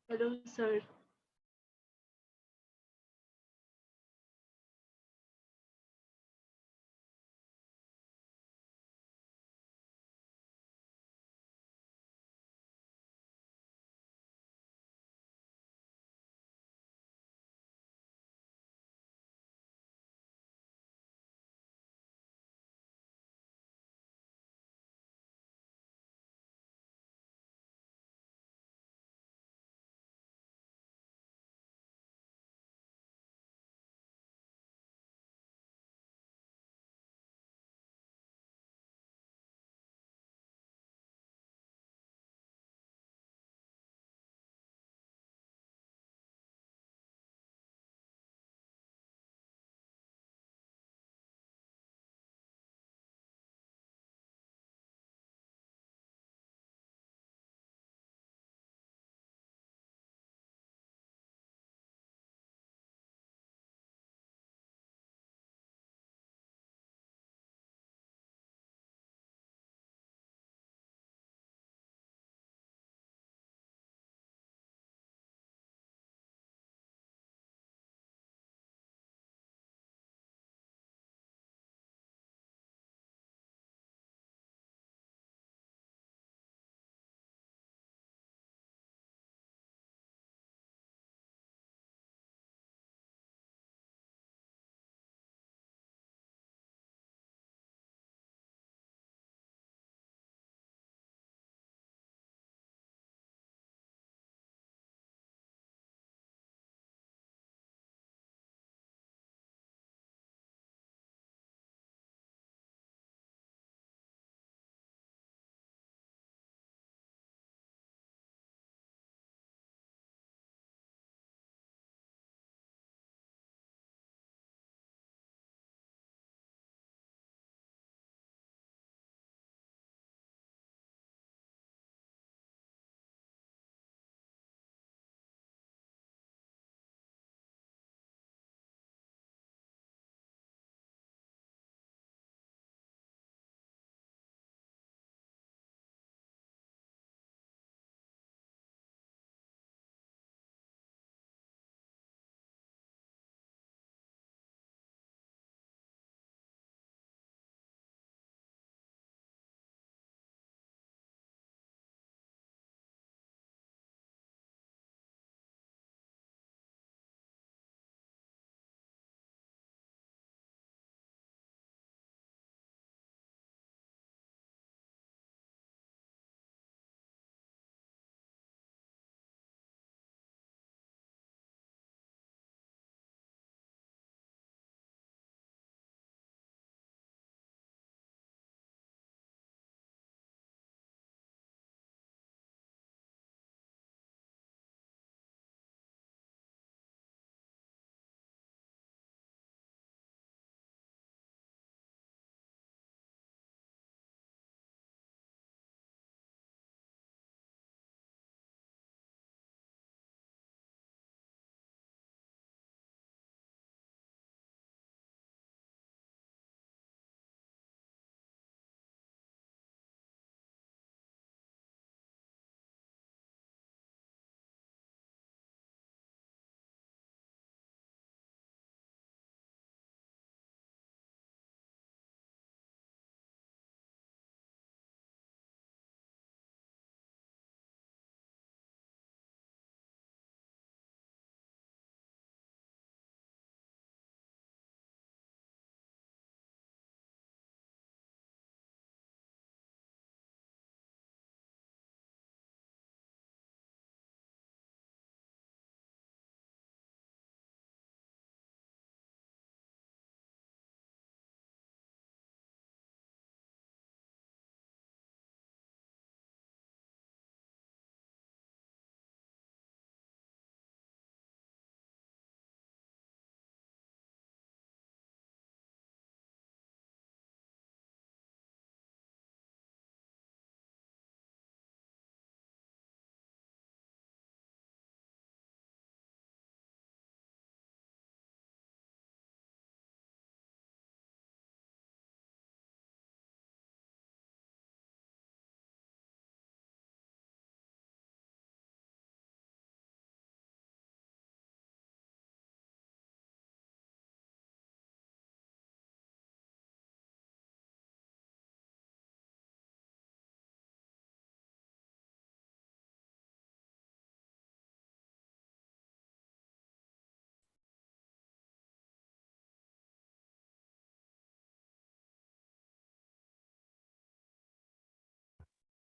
Hello, sir.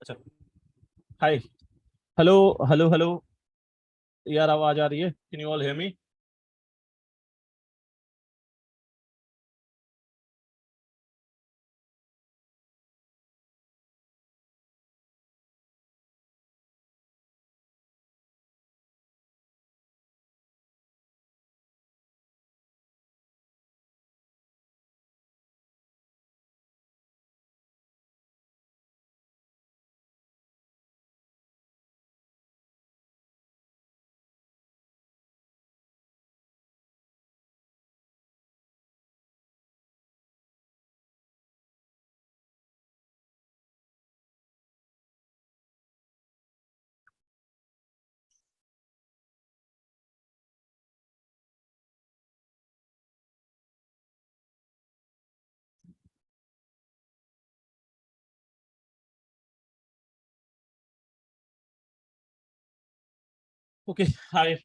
अच्छा। हाय। Hello. Hello hello. यार आवाज आ रही है? Can you all hear me? Okay. Hi.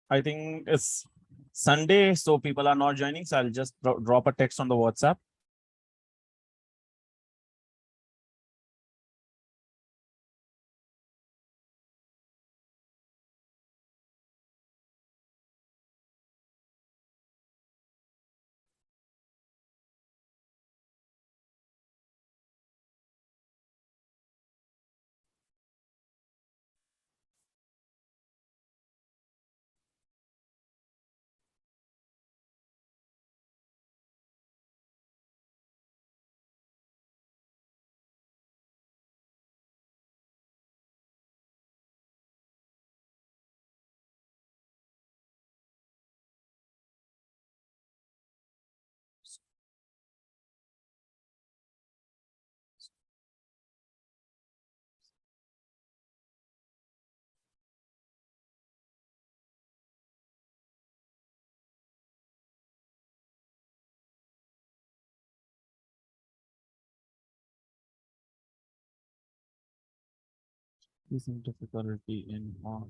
I think it's Sunday, so people are not joining. So I'll just drop a text on the WhatsApp. Facing difficulty in on.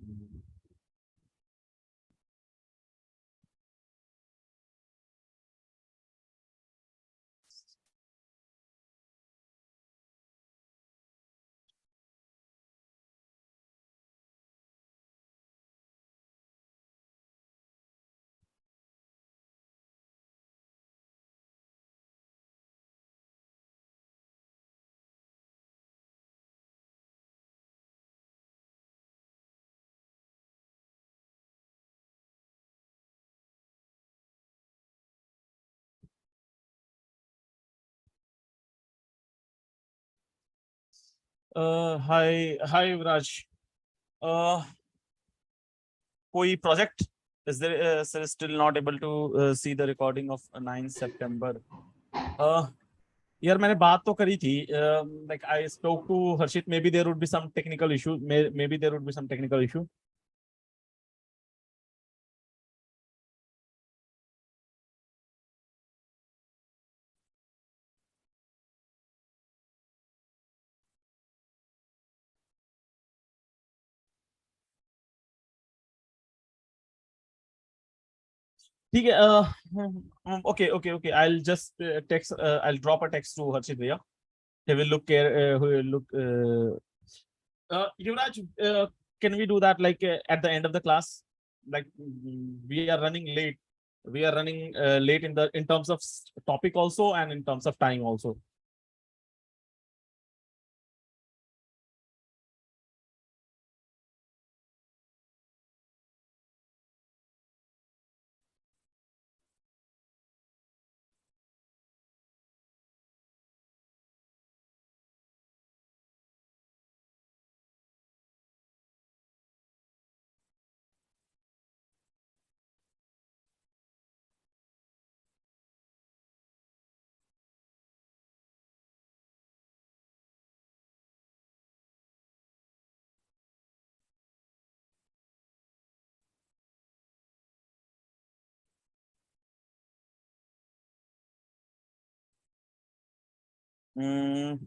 Hi, Raj. Uh, कोई project? Is there still not able to see the recording of 9 September? यार मैंने बात तो करी थी. Like I spoke to Harshit. Maybe there would be some technical issue. Maybe there would be some technical issue. ठीक है. Okay. I'll just text. I'll drop a text to Harshit Bhaiya. He will look care. He will look. Yuvraj, can we do that like at the end of the class? Like we are running late. We are running late in terms of topic also and in terms of time also. Mm,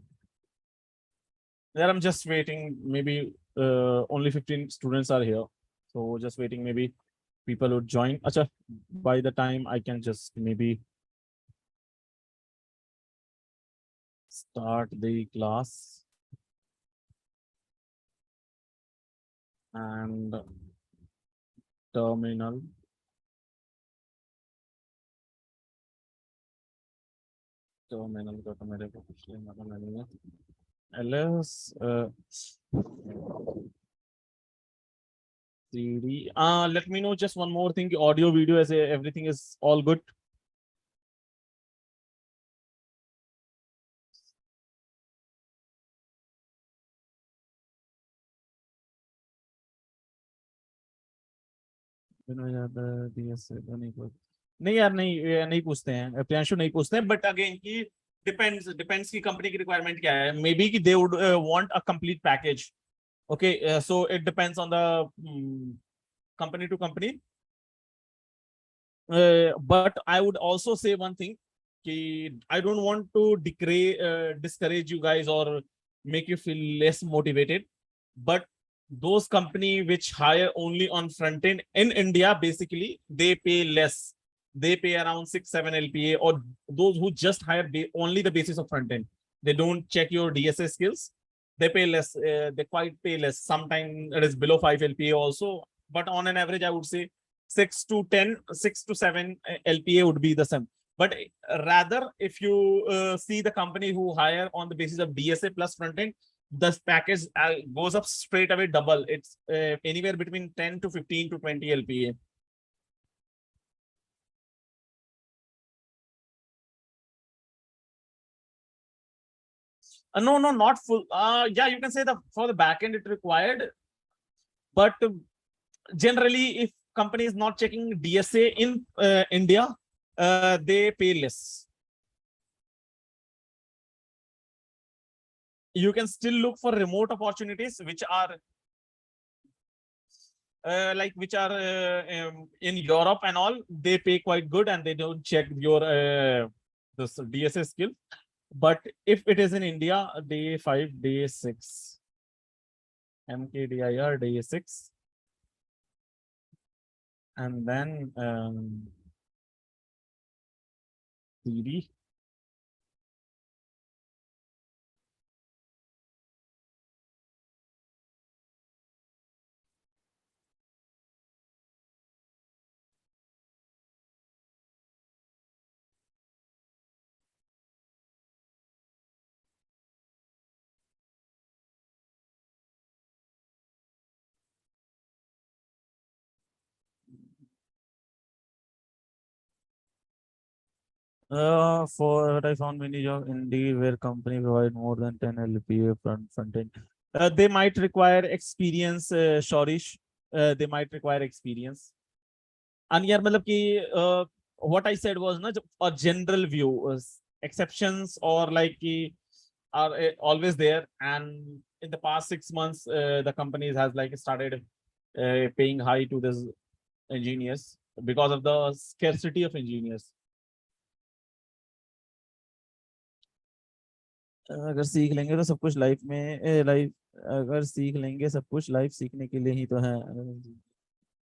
there I'm just waiting. Maybe only 15 students are here, so just waiting. Maybe people would join. Acha, by the time I can just maybe start the class. and terminal. Terminal का तो मेरे को कुछ लेना देना नहीं है. ls cd. Let me know just one more thing. Audio, video, as everything is all good. नहीं यार, नहीं ये नहीं पूछते हैं, प्रियांशु नहीं पूछते हैं, बट अगेन की डिपेंड्स की कंपनी की रिक्वायरमेंट क्या है. मे बी कि they would want a complete package. Okay, so it depends on the company to company. But I would also say one thing, कि I don't want to discourage you guys or make you feel less motivated. But those company which hire only on front end in India, basically they pay less. They pay around 6-7 LPA, or those who just hire only the basis of front end. They don't check your DSA skills. They pay less. They quite pay less. Sometimes it is below 5 LPA also. But on an average, I would say 6 to 10, 6 to 7 LPA would be the same. But rather, if you see the company who hire on the basis of DSA plus front end, the package goes up straight away double. It's anywhere between 10 to 15 to 20 LPA. No, no, not full. Yeah, you can say that for the backend it required, but generally, if company is not checking DSA in India, they pay less. You can still look for remote opportunities which are in Europe and all. They pay quite good and they don't check your this DSA skill. But if it is in India, day 5, day 6, MKDIR day 6, and then CD. For what I found many jobs indeed where company provide more than 10 LPA front end. They might require experience, Shorish. They might require experience. And यार मतलब कि what I said was ना a general view. Exceptions or like कि are always there, and in the past 6 months the companies has like started paying high to this engineers because of the scarcity of engineers. अगर सीख लेंगे तो सब कुछ life में life अगर सीख लेंगे सब कुछ लाइफ सीखने के लिए ही तो है.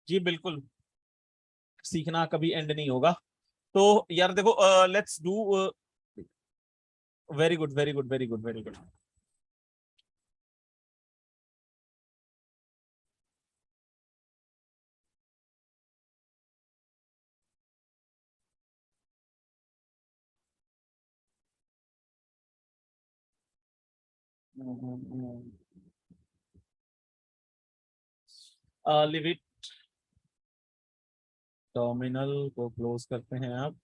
जी बिल्कुल, सीखना कभी एंड नहीं होगा. तो यार देखो, let's do. Very good, very good, very good, very good. Live it. Terminal को क्लोज करते हैं आप.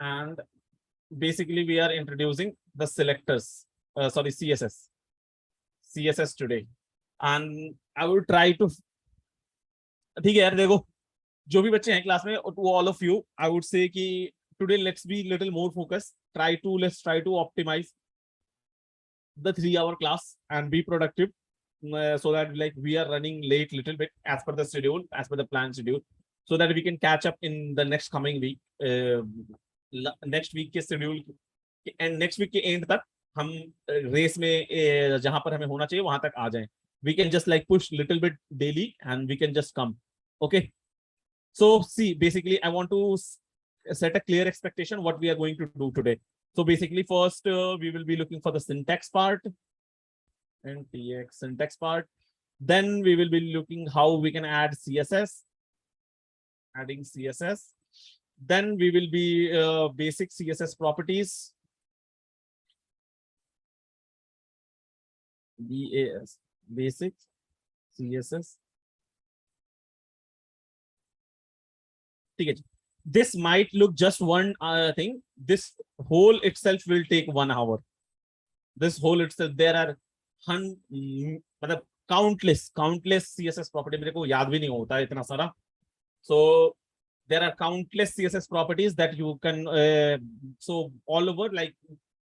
And basically we are introducing the selectors, sorry, css today. And I will try to, ठीक है यार देखो, जो भी बच्चे हैं क्लास में, to all of you I would say कि today let's be little more focused. Let's try to optimize the 3-hour class and be productive, so that like we are running late little bit as per the schedule, as per the plan schedule, so that we can catch up in the next coming week. Next week के schedule and next week के end तक हम race में जहां पर हमें होना चाहिए वहां तक आ जाएं. We can just like push little bit daily and we can just come. Okay, so see, basically I want to set a clear expectation what we are going to do today. So basically first we will be looking for the syntax part and tx syntax part. Then we will be looking how we can add CSS, adding CSS. Then we will be basic CSS properties. BAS, basic CSS. This might look just one thing. This whole itself will take 1 hour. This whole itself, there are countless CSS property. मेरे को याद भी नहीं होता इतना सारा. So there are countless CSS properties that you can so all over, like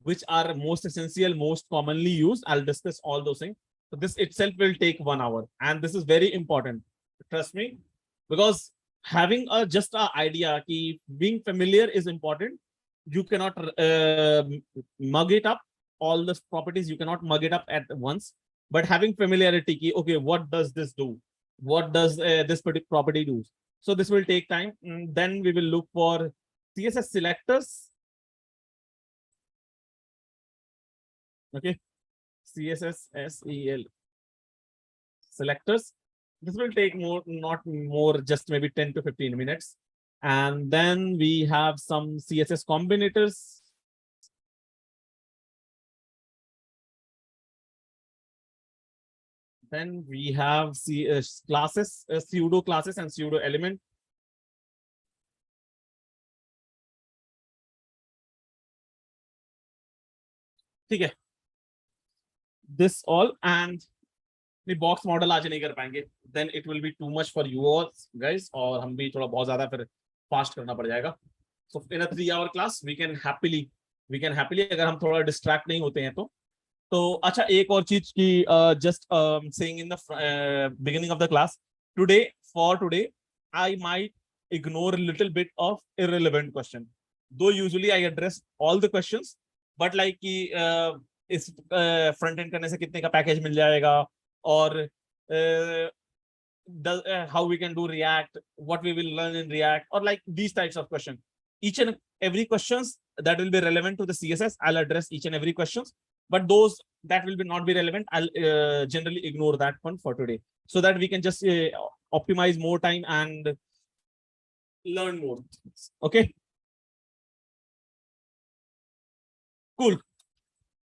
which are most essential, most commonly used. I'll discuss all those things. So this itself will take 1 hour, and this is very important. Trust me, because having a just a idea, ki being familiar is important. You cannot mug it up. All the properties you cannot mug it up at once. But having familiarity, ki, okay, what does this do? What does this particular property do? So this will take time. Then we will look for CSS selectors. Okay, CSS SEL selectors. This will take more, not more, just maybe 10 to 15 minutes. And then we have some CSS combinators. Then we have classes, pseudo classes and pseudo element. ठीक है. This all, and the box model आज नहीं कर पाएंगे. Then it will be too much for you all guys, और हम भी थोड़ा बहुत ज़्यादा फिर fast करना पड़ जाएगा. So in a 3-hour class we can happily अगर हम थोड़ा distract नहीं होते हैं तो अच्छा एक और चीज की just saying in the beginning of the class, for today I might ignore a little bit of irrelevant question, though usually I address all the questions, but like कि इस front end करने से कितने का package मिल जाएगा, और how we can do React, what we will learn in React, or like these types of questions. Each and every questions that will be relevant to the CSS, I'll address each and every questions. But those that will not be relevant, I'll generally ignore that one for today, so that we can just optimize more time and learn more. Okay. Cool.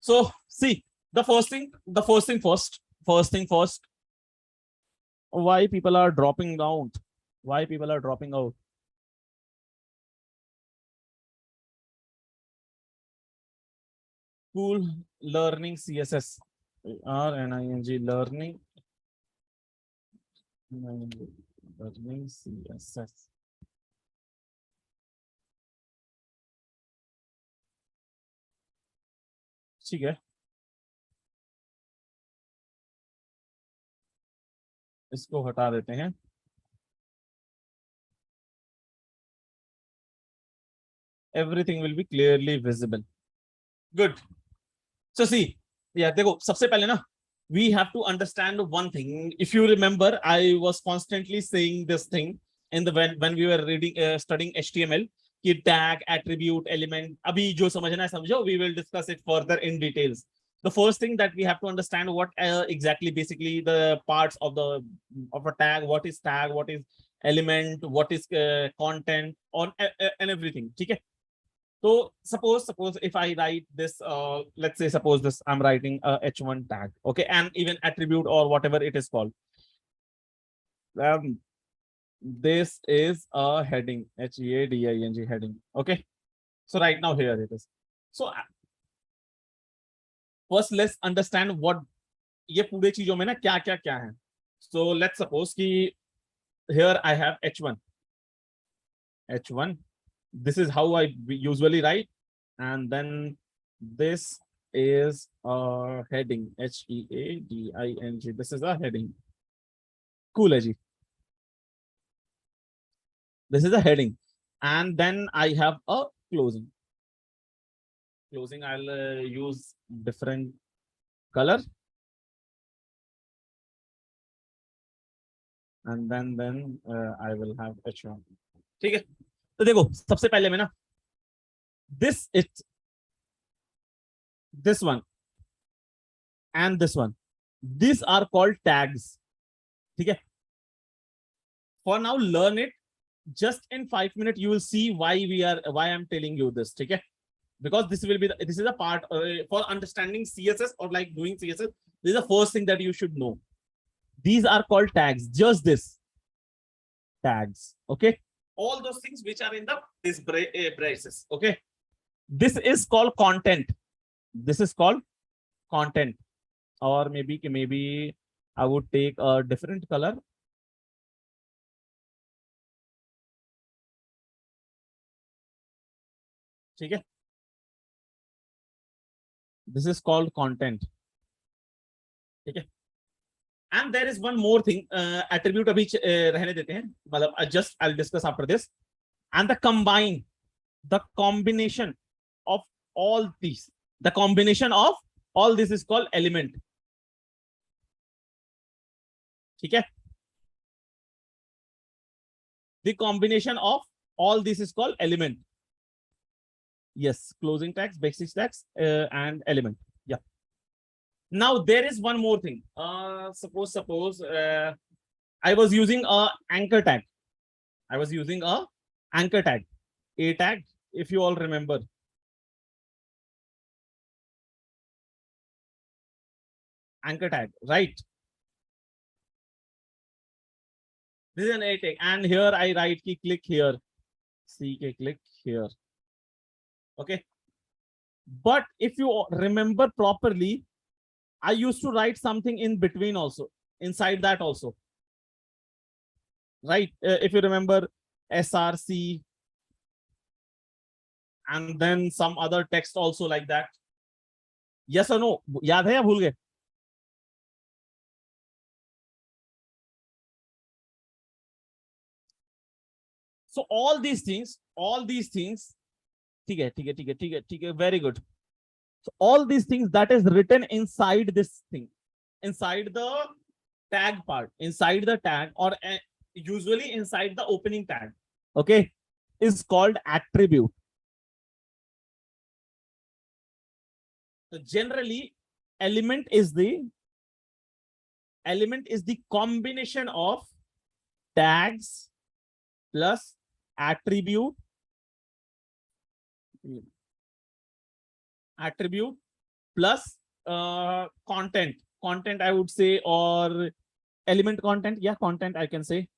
So see, the first thing first. Why people are dropping down? Why people are dropping out? Cool. Learning CSS. RNING learning. Learning CSS. ठीक है. इसको हटा देते हैं. Everything will be clearly visible. Good. So see, yeah, देखो सबसे पहले ना, we have to understand one thing. If you remember, I was constantly saying this thing in the when we were reading studying HTML, कि tag, attribute, element. अभी जो समझना है समझो. We will discuss it further in details. The first thing that we have to understand what exactly basically the parts of a tag. What is tag? What is element? What is content? On and everything. ठीक है. So suppose if I write this, let's say suppose this I'm writing a h1 tag, okay, and even attribute or whatever it is called. This is a heading, HEADING heading, okay. So right now here it is. So first let's understand what ये पूरे चीजों में ना क्या है. So let's suppose कि here I have h1. This is how I usually write, and then this is a heading, HEADING. This is a heading. Cool, Aji. This is a heading, and then I have a closing. I'll use different color, and then I will have h1. ठीक है. तो देखो सबसे पहले में ना, this one and this one, these are called tags. ठीक है. For now, learn it. Just in 5 minutes, you will see why I'm telling you this. ठीक है. Because this will be this is a part for understanding CSS or like doing CSS. This is the first thing that you should know. These are called tags. Just this tags. Okay. All those things which are in this braces. Okay. This is called content. This is called content. Or maybe I would take a different color. ठीक है. This is called content. ठीक है. And there is one more thing. Attribute अभी रहने देते हैं. मतलब just I'll discuss after this. And the combination of all these. The combination of all this is called element. ठीक है. The combination of all this is called element. Yes, closing tags, basic tags, and element. Yeah. Now there is one more thing. Suppose I was using a anchor tag. I was using a anchor tag, a tag, if you all remember. Anchor tag, right? This is an a tag, and here I write key click here, CK click here. Okay. But if you remember properly, I used to write something in between also, inside that also. Right? If you remember SRC, and then some other text also like that. Yes or no? याद है या भूल गए? So all these things, ठीक है, very good. So all these things that is written inside this thing, inside the tag part, inside the tag, or usually inside the opening tag, okay, is called attribute. So generally, element is the combination of tags plus attribute plus content, I would say, or element content. Yeah, content I can say.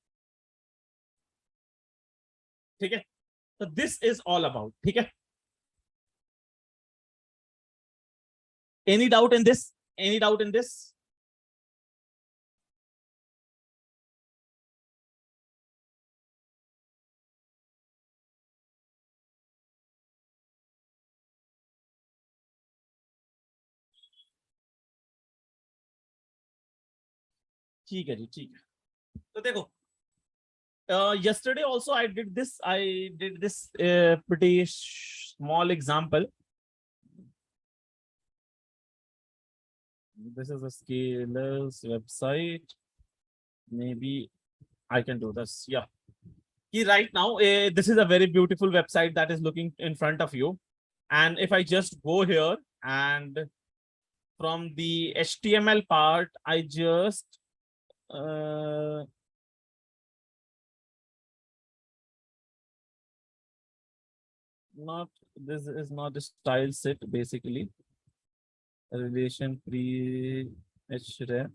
ठीक है. So this is all about. ठीक है. Any doubt in this? Any doubt in this? ठीक है जी, ठीक है. तो देखो, yesterday also I did this pretty small example. This is a Scalers website. Maybe I can do this. Yeah. Right now, this is a very beautiful website that is looking in front of you. And if I just go here and from the HTML part, I just not, this is not a style set basically. Relation pre href.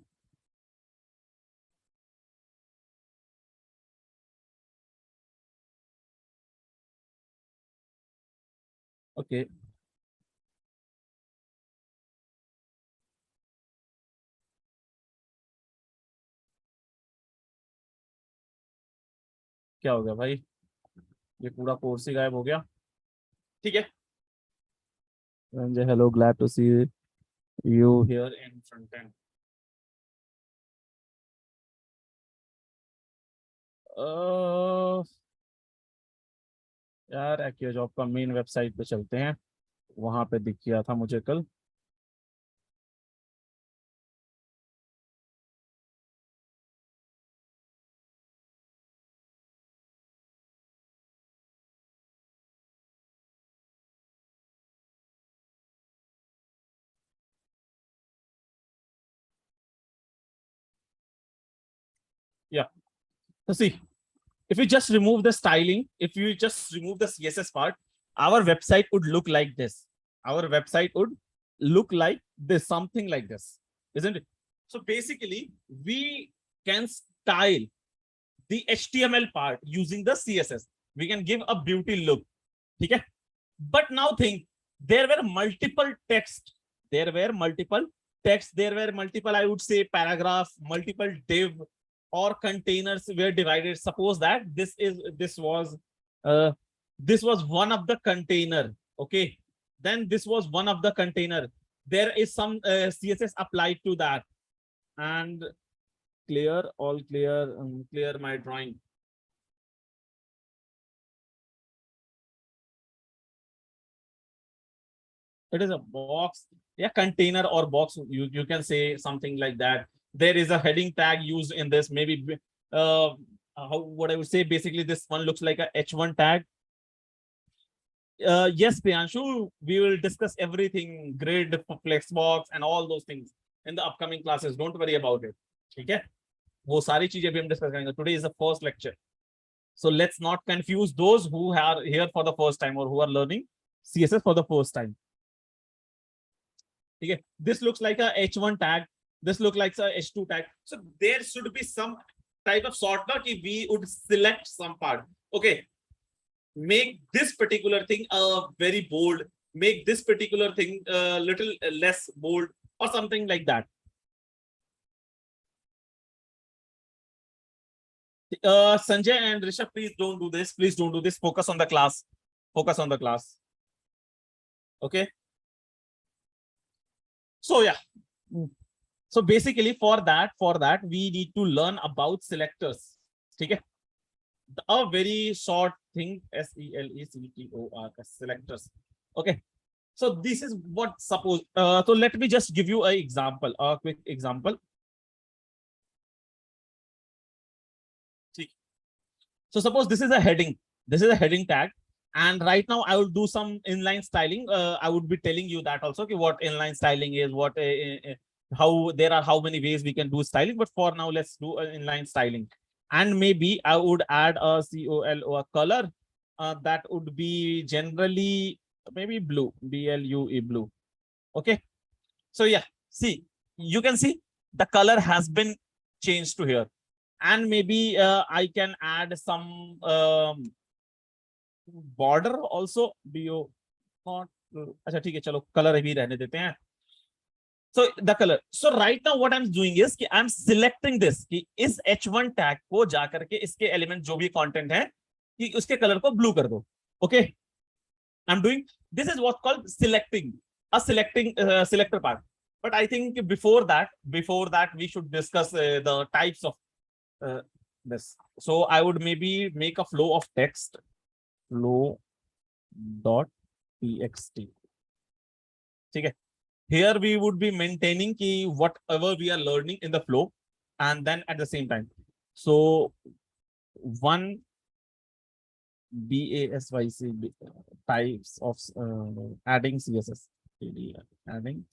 Okay. क्या हो गया भाई? ये पूरा course ही गायब हो गया. ठीक है. Hello, glad to see you here in front end. यार एक्टिव जॉब का मेन वेबसाइट पे चलते हैं. वहां पे दिख गया था मुझे कल. Yeah. So see, if you just remove the styling, if you just remove the CSS part, our website would look like this. Our website would look like this, something like this, isn't it? So basically, we can style the HTML part using the CSS. We can give a beauty look. Okay? But now think, there were multiple text. There were multiple text. There were multiple, I would say, paragraph, multiple div or containers were divided. Suppose that this was one of the container. Okay. Then this was one of the container. There is some CSS applied to that. And clear, all clear, clear my drawing. It is a box, yeah, container or box. You can say something like that. There is a heading tag used in this. Maybe what I would say, basically this one looks like a H1 tag. Yes, Priyanshu, we will discuss everything, grid, flexbox, and all those things in the upcoming classes. Don't worry about it. Okay? वो सारी चीजें भी हम discuss करेंगे. Today is the first lecture. So let's not confuse those who are here for the first time or who are learning CSS for the first time. Okay, this looks like a H1 tag. This looks like a H2 tag. So there should be some type of sorter if we would select some part. Okay, make this particular thing very bold. Make this particular thing a little less bold or something like that. Sanjay and Rishabh, please don't do this. Please don't do this. Focus on the class. Focus on the class. Okay. So yeah. So basically for that we need to learn about selectors. Okay. A very short thing, SELECTORS, selectors. Okay. So this is what suppose. So let me just give you an example, a quick example. So suppose this is a heading. This is a heading tag. And right now I will do some inline styling. I would be telling you that also, okay, what inline styling is, what how there are how many ways we can do styling. But for now, let's do inline styling. And maybe I would add a COL or a color that would be generally maybe blue, BLUE, blue. Okay. So yeah, see, you can see the color has been changed to here. And maybe I can add some border also. BO not. अच्छा ठीक है चलो color भी रहने देते हैं. So the color. So right now what I'm doing is कि I'm selecting this कि इस H1 tag को जाकर के इसके element जो भी content है कि उसके color को blue कर दो. Okay. I'm doing this is what's called selecting selector part. But I think before that we should discuss the types of this. So I would maybe make a flow of text, flow dot txt. Okay. Here we would be maintaining key whatever we are learning in the flow, and then at the same time. So one BASYC types of adding CSS, adding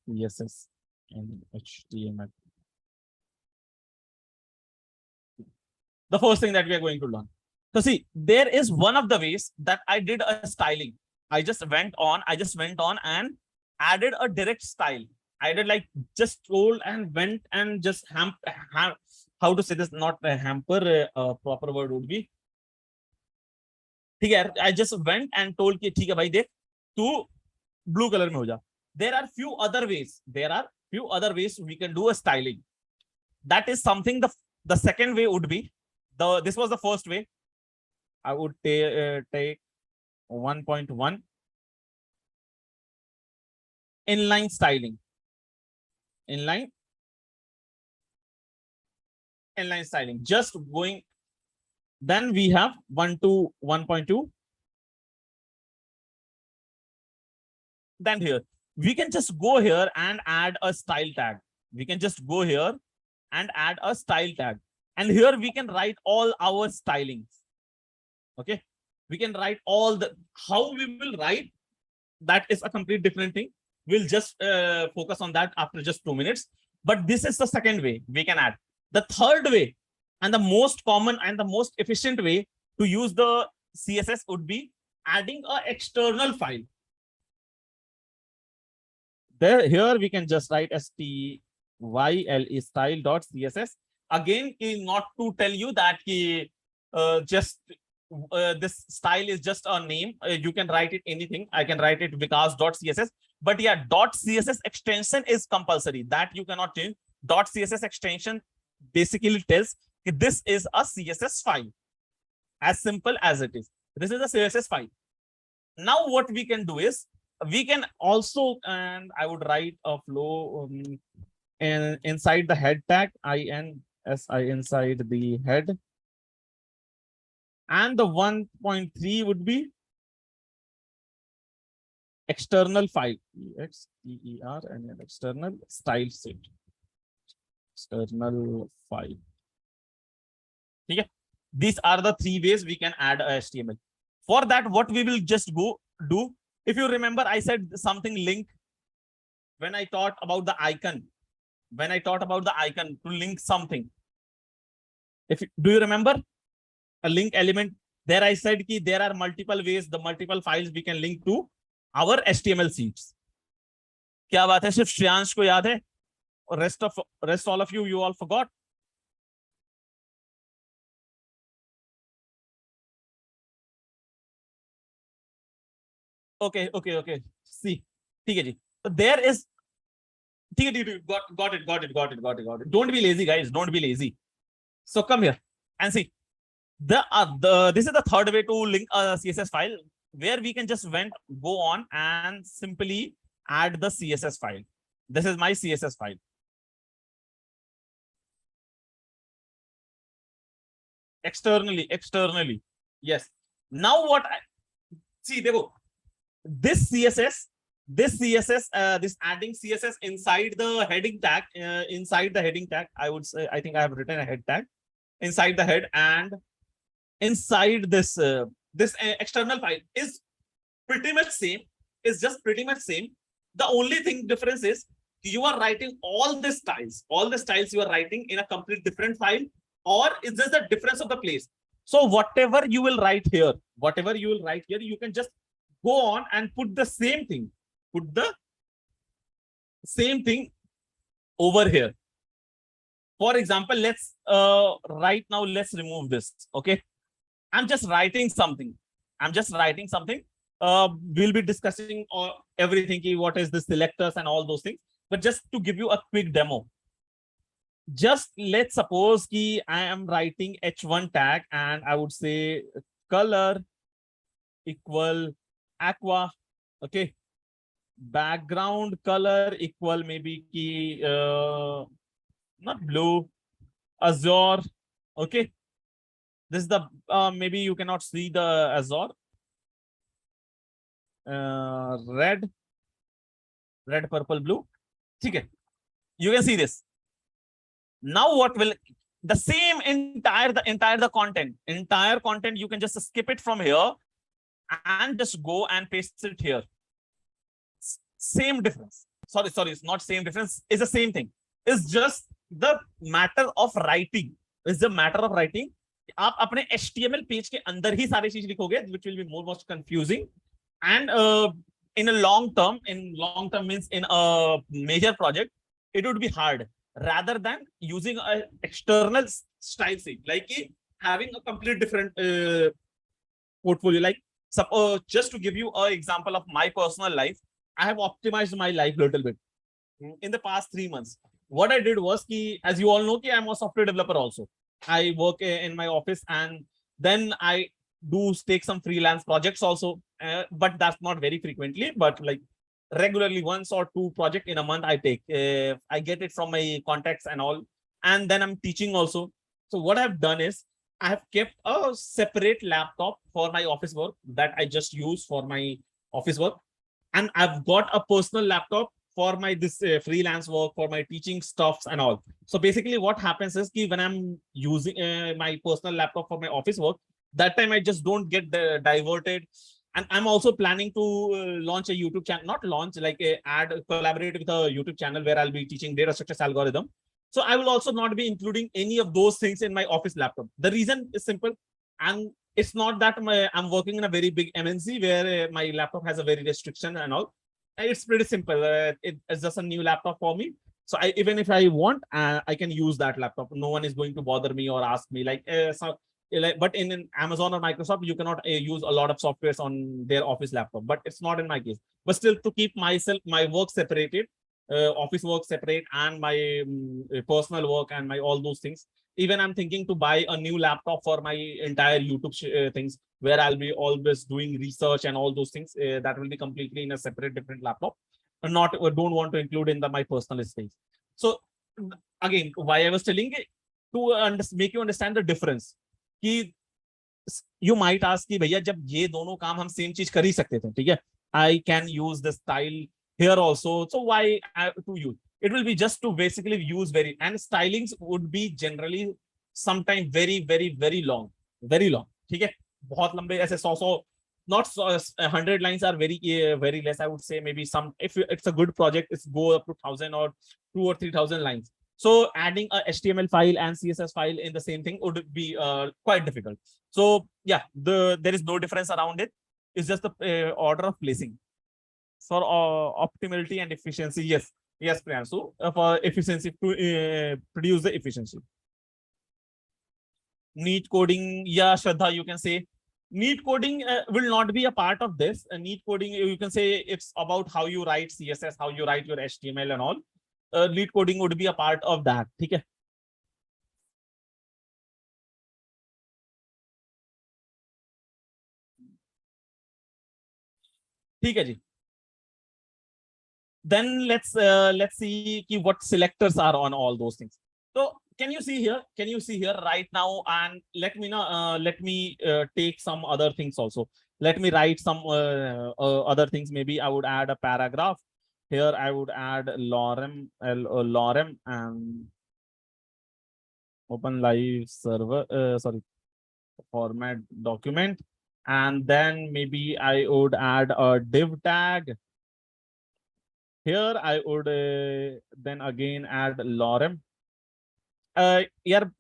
CSS and HTML. The first thing that we are going to learn. So see, there is one of the ways that I did a styling. I just went on and added a direct style. I did like just scroll and went and just how to say this, not hamper, proper word would be. I just went and told कि ठीक है भाई देख तू blue color में हो जा. There are few other ways. We can do a styling. That is something the second way would be this was the first way. I would take 1.1 inline styling. Inline styling. Just going. Then we have 1.2. Then here we can just go here and add a style tag. And here we can write all our stylings. Okay, we can write all the how we will write. That is a complete different thing. We'll just focus on that after just 2 minutes. But this is the second way we can add. The third way And the most common and the most efficient way to use the CSS would be adding an external file. There, here we can just write style style.css. Again, not to tell you that just this style is just a name. You can write it anything. I can write it Vikas.css. But yeah, .css extension is compulsory. That you cannot change. .css extension basically tells this is a CSS file. As simple as it is. This is a CSS file. Now what we can do is we can also, and I would write a flow and inside the head tag INSI inside the head, and the 1.3 would be external file, EXTER, and an external style set, external file. Okay, these are the three ways we can add a HTML. For that, what we will just go do, if you remember, I said something link when I taught about the icon. When I taught about the icon to link something. Do you remember a link element? There I said ki there are multiple ways, the multiple files we can link to our HTML sheets. क्या बात है, सिर्फ श्रेयांश को याद है और rest all of you all forgot? Okay. See, ठीक है जी. So there is, got it. Don't be lazy, guys. Don't be lazy. So come here and see. This is the third way to link a CSS file, where we can just go on and simply add the CSS file. This is my CSS file. Externally. Yes. Now what see, देखो, this adding CSS inside the heading tag, I would say, I think I have written a head tag inside the head, and inside this external file is pretty much same. It's just pretty much same. The only thing difference is you are writing all the styles you are writing in a complete different file, or is just the difference of the place. So whatever you will write here, you can just go on and put the same thing. Over here. For example, let's right now, let's remove this. Okay. I'm just writing something. We'll be discussing everything, what is the selectors and all those things. But just to give you a quick demo, just let's suppose I am writing H1 tag, and I would say color equal aqua. Okay. Background color equal maybe not blue, azure. Okay. This is the maybe you cannot see the azure. Red, purple, blue. Okay. You can see this. Now what will the same entire content you can just skip it from here and just go and paste it here. Same difference. Sorry, it's not same difference. It's the same thing. It's just the matter of writing. आप अपने HTML page के अंदर ही सारी चीज लिखोगे, which will be most confusing, and in a long term means in a major project, it would be hard, rather than using an external style sheet, like having a complete different portfolio. Like just to give you an example of my personal life, I have optimized my life a little bit in the past 3 months. What I did was, as you all know, I'm a software developer also. I work in my office, and then I do take some freelance projects also, but that's not very frequently, but like regularly 1 or 2 projects in a month I take. I get it from my contacts and all, and then I'm teaching also. So what I've done is I have kept a separate laptop for my office work that I just use for my office work, and I've got a personal laptop for my freelance work, for my teaching stuffs and all. So basically what happens is when I'm using my personal laptop for my office work, that time I just don't get diverted. And I'm also planning to launch a YouTube channel, not launch, like collaborate with a YouTube channel where I'll be teaching data structures algorithm. So I will also not be including any of those things in my office laptop. The reason is simple, and it's not that I'm working in a very big MNC where my laptop has a very restriction and all. It's pretty simple. It's just a new laptop for me. So even if I want, I can use that laptop. No one is going to bother me or ask me but in Amazon or Microsoft, you cannot use a lot of softwares on their office laptop. But it's not in my case. But still, to keep my work separated, office work separate, and my personal work and my all those things. Even I'm thinking to buy a new laptop for my entire YouTube things, where I'll be always doing research and all those things. That will be completely in a separate, different laptop. And not don't want to include in my personal space. So again, why I was telling it to make you understand the difference. कि you might ask कि भैया जब ये दोनों काम हम same चीज कर ही सकते थे, ठीक है? I can use the style here also. So why to use? It will be just to basically use and stylings would be generally sometime very long, very long. ठीक है? बहुत लंबे ऐसे 100 not 100 lines are very less. I would say maybe some, if it's a good project, it's go up to 1,000 or 2 or 3,000 lines. So adding a HTML file and CSS file in the same thing would be quite difficult. So yeah, there is no difference around it. It's just the order of placing. For optimality and efficiency, yes, Priyansu, for efficiency to produce the efficiency. Neat coding, yeah, Shraddha, you can say. Neat coding will not be a part of this. Neat coding, you can say it's about how you write CSS, how you write your HTML and all. Neat coding would be a part of that. Okay. ठीक है जी. Then let's see what selectors are on all those things. So can you see here right now, and let me know, let me take some other things also. Let me write some other things. Maybe I would add a paragraph here. I would add lorem and open live server, sorry, format document. And then maybe I would add a div tag. Here I would then again add lorem. Here,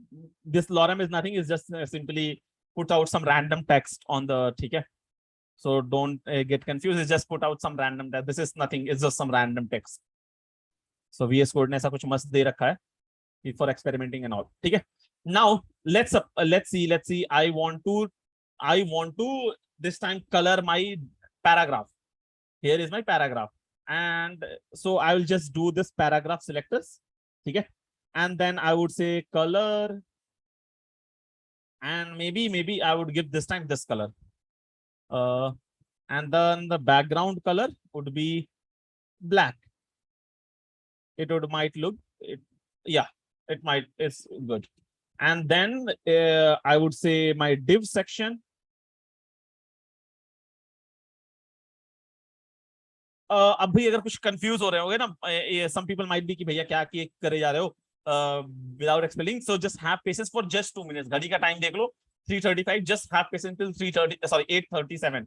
this lorem is nothing, it's just simply put out some random text on the, okay? So don't get confused, it's just put out some random text. This is nothing, it's just some random text. So VS Code ने ऐसा कुछ मस्त दे रखा है for experimenting and all, ठीक है? Now let's see. I want to this time color my paragraph. Here is my paragraph. And so I will just do this paragraph selectors. Okay. And then I would say color. And maybe I would give this time this color. And then the background color would be black. It might look, yeah, it might, it's good. And then I would say my div section. अब भी अगर कुछ confuse हो रहे होंगे ना, some people might be कि भैया क्या करे जा रहे हो without explaining, so just have patience for just 2 minutes. घड़ी का टाइम देख लो 3:35. Just have patience till 3:30, sorry, 8:37.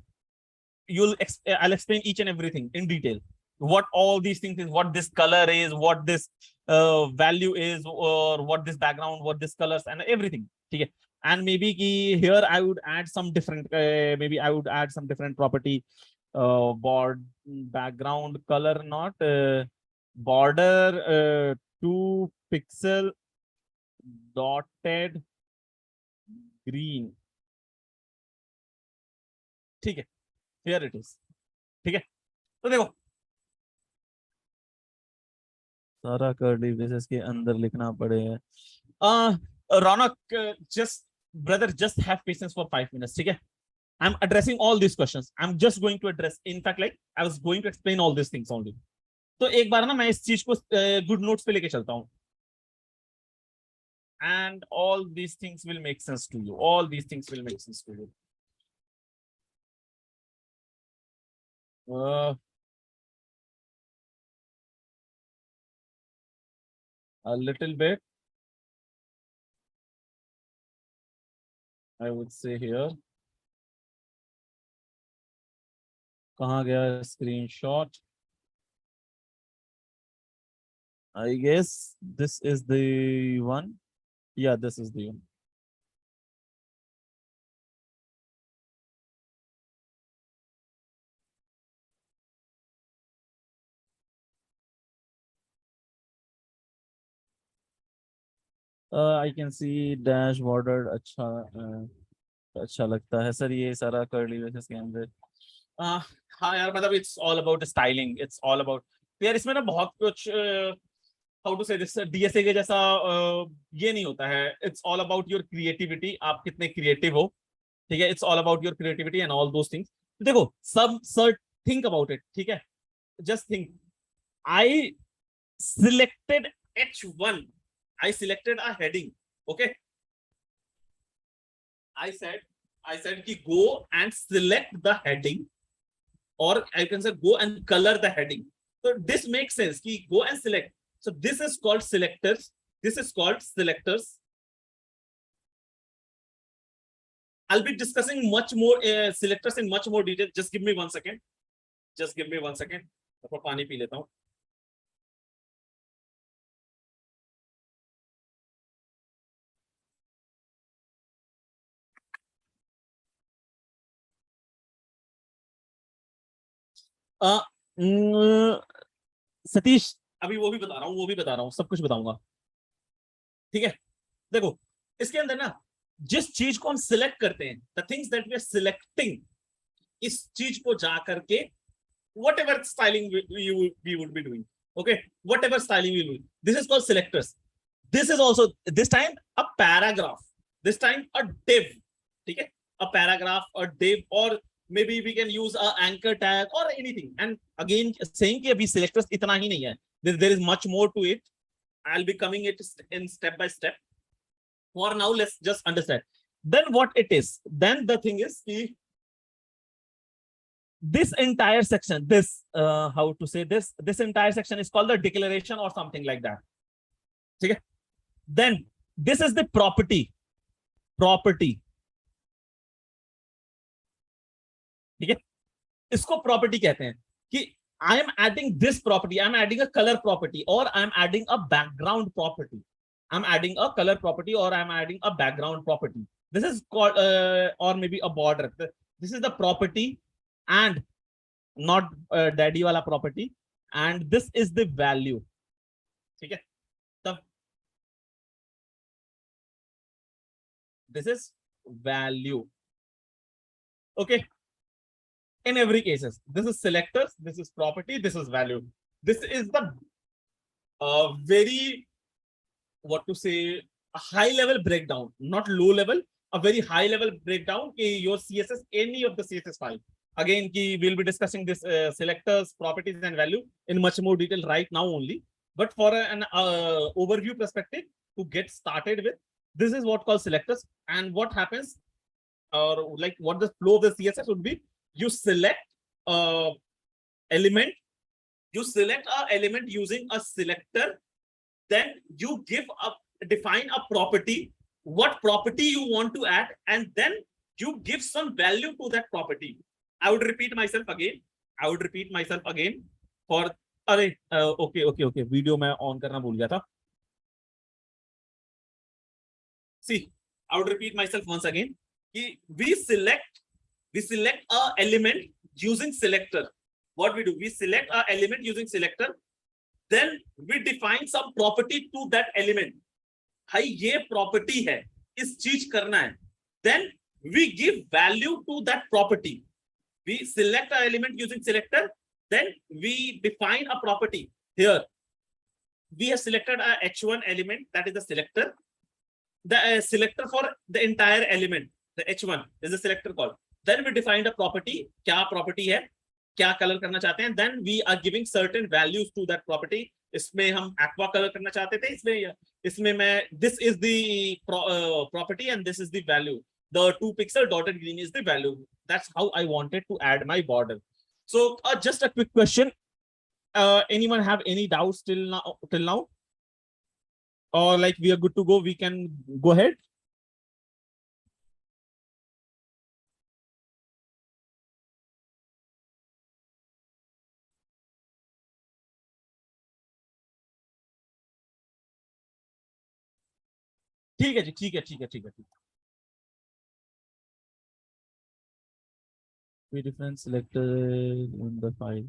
I'll explain each and everything in detail. What all these things is, what this color is, what this value is, or what this background, what this colors, and everything. Okay. And maybe here I would add some different, maybe I would add some different property. Board background color, not border 2 pixel dotted green. ठीक है, here it is. ठीक है, तो देखो सारा curly braces के अंदर लिखना पड़ेगा. रौनक, just have patience for 5 minutes. ठीक है, I'm addressing all these questions. I'm just going to address. In fact, like I was going to explain all these things only. तो एक बार ना मैं इस चीज को good notes पे लेके चलता हूँ. And all these things will make sense to you. All these things will make sense to you. A little bit, I would say here. कहाँ गया screenshot? I guess this is the one. Yeah, this is the one. I can see dash bordered अच्छा लगता है sir ये सारा curly braces के अंदर। हाँ यार मतलब it's all about styling, it's all about यार इसमें ना बहुत कुछ हाउ टू से दिस डीएसए के जैसा ये नहीं होता है। It's all about your creativity, आप कितने क्रिएटिव हो, ठीक है। It's all about your creativity and all those things. देखो सब सर थिंक अबाउट इट, ठीक है। Just think I selected H1, I selected a heading, okay. I said कि go and select the heading, or I can say go and color the heading. So this makes sense कि go and select. So this is called selectors. This is called selectors. I'll be discussing much more selectors in much more detail. Just give me 1 second. Just give me 1 second. तो पानी P लेता हूँ। सतीश अभी वो भी बता रहा हूँ, सब कुछ बताऊंगा, ठीक है। देखो इसके अंदर ना जिस चीज को हम सिलेक्ट करते हैं, the things that we are selecting, इस चीज को जा करके whatever styling we would be doing, okay, whatever styling we will do, this is called selectors. This is also this time a paragraph, this time a div, ठीक है, a paragraph, a div, or maybe we can use a anchor tag or anything. And again saying कि अभी selectors इतना ही नहीं है, there is much more to it. I'll be coming it in step by step. For now let's just understand then what it is. Then the thing is this entire section, this how to say this entire section is called the declaration or something like that, okay. Then this is the property, ठीक है। इसको property कहते हैं कि I am adding this property, I am adding a colour property, और I am adding a background property, I am adding a colour property, और I am adding a background property. This is called और may be a border, this is the property and not डैडी वाला प्रॉपर्टी, and this is the value, ठीक है। तब this is value, okay. In every cases, this is selectors, this is property, this is value. This is the very, what to say, a high level breakdown, not low level, a very high level breakdown. Your CSS, any of the CSS file. Again, we'll be discussing this selectors, properties, and value in much more detail right now only. But for an overview perspective, to get started with, this is what called selectors. And what happens, or like what the flow of the CSS would be, you select a element, you select a element using a selector, then you define a property, what property you want to add, and then you give some value to that property. I would repeat myself again, for अरे okay video मैं on करना भूल गया था। See, I would repeat myself once again. We select a element using selector. What we do, we select a element using selector, then we define some property to that element. भाई ये property है, इस चीज करना है, then we give value to that property. We select an element using selector, then we define a property. Here we have selected a H1 element, that is the selector. The selector for the entire element, the H1 is the selector call. Then we defined a property, क्या property है, क्या color करना चाहते हैं, then we are giving certain values to that property. इसमें हम aqua color करना चाहते थे, इसमें मैं this is the property and this is the value. The 2 pixel dotted green is the value. That's how I wanted to add my border. So just a quick question. Anyone have any doubts till now? Or like we are good to go, we can go ahead. ठीक है जी, ठीक है, ठीक है, ठीक है, ठीक है। We different selected in the file.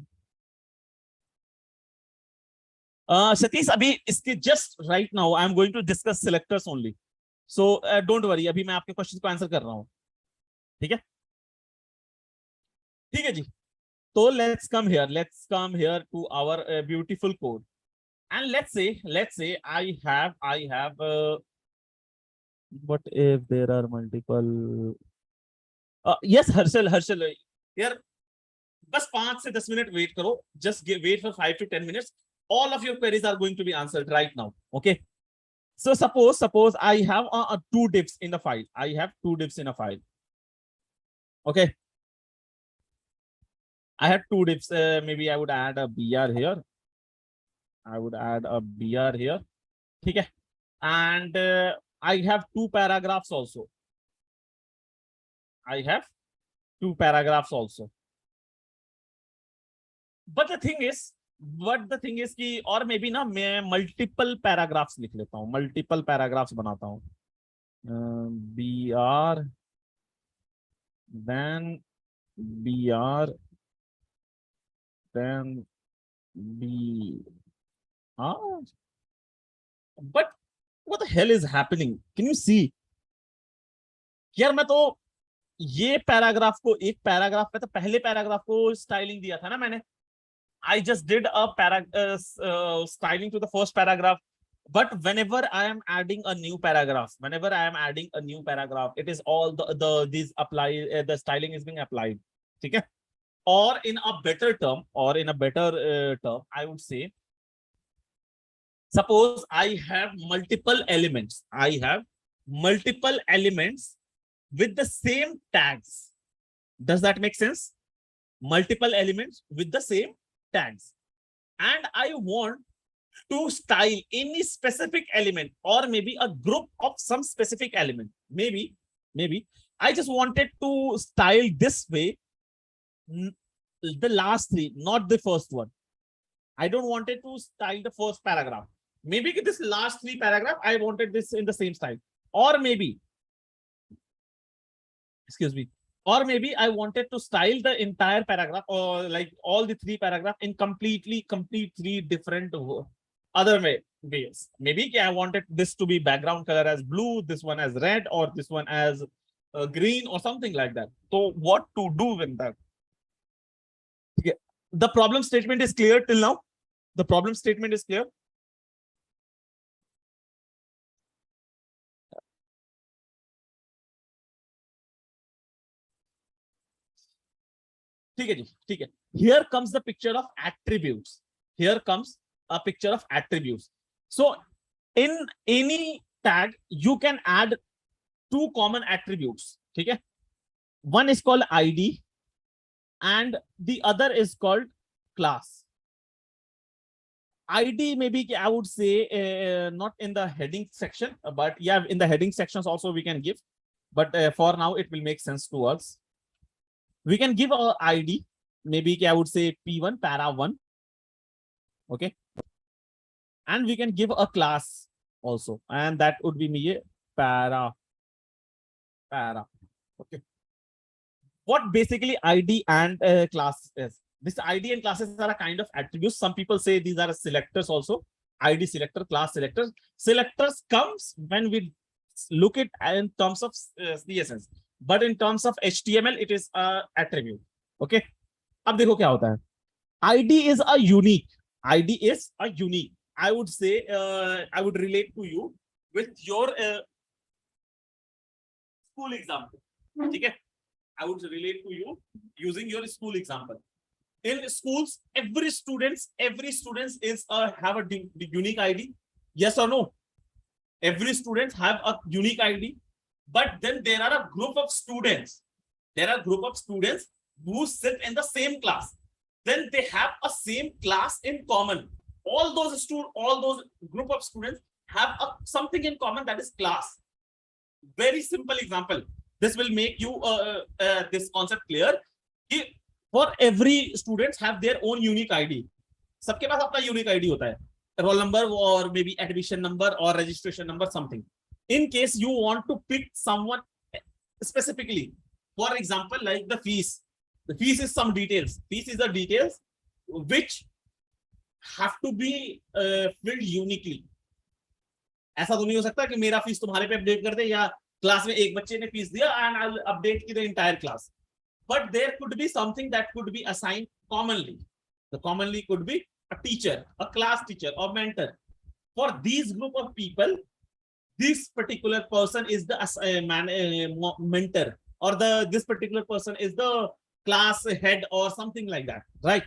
Satish, अभी इसके just right now I am going to discuss selectors only, so don't worry, अभी मैं आपके क्वेश्चन को आंसर कर रहा हूँ, ठीक है, ठीक है जी। तो let's come here to our beautiful code, and let's say I have what if there are multiple yes, Harshal यार, बस 5 से 10 मिनट वेट करो, just wait for 5 to 10 minutes, all of your queries are going to be answered right now, okay? So suppose I have 2 divs in the file. I have 2 divs in a file. Okay. I have 2 divs. Maybe I would add a br here. I would add a br here. Okay. And I have 2 paragraphs also. I have 2 paragraphs also. But the thing is कि और मे बी ना मैं multiple paragraphs लिख लेता हूँ, multiple paragraphs बनाता हूँ, br then br then br, but what the hell is happening? Can you see? यार मैं तो ये पैराग्राफ को एक पैराग्राफ पे, तो पहले पैराग्राफ को स्टाइलिंग दिया था ना मैंने, I just did a styling to the first paragraph. But whenever I am adding a new paragraph, it is all these apply, the styling is being applied. Okay? Or in a better term, I would say, suppose I have multiple elements. With the same tags. Does that make sense? Multiple elements with the same tags, and I want to style any specific element, or maybe a group of some specific element. Maybe I just wanted to style this way the last 3, not the first one. I don't wanted to style the first paragraph. Maybe this last 3 paragraph I wanted this in the same style, or maybe, excuse me, or maybe I wanted to style the entire paragraph, or like all the 3 paragraph in complete 3 different other ways. Maybe I wanted this to be background color as blue, this one as red, or this one as green, or something like that. So what to do with that? Okay. The problem statement is clear till now. The problem statement is clear. Here comes the picture of attributes. A picture of attributes. So in any tag, you can add 2 common attributes. Okay? One is called ID and the other is called class. ID maybe I would say not in the heading section, but yeah, in the heading sections also we can give. But for now, it will make sense to us. We can give our ID. Maybe I would say P1, para 1. Okay. And we can give a class also. And that would be me para. Okay. What basically ID and class is? This ID and classes are a kind of attributes. Some people say these are selectors also. ID selector, class selectors. Selectors comes when we look at in terms of CSS. But in terms of HTML, it is a attribute. Okay. अब देखो क्या होता है. ID is a unique. I would say, I would relate to you with your school example. Okay. I would relate to you using your school example. In schools, every students is have a unique ID. Yes or no? Every student have a unique ID, but then there are a group of students. Who sit in the same class. Then they have a same class in common. All those group of students have something in common, that is class. Very simple example. This will make you this concept clear. For every students have their own unique ID. सबके पास अपना unique ID होता है. Roll number or maybe admission number or registration number, something. in case you want to pick someone specifically, for example, like the fees. The fees is some details. Fees is the details which have to be filled uniquely. ऐसा तो नहीं हो सकता कि मेरा fees तुम्हारे पे update कर दे या क्लास में एक बच्चे ने फीस दिया एंड आई विल अपडेट की the entire class. But there could be something that could be assigned commonly. The commonly could be a teacher, a class teacher, or mentor. For these group of people, this particular person is the mentor, or this particular person is the class head or something like that, right?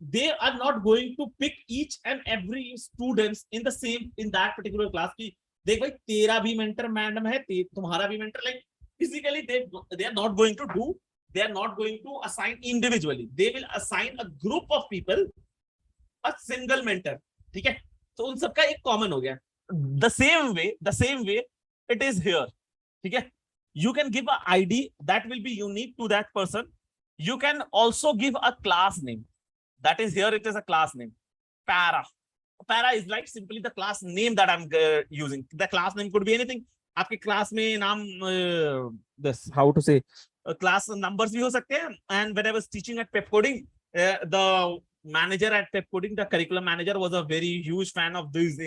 They are not going to pick each and every students in that particular class की देख भाई तेरा भी mentor madam है तुम्हारा भी mentor, like physically they are not going to do, they are not going to assign individually, they will assign a group of people a single mentor. ठीक है, तो उन सबका एक कॉमन हो गया. the same way it is here. ठीक है, you can give a ID that will be unique to that person. You can also give a class name. That is, here it is a class name. Para is like simply the class name that I'm using. The class name could be anything. आपके class में नाम this how to say class numbers भी हो सकते हैं. And when I was teaching at Pep Coding, the manager at Pep Coding, the curriculum manager, was a very huge fan of these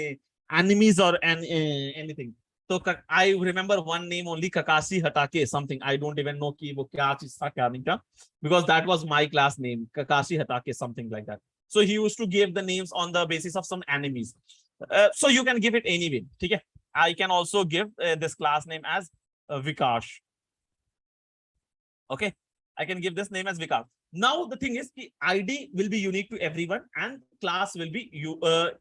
animes or anything. So I remember one name only, Kakashi Hatake something. I don't even know कि वो क्या चीज था क्या नहीं था, because that was my class name, Kakashi Hatake something like that. So he used to give the names on the basis of some animes. So you can give it anyway. ठीक है, I can also give this class name as Vikash. Okay, I can give this name as Vikash. Now the thing is, the ID will be unique to everyone, and class will be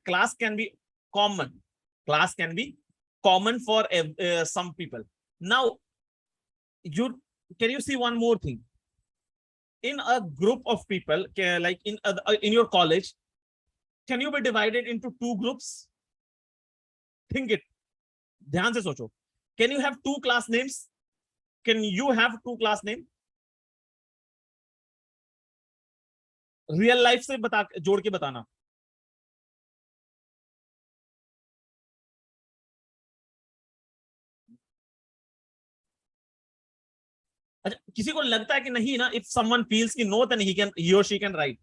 class can be common. Class can be common for some people. Now, can you see one more thing? In a group of people, like in your college, can you be divided into two groups? Think it. ध्यान से सोचो. Can you have two class names? Can you have two class name? Real life से बता, जोड़ के बताना. अच्छा, किसी को लगता है कि नहीं ना, if someone feels कि no, then he or she can write.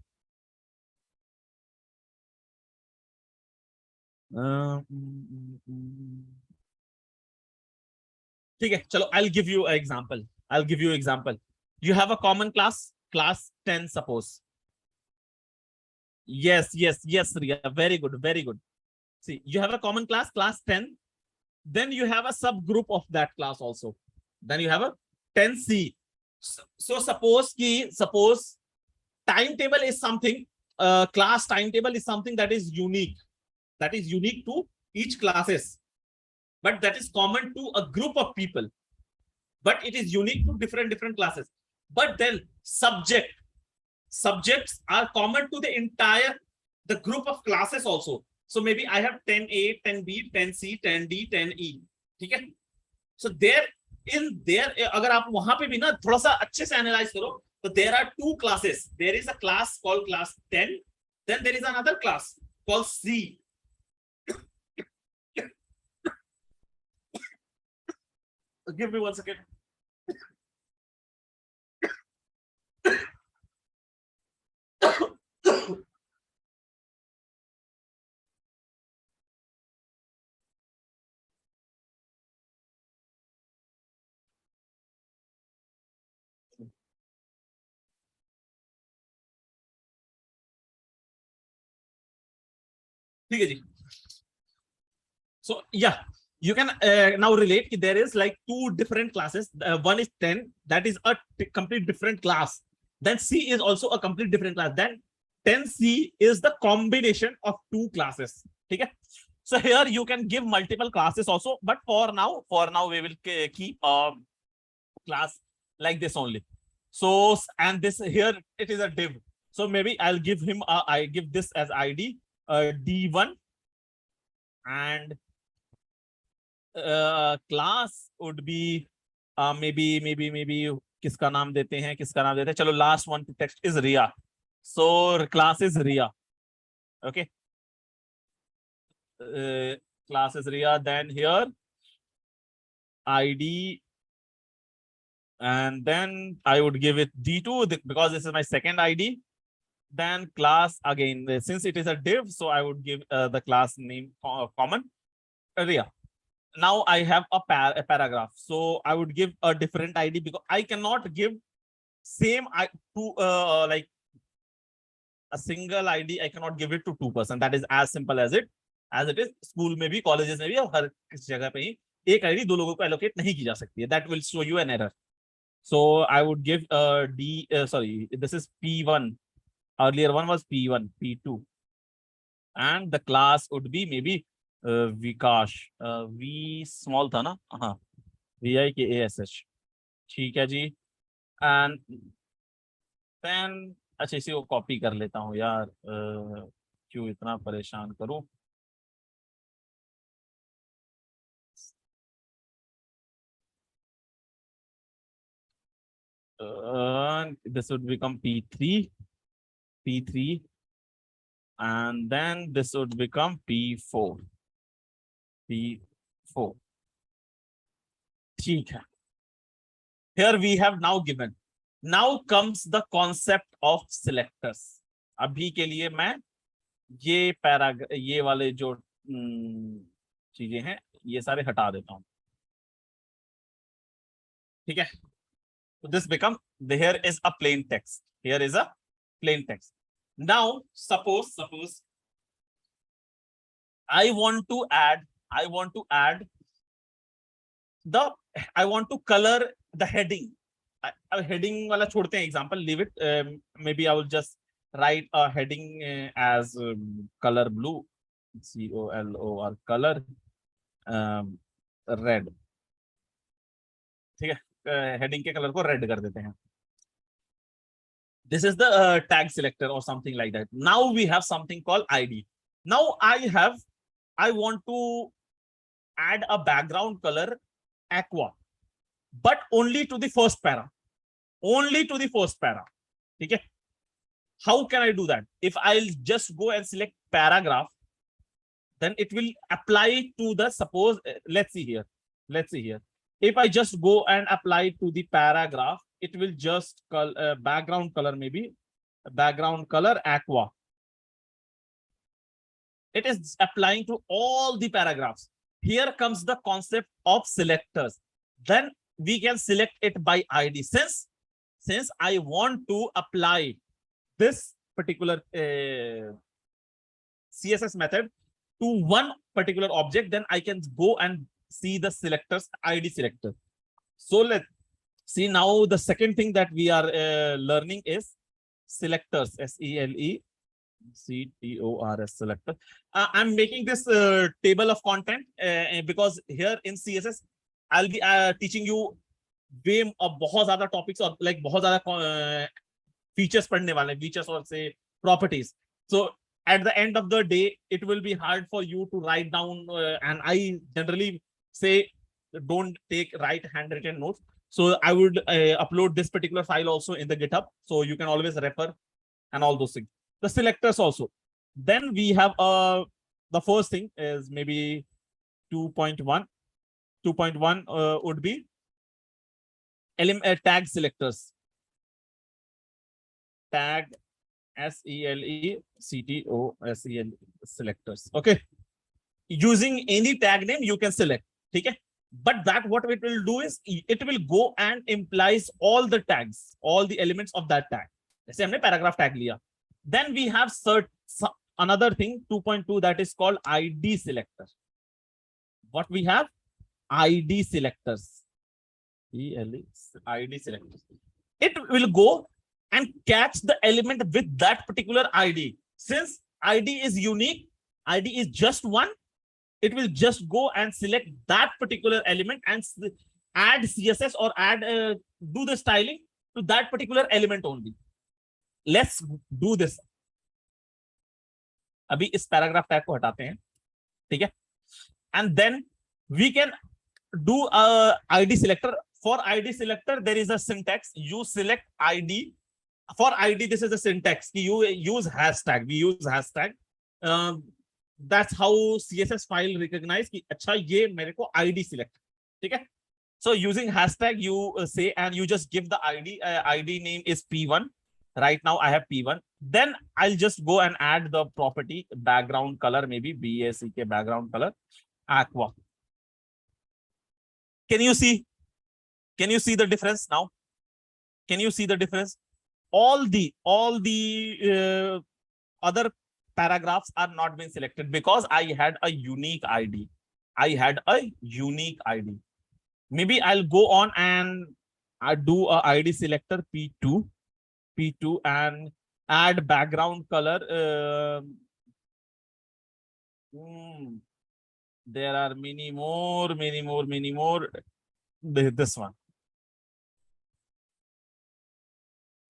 ठीक है, चलो, I'll give you an example. You have a common class 10, suppose. Yes, Riya, very good. See, you have a common class 10. Then you have a subgroup of that class also. Then you have a 10C. So suppose timetable is something, class timetable is something that is unique to each classes, but that is common to a group of people, but it is unique to different classes. But then subjects are common to the group of classes also. So maybe I have 10A, 10B, 10C, 10D, 10E. ठीक है, so there अगर आप वहां पे भी ना थोड़ा सा अच्छे से एनालाइज करो, तो there are two classes. There is a class called class 10, then there is another class called C. Give me 1 second. ठीक है जी. So yeah, you can now relate that there is like two different classes. One is 10, that is a complete different class. Then C is also a complete different class. Then 10C is the combination of two classes. Okay? So here you can give multiple classes also, but for now we will keep a class like this only. So, and this here it is a div. So maybe I'll give him I give this as ID D1, and class would be maybe किसका नाम देते हैं चलो, last one to text is Riya. So class is Riya. Okay. class is Ria. Then here ID, and then I would give it D2 because this is my second ID. Then class again, since it is a div, so I would give the class name common Ria. Now I have a paragraph, so I would give a different ID because I cannot give same to like a single ID. I cannot give it to two person. That is as simple as it is. School में भी, colleges में भी, और हर किसी जगह पे ही एक ID दो लोगों को allocate नहीं की जा सकती है. That will show you an error. So I would give sorry, this is P1. Earlier one was P1, P2, and the class would be maybe Vikash. V small था ना, हाँ, VIKASH. ठीक है जी. And then अच्छा इसी को copy कर लेता हूँ यार, क्यों इतना परेशान करूं. This would become P3, and then this would become P4. ठीक है. Here we have now given. Now comes the concept of selectors. अभी के लिए मैं ये वाले जो चीजें हैं ये सारे हटा देता हूं. ठीक है. So this become, here is a plain text. Here is a plain text. Now suppose I want to color the heading. Heading wala छोड़ते हैं example, leave it. Maybe I will just write a heading as color blue, COLOR, color red. ठीक है. Heading के color को red कर देते हैं. This is the tag selector or something like that. Now we have something called ID. Now I want to add a background color aqua, but only to the first para. Okay. How can I do that? If I'll just go and select paragraph, then it will apply to the, suppose, let's see here. If I just go and apply to the paragraph, it will just background color, maybe background color aqua. It is applying to all the paragraphs. Here comes the concept of selectors. Then we can select it by ID. Since I want to apply this particular CSS method to one particular object, then I can go and see the selectors, ID selector. So let's see now the second thing that we are learning is selectors, SELECTORS selector. I'm making this table of content because here in CSS I'll be teaching you way बहुत ज़्यादा topics और like बहुत ज़्यादा features पढ़ने वाले, features or say properties. So at the end of the day, it will be hard for you to write down, and I generally say don't write handwritten notes. So I would upload this particular file also in the GitHub, so you can always refer and all those things. The selectors also. Then we have the first thing is maybe 2.1. 2.1 would be tag selectors. Tag SELECTORS selectors. Okay. Using any tag name you can select. Okay. But that what it will do is it will go and implies all the tags, all the elements of that tag. Let's say हमने paragraph tag लिया. Then we have another thing 2.2 that is called ID selector. What we have? ID selectors. ID selectors. It will go and catch the element with that particular ID. Since ID is unique, ID is just one, it will just go and select that particular element and add CSS or add do the styling to that particular element only. Let's do this. अभी इस paragraph tag को हटाते हैं, ठीक है? And then we can do a ID selector. For ID selector, there is a syntax. You select ID. For ID, this is the syntax. You use hashtag. We use hashtag. that's how CSS file recognize कि अच्छा ये मेरे को ID select, ठीक है? So using hashtag you say and you just give the ID. ID name is P1. Right now I have P1. Then I'll just go and add the property background color, maybe BACK background color aqua. Can you see? Can you see the difference now? Can you see the difference? All the other paragraphs are not being selected because I had a unique ID. I had a unique ID. Maybe I'll go on and I do a ID selector P2 and add background color. There are many more. This one,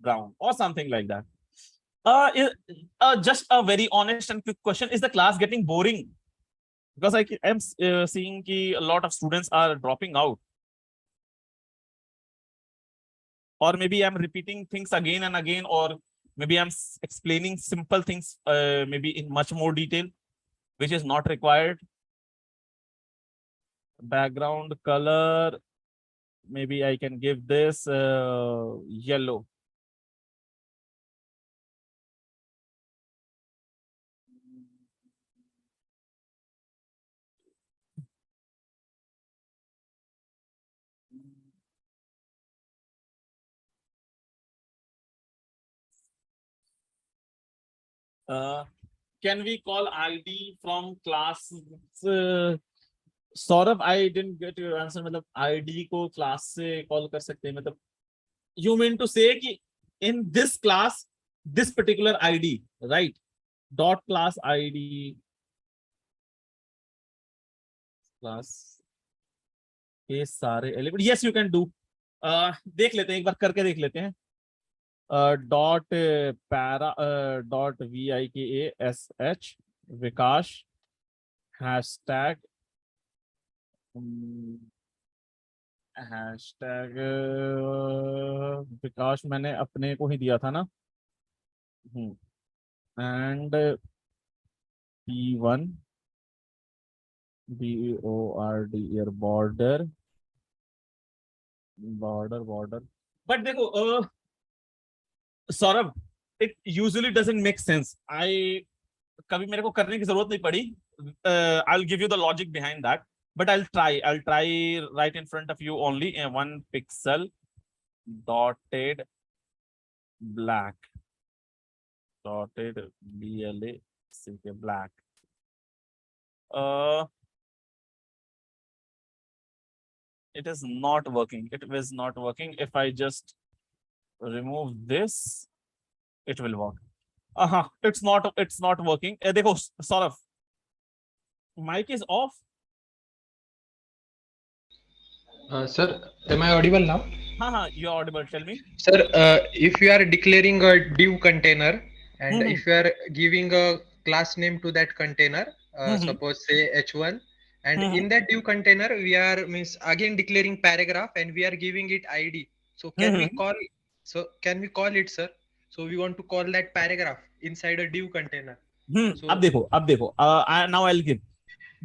brown or something like that. Just a very honest and quick question: is the class getting boring? Because I am seeing that a lot of students are dropping out. Or maybe I'm repeating things again and again, or maybe I'm explaining simple things, maybe in much more detail, which is not required. Background color, maybe I can give this yellow. Can we call ID from class? Saurabh, I didn't get your answer. मतलब ID को class से call कर सकते हैं, मतलब you mean to say कि in this class this particular ID, right? Dot class ID class ये सारे element, yes you can do. देख लेते हैं, एक बार करके देख लेते हैं. Dot para dot VIKASH विकास hashtag हैशटैग विकास मैंने अपने को ही दिया था ना. And P1 BORD border. But देखो Saurabh, it usually doesn't make sense. कभी मेरे को करने की जरूरत नहीं पड़ी. I'll give you the logic behind that, but I'll try right in front of you only. 1 pixel dotted black, dotted BLACK black. It is not working. It was not working. If I just remove this, it will work. It's not working. देखो Saurav, mic is off. Sir, am I audible now? You're audible. Tell me. Sir, if you are declaring a div container and if you are giving a class name to that container, suppose say h1, and in that div container we are again declaring paragraph and we are giving it ID. So can we call it, sir? So we want to call that paragraph inside a div container. So अब देखो. Now I'll give.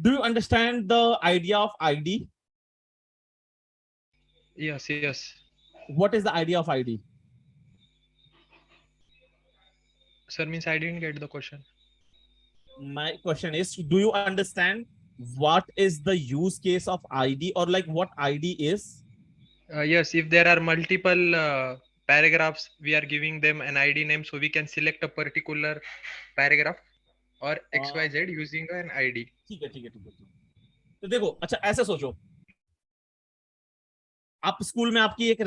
Do you understand the idea of ID? Yes. What is the idea of ID? Sir, I didn't get the question. My question is, do you understand what is the use case of ID, or like what ID is? Yes, if there are multiple paragraphs, we are giving them an ID name, so we can select a particular paragraph or XYZ using an ID. ठीक है. तो देखो, अच्छा ऐसे सोचो, आप school में आपकी एक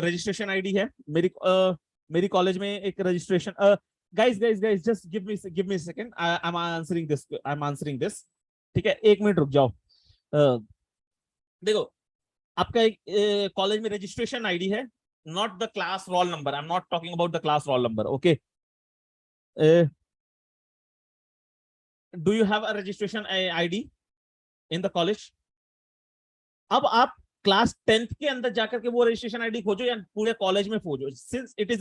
रजिस्ट्रेशन आईडी है. मेरी कॉलेज में एक registration. guys, just give me a second. I'm answering this. ठीक है, 1 मिनट रुक जाओ. देखो, आपका एक कॉलेज में रजिस्ट्रेशन आईडी है, not the class roll number. I'm not talking about the class roll number. Okay. Do you have a registration ID in the college? अब आप क्लास 10th के अंदर जाकर के वो रजिस्ट्रेशन आईडी खोजो या पूरे कॉलेज में खोजो. Since it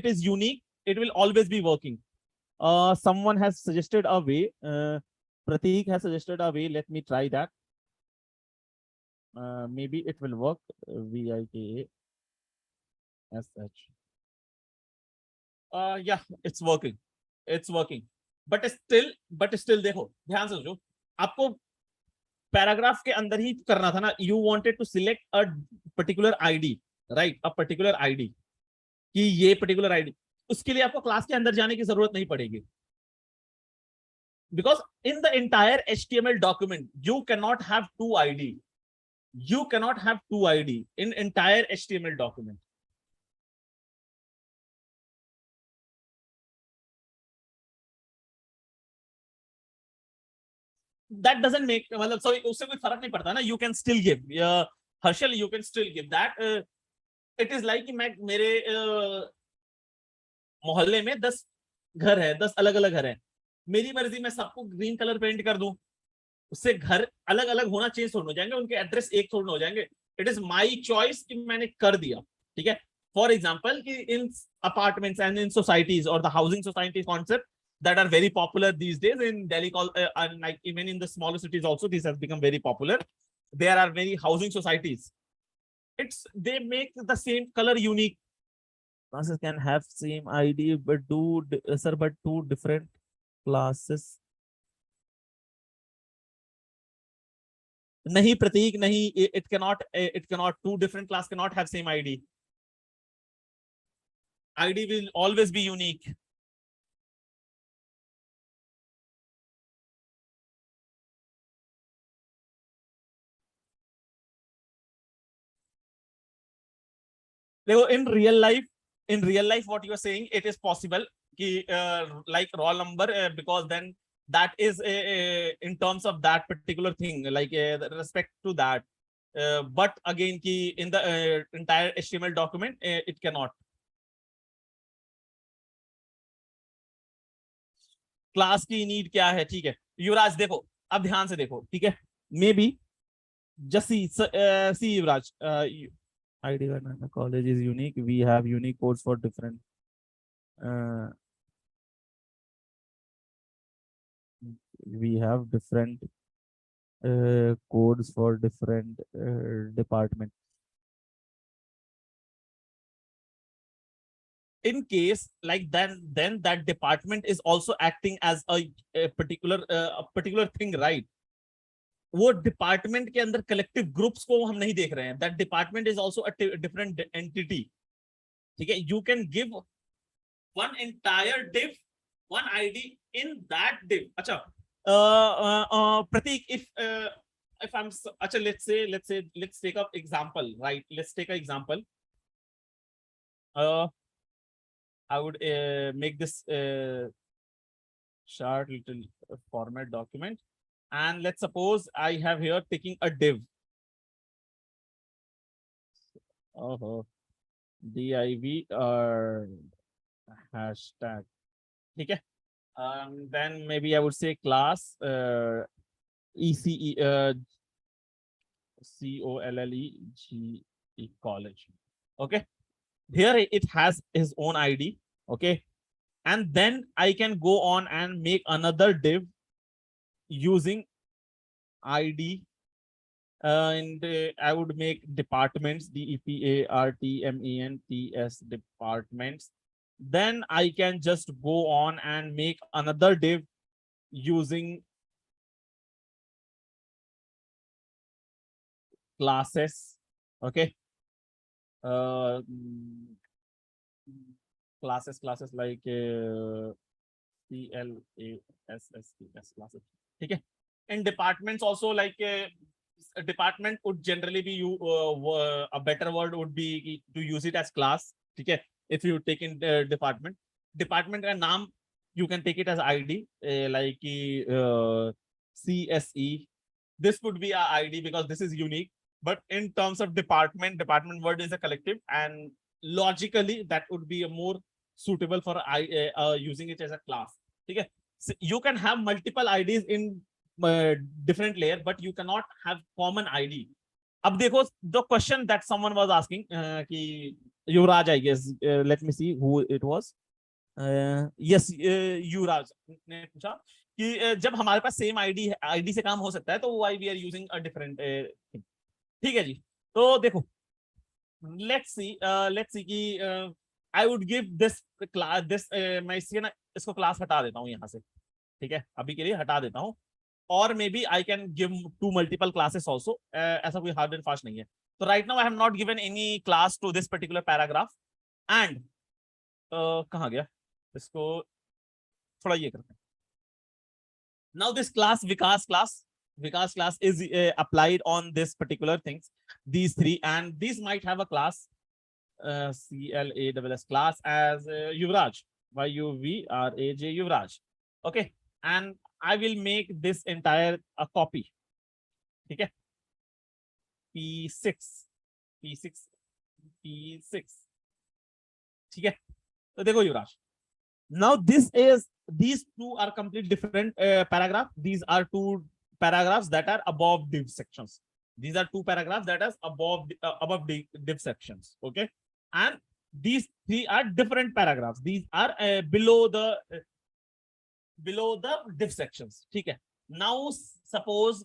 is unique, it will always be working. Someone has suggested a way. Prateek has suggested a way. Let me try that. Maybe it will work. VIKA SH. Yeah, it's working. It's working. But still देखो ध्यान से सोचो आपको paragraph के अंदर ही करना था ना. You wanted to select a particular ID, right? A particular ID कि ये particular ID. उसके लिए आपको क्लास के अंदर जाने की जरूरत नहीं पड़ेगी. Because in the entire HTML document, you cannot have two ID. You cannot have two ID in entire HTML document. That doesn't make, मतलब so उससे कोई फर्क नहीं पड़ता ना. You can still give. Harshal, you can still give that. It is like कि मैं मेरे मोहल्ले में 10 घर है, 10 अलग अलग घर है. मेरी मर्जी मैं सबको ग्रीन कलर पेंट कर दूं, उससे घर अलग अलग होना चेंज थोड़ा हो जाएंगे, उनके एड्रेस एक थोड़ा हो जाएंगे. इट इज माई चॉइस कि मैंने कर दिया. ठीक है. फॉर एग्जाम्पल कि इन अपार्टमेंट्स एंड इन सोसाइटीज और the housing society concept that are very popular these days in Delhi, and like even in the smaller cities also, this has become very popular. There are many housing societies. They make the same color unique. Classes can have same ID but two different classes. नहीं प्रतीक नहीं, it cannot two different class cannot have same ID. ID will always be unique. देखो in real life what you are saying, it is possible कि like roll number, because then that is in terms of that particular thing, like respect to that. But again कि in the entire HTML document it cannot. Class की need क्या है? ठीक है युवराज, देखो अब ध्यान से देखो. ठीक है. May be just see Yuvraj, ID card college is unique. We have unique codes for different we have different codes for different department. In case like then that department is also acting as a particular thing, right? वो department के अंदर collective groups को हम नहीं देख रहे हैं. That department is also a different entity. ठीक है. You can give one entire div, one ID in that div. अच्छा प्रतीक, if I'm अच्छा let's take up example, right? Let's take an example. I would make this short little format document. And let's suppose I have here taking a div. div or hashtag. ठीक है. Then maybe I would say class ECE COLLEGE college. Okay. Here it has his own ID. Okay. And then I can go on and make another div using ID, and I would make departments, DEPARTMENTS departments. Then I can just go on and make another div using classes. Okay. Classes like CLASSES classes. ठीक है. In departments also, like a department would generally be a better word would be to use it as class. ठीक है. If you take in department का नाम you can take it as ID, like CSE. This could be a ID because this is unique. But in terms of department word is a collective, and logically that would be a more suitable for using it as a class. ठीक है. So you can have multiple IDs in different layer, but you cannot have common ID. अब देखो the question that someone was asking कि Yuvraj, I guess, let me see who it was. Yes, Yuvraj ने पूछा कि जब हमारे पास same ID से काम हो सकता है तो why we are using a different thing. ठीक है जी, तो देखो लेट्स सी कि I would give this class this, मैं इससे ना इसको क्लास हटा देता हूँ यहाँ से। ठीक है, अभी के लिए हटा देता हूँ, और may be I can give to multiple classes also, ऐसा कोई हार्ड एंड फास्ट नहीं है। तो right now I have not given any class to this particular paragraph, and कहाँ गया इसको, थोड़ा ये करते हैं। Now this class Vikas class is applied on this particular things, these three, and these might have a class CLASS class as Yuvraj, YUVRAJ Yuvraj. Okay, and I will make this entire a copy. ठीक है, P6 ठीक है। तो देखो युवराज, now these two are completely different paragraph. These are two paragraphs that are above div sections. These are two paragraphs that are above div sections. Okay, and these three are different paragraphs. These are below the div sections. ठीक है। Now suppose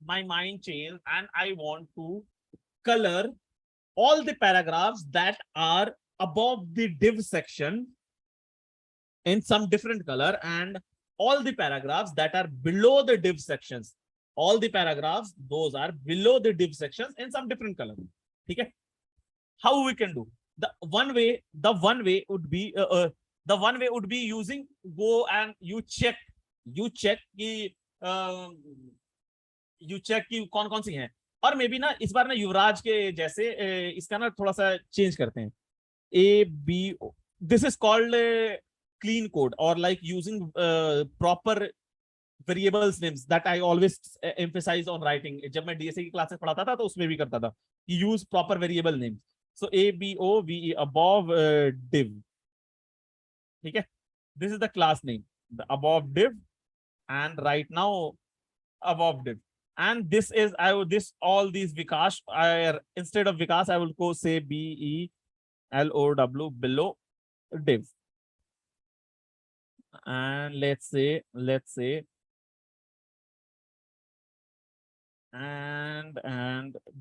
my mind change and I want to color all the paragraphs that are above the div section in some different color, and all the paragraphs that are below the div sections, all the paragraphs those are below the div sections in some different color. ठीक है, how we can do? The one way would be using, go and you check कि कौन कौन सी हैं। और मे बी ना इस बार ना युवराज के जैसे इसका ना थोड़ा सा चेंज करते हैं, ABO, this is called clean code, or like using proper variables names that I always emphasize on writing. जब मैं DSA की क्लासेस पढ़ाता था तो उसमें भी करता था, use proper variable names. So ABOVE, above div. ठीक है, this is the class name, the above div, and right now above div. And this is all these Vikas, instead of Vikas I will go say BELOW, below div. And let's say and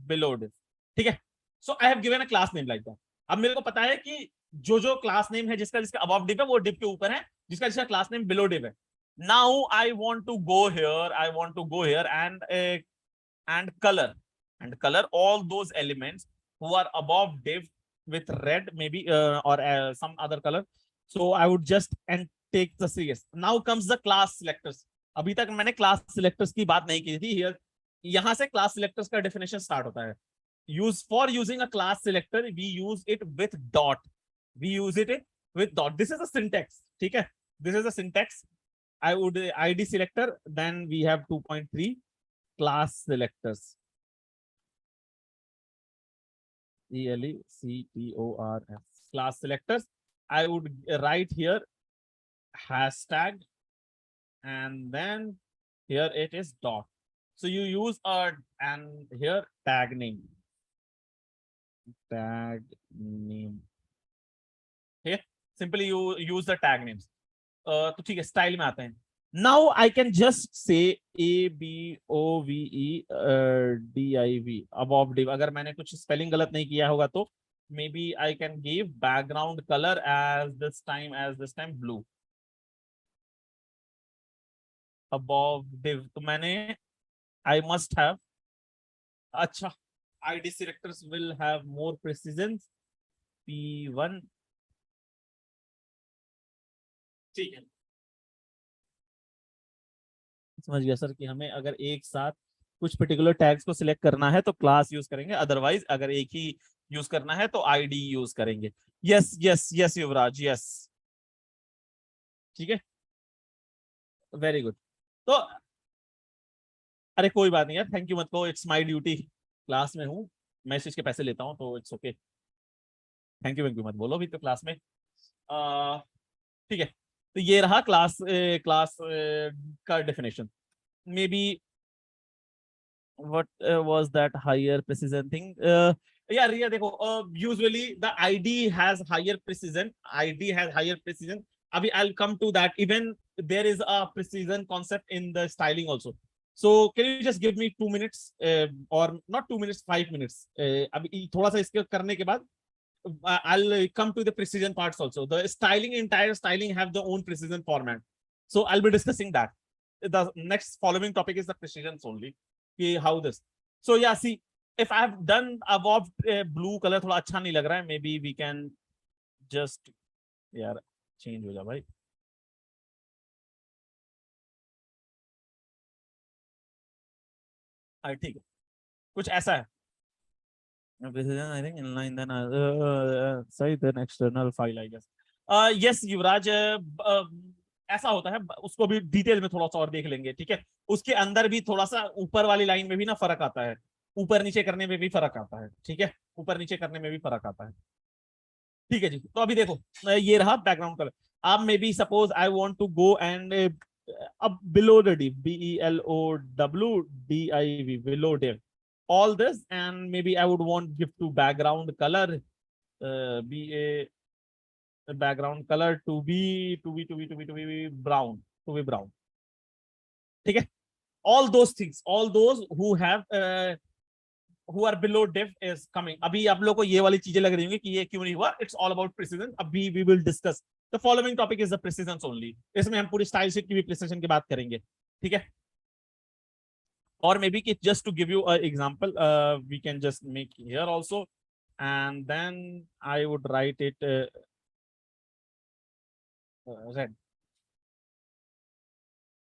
below div. ठीक है, so I have given a class name like that. अब मेरे को पता है कि जो class name है जिसका above div है वो div के ऊपर है, जिसका क्लास नेम below div है। Now I want to go here and color all those elements who are above div with red, maybe or some other color. So I would just and take the CS. Now comes the class selectors. अभी तक मैंने class selectors की बात नहीं की थी। Here, यहाँ से class selectors का definition start होता है। For using a class selector, we use it with dot. This is a syntax. ठीक है, this is a syntax. I would ID selector, then we have 2.3 class selectors. CLECTORS, class selectors. I would write here hashtag, and then here it is dot. So you use and here tag name. Here simply you use the tag names. तो ठीक है, style में आते हैं। Now I can just say ABOVE DIV, above div. अगर मैंने कुछ spelling गलत नहीं किया होगा तो maybe I can give background color as this time blue, above div. तो मैंने I must have, अच्छा, ID selectors will have more precision, P1, ठीक है। समझ गया सर कि हमें अगर एक साथ कुछ पर्टिकुलर टैग्स को सिलेक्ट करना है तो क्लास यूज करेंगे, अदरवाइज अगर एक ही यूज करना है तो आईडी यूज करेंगे। यस युवराज, यस, ठीक है, वेरी गुड। तो अरे कोई बात नहीं यार, थैंक यू मत कहो, इट्स माय ड्यूटी, क्लास में हूँ, मैं इस चीज के पैसे लेता हूँ तो इट्स ओके। थैंक यू मत बोलो अभी तो क्लास में। ठीक है, तो ये रहा क्लास का definition. May be what was that higher precision thing? Yeah, Ria, देखो, usually the ID has higher precision, अभी I'll come to that. Even there is a precision concept in the styling also. So can you just give me 2 minutes, or not 2 minutes, 5 minutes? अभी थोड़ा सा इसके करने के बाद I'll come to the precision parts also. The styling, entire styling have their own precision format. So I'll be discussing that. The next following topic is the precisions only. How this. So yeah, see, if I have done above blue color, थोड़ा अच्छा नहीं लग रहा है. Maybe we can just यार change हो जा भाई. ठीक है, कुछ ऐसा है. Precision, I think inline then sorry, then external file, I guess. Yes, युवराज, ऐसा होता है, उसको भी डिटेल में थोड़ा सा और देख लेंगे. ठीक है, उसके अंदर भी थोड़ा सा ऊपर वाली लाइन में भी ना फर्क आता है, ऊपर नीचे करने में भी फर्क आता है. ठीक है, ऊपर नीचे करने में भी फर्क आता है. ठीक है जी. तो अभी देखो, ये रहा बैकग्राउंड कलर. अब maybe suppose I want to go and अब below the div, BELOWDIV, below div, all this, and maybe I would want give to background color, be a background color to be brown, to be brown. ठीक है, all those things, all those who are below div is coming. अभी आप लोगों को ये वाली चीजें लग रही होंगी कि ये क्यों नहीं हुआ. It's all about precision. अभी we will discuss. The following topic is the precisions only. इसमें हम पूरी स्टाइल शीट की भी प्रिसिजन की बात करेंगे. ठीक है, or maybe just to give you an example, we can just make here also, and then I would write it red.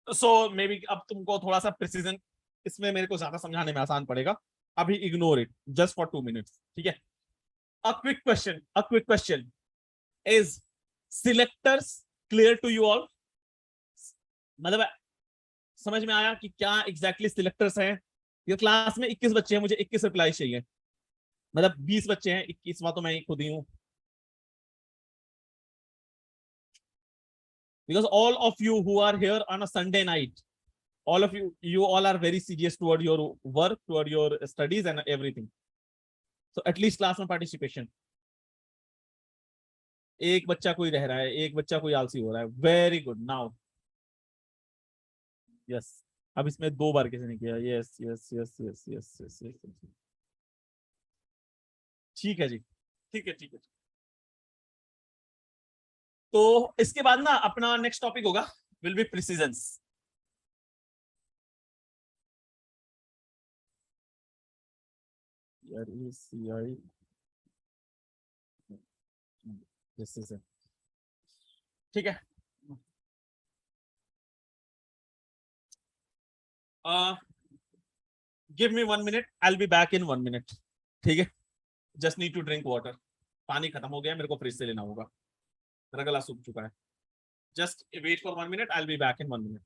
So maybe अब तुमको थोड़ा सा प्रिसिजन इसमें मेरे को ज्यादा समझाने में आसान पड़ेगा. अभी ignore it just for 2 minutes. ठीक है, a quick question is selectors clear to you all? मतलब समझ में आया कि क्या एग्जैक्टली सिलेक्टर्स हैं? ये क्लास में 21 बच्चे हैं, मुझे 21 रिप्लाई चाहिए. मतलब 20 बच्चे हैं, 21वां तो मैं ही खुद ही हूं. Because all of you who are here on a Sunday night, all of you all are very serious toward your work, toward your studies and everything. So at least class में participation. एक बच्चा कोई रह रहा है, एक बच्चा कोई आलसी हो रहा है. Very good. नाउ यस, अब इसमें 2 बार किसी ने किया. Yes yes yes yes yes yes yes. ठीक है जी, ठीक है ठीक है. तो इसके बाद ना अपना नेक्स्ट टॉपिक होगा, विल बी प्रिसिजन्स. ठीक है. Give me 1 minute, I will be back in 1 minute. ठीक है, just need to drink water. पानी खत्म हो गया, मेरे को फ्रिज से लेना होगा, मेरा गला सूख चुका है. Just wait for 1 minute, I will be back in 1 minute.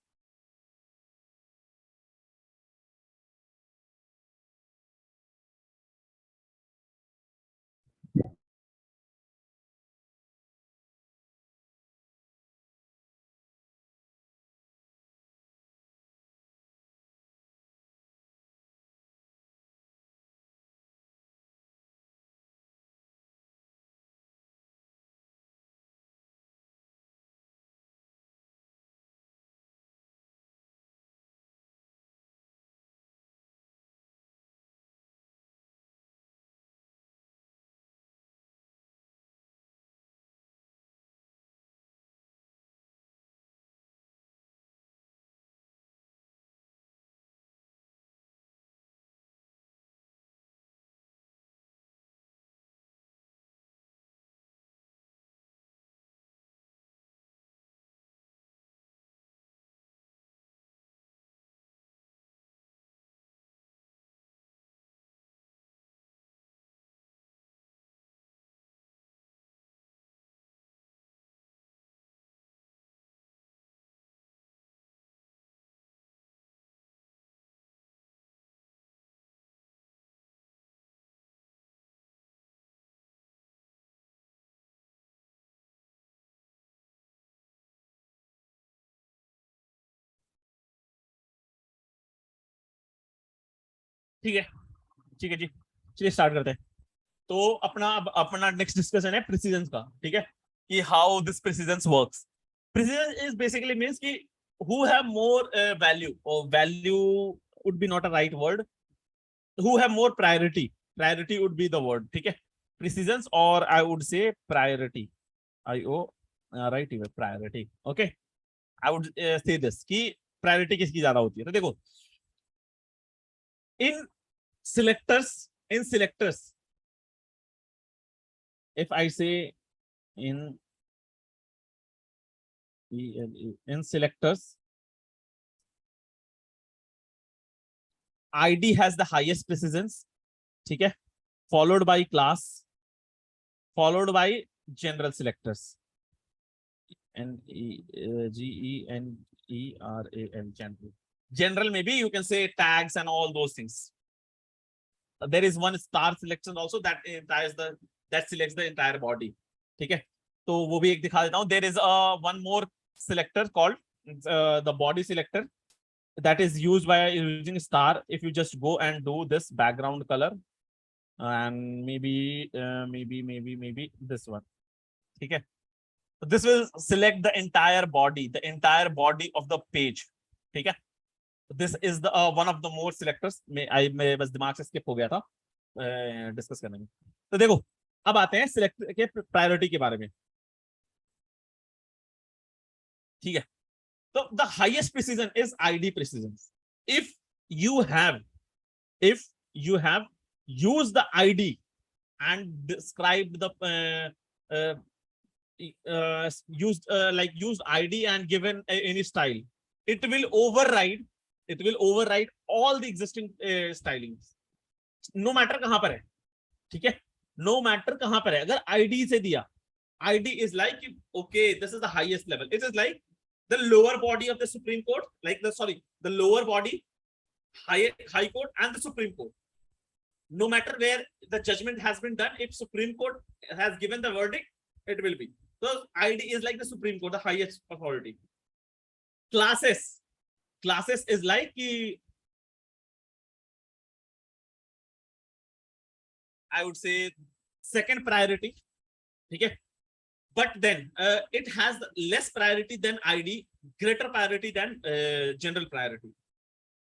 ठीक है, ठीक है जी, चलिए स्टार्ट करते हैं. तो अपना नेक्स्ट डिस्कशन है प्रिसिजन का. ठीक है, कि how this precision works. Precision is basically means ki who have more value, or value would be not a right word. Who have more priority. Priority would be the word. ठीक है. Precisions, or I would say priority. Right here, priority. Okay. I would say this कि priority किसकी ज्यादा होती है. तो देखो, in selectors, if I say in selectors, ID has the highest precedence, ठीक है, followed by class, followed by general selectors. GENERAL. General, maybe you can say tags and all those things. There is one star selection also that selects the entire body. ठीक है, तो वो भी एक दिखा देता हूँ. There is one more selector called the body selector that is used by using star. If you just go and do this background color and maybe this one. ठीक है, so this will select the entire body of the page. ठीक है, this is the one of the more selectors. मैं बस दिमाग से skip हो गया था डिस्कस करने में. तो देखो, अब आते हैं सिलेक्ट के प्रायोरिटी के बारे में. ठीक है, so the highest precision is ID precision. If you have used the ID and described the used ID and given any style, it will override all the existing stylings, no matter कहां पर है. ठीक है, no matter कहां पर है, अगर ID से दिया, ID is like, okay, this is the highest level. It is like the lower body of the Supreme Court, the lower body, high court and the Supreme Court. No matter where the judgment has been done, if Supreme Court has given the verdict, it will be. So ID is like the Supreme Court, the highest authority. Classes is like I would say second priority. Okay, but then it has less priority than ID, greater priority than general priority.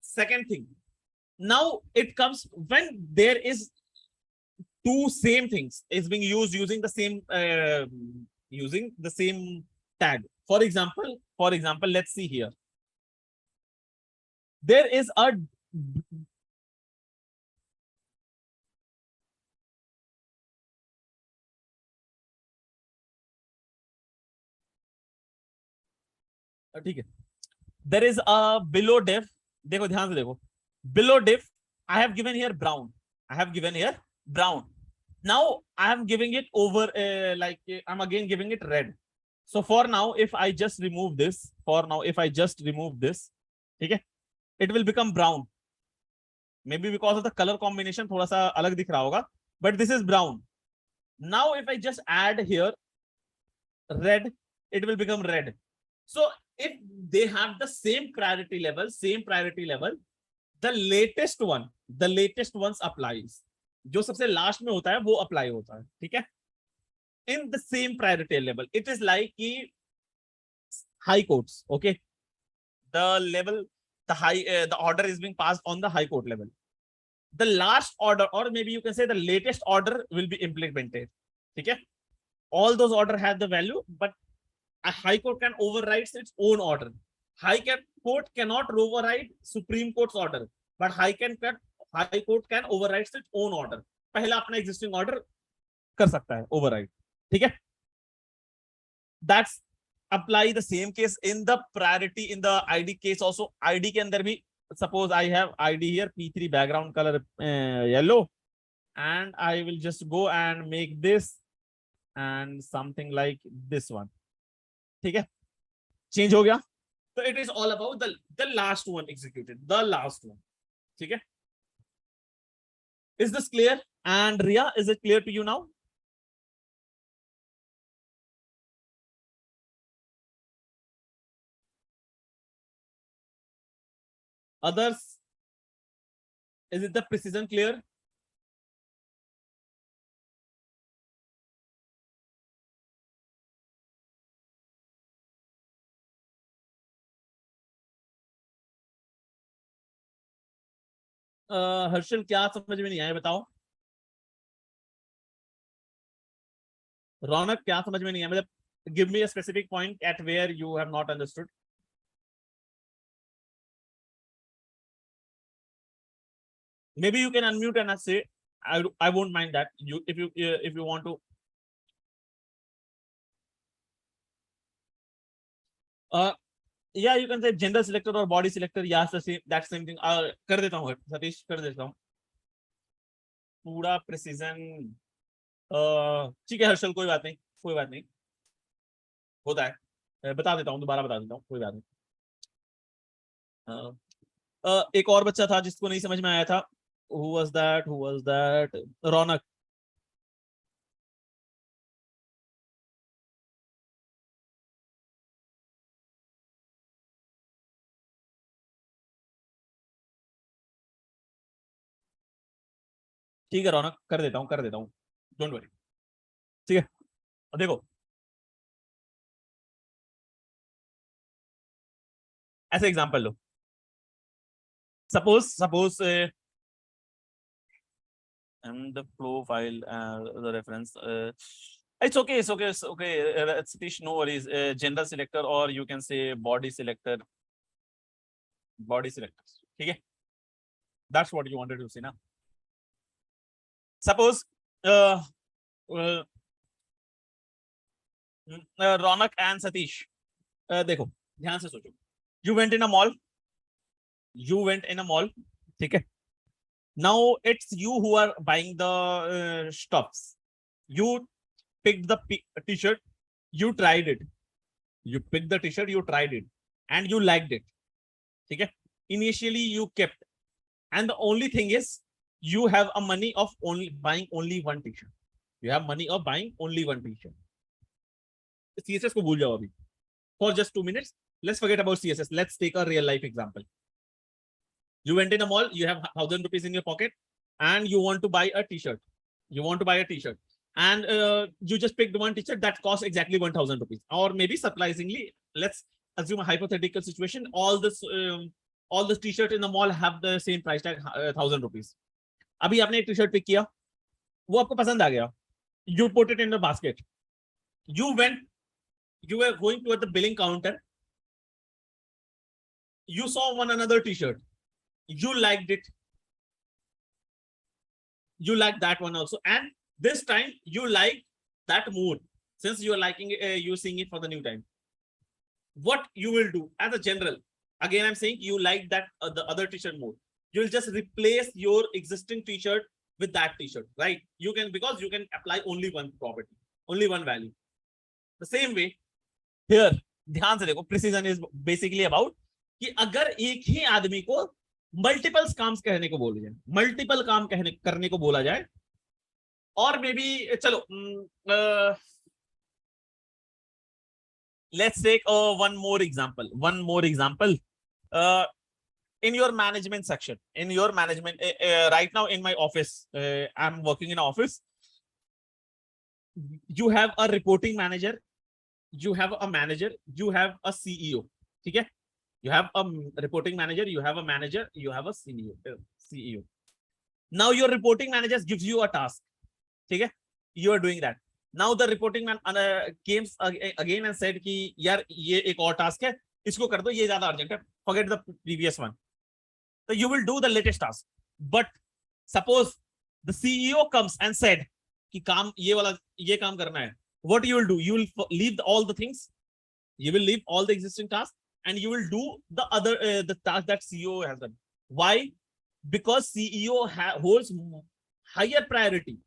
Second thing, now it comes when there is two same things is being used using the same tag. For example, let's see here. There is a ठीक है, there is a below div. देखो, ध्यान से देखो, below div I have given here brown. Now I am giving it over I'm again giving it red. So for now, if I just remove this, ठीक है, it will become brown. Maybe because of the color combination थोड़ा सा अलग दिख रहा होगा, but this is brown. Now if I just add here red, it will become red. So if they have the same priority level, the latest ones applies. जो सबसे last में होता है वो अप्लाई होता है. ठीक है, in the same priority level. It is like high courts. Okay, the order is being passed on the high court level. The last order, or maybe you can say the latest order, will be implemented. Okay, all those order have the value, but a high court can override its own order. High court cannot override Supreme Court's order, but high court can override its own order. पहला अपना existing order कर सकता है override. ठीक है, that's apply the same case in the priority in the ID case also. ID के अंदर भी, suppose I have ID here P3 background color yellow, and I will just go and make this and something like this one. ठीक है, change हो गया. So it is all about the last one executed, the last one. ठीक है, is this clear? And Ria, is it clear to you now? Others, is it the precision clear? Harshal क्या समझ में नहीं आया बताओ। रौनक क्या समझ में नहीं आया, मतलब give me a specific point at where you have not understood. Maybe you can unmute and say, I won't mind that. You if you want to. Yeah, you can say gender selector or body selector. Yes, the same, that same thing. कर देता हूँ सतीश, कर देता हूँ पूरा precision. ठीक है हर्षल, कोई बात नहीं, कोई बात नहीं, होता है। बता देता हूँ, दोबारा बता देता हूँ, कोई बात नहीं। एक और बच्चा था जिसको नहीं समझ में आया था। Who was that? Who was that? रौनक। ठीक है रौनक, कर देता हूँ, कर देता हूँ, डोंट वरी। ठीक है, देखो ऐसे example low. Suppose and the flow file, the reference, it's okay, it's okay, it's okay, Satish, no worries. Gender selector, or you can say body selector, body selectors, ठीक है, that's what you wanted to say ना। Suppose Raunak and Satish, देखो ध्यान से सोचो, you went in a mall, ठीक है। Now it's you who are buying the stuffs. You picked the t-shirt, you tried it, you picked the t-shirt, you tried it, and you liked it, ठीक है। Initially you kept, and the only thing is you have a money of only buying only one t-shirt. You have money of buying only one t-shirt. CSS को भूल जाओ अभी for just 2 minutes. Let's forget about CSS. Let's take a real life example. You went in a mall, you have 1,000 rupees in your pocket, and you want to buy a t-shirt. You want to buy a t-shirt, and you just picked one t-shirt that costs exactly 1,000 rupees. Or maybe surprisingly, let's assume a hypothetical situation. All the t-shirt in the mall have the same price tag, 1,000 rupees. अभी आपने एक T-shirt pick किया, वो आपको पसंद आ गया. You put it in the basket. You were going toward the billing counter. You saw one another t-shirt. You liked it. You like that one also, and this time you like that more, since you are liking you seeing it for the new time. What you will do as a general, again I'm saying, you like that the other t-shirt more, you will just replace your existing t-shirt with that t-shirt, right? You can, because you can apply only one property, only one value. The same way here, ध्यान से देखो, precision is basically about कि अगर एक ही आदमी को multiple काम कहने को बोला जाए, मल्टीपल काम करने को बोला जाए, और मे बी चलो let's take one more example. In your management section, right now in my office, I'm working in an office. You have a reporting manager, you have a manager, you have a CEO, ठीक है? You have a reporting manager, you have a manager, you have a CEO. Now your reporting manager gives you a task, ठीक है? You are doing that. Now the reporting man came again and said कि यार ये एक और task है, इसको कर दो, ये ज्यादा urgent है, forget the previous one. So you will do the latest task. But suppose the CEO comes and said कि काम ये काम करना है. What you will do? You will leave all the things, you will leave all the existing tasks, and you will do the other the task that CEO has done. Why? Because CEO holds higher priority.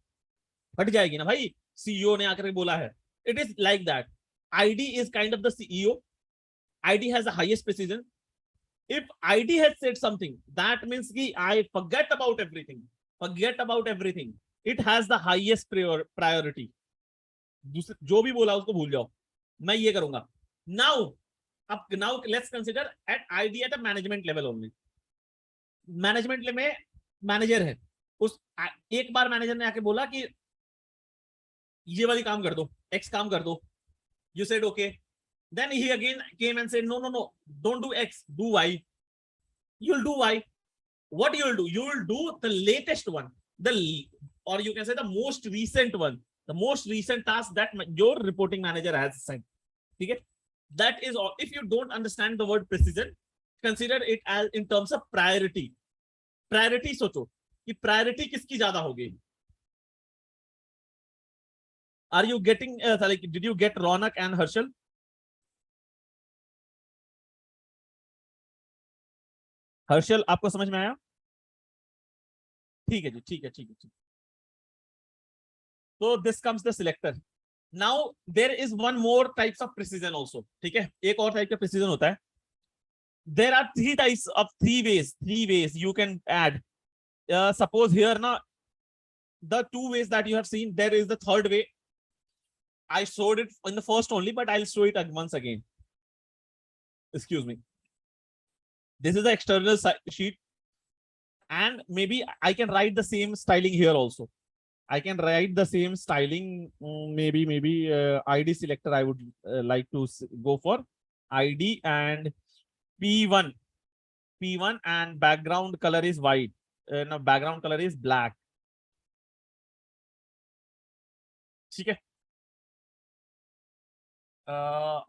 हट जाएगी ना भाई, CEO ने आकर बोला है. It is like that. ID is kind of the CEO. ID has the highest precision. If ID has said something, that means कि I forget about everything. It has the highest priority. जो भी बोला उसको भूल जाओ, मैं ये करूंगा. Now let's consider at ID at a management level only. Management level में मैनेजर है, उस एक बार मैनेजर ने आके बोला कि ये वाली काम कर दो, X काम कर दो. You said okay. Then he again came and said no, don't do X, do Y. You'll do Y. what you will do the latest one, or you can say the most recent one, the most recent task that your reporting manager has assigned. Okay, that is all. If you don't understand the word precision, consider it as in terms of priority. Priority सोचो कि priority किसकी ज्यादा होगी. Are you getting like, did you get Ronak and Harshal? Harshal आपको समझ में आया? ठीक है जी, ठीक है, ठीक है, ठीक. So this comes the selector. Now there is one more types of precision also. ठीक है, एक और type का precision होता है. There are three ways you can add. Suppose here now, the two ways that you have seen, there is the third way. I showed it in the first only, but I'll show it once again. Excuse me. This is the external sheet, and maybe I can write the same styling here also. I can write the same styling. Maybe ID selector I would like to go for ID and P1 and background color is white. No, background color is black. ठीक है.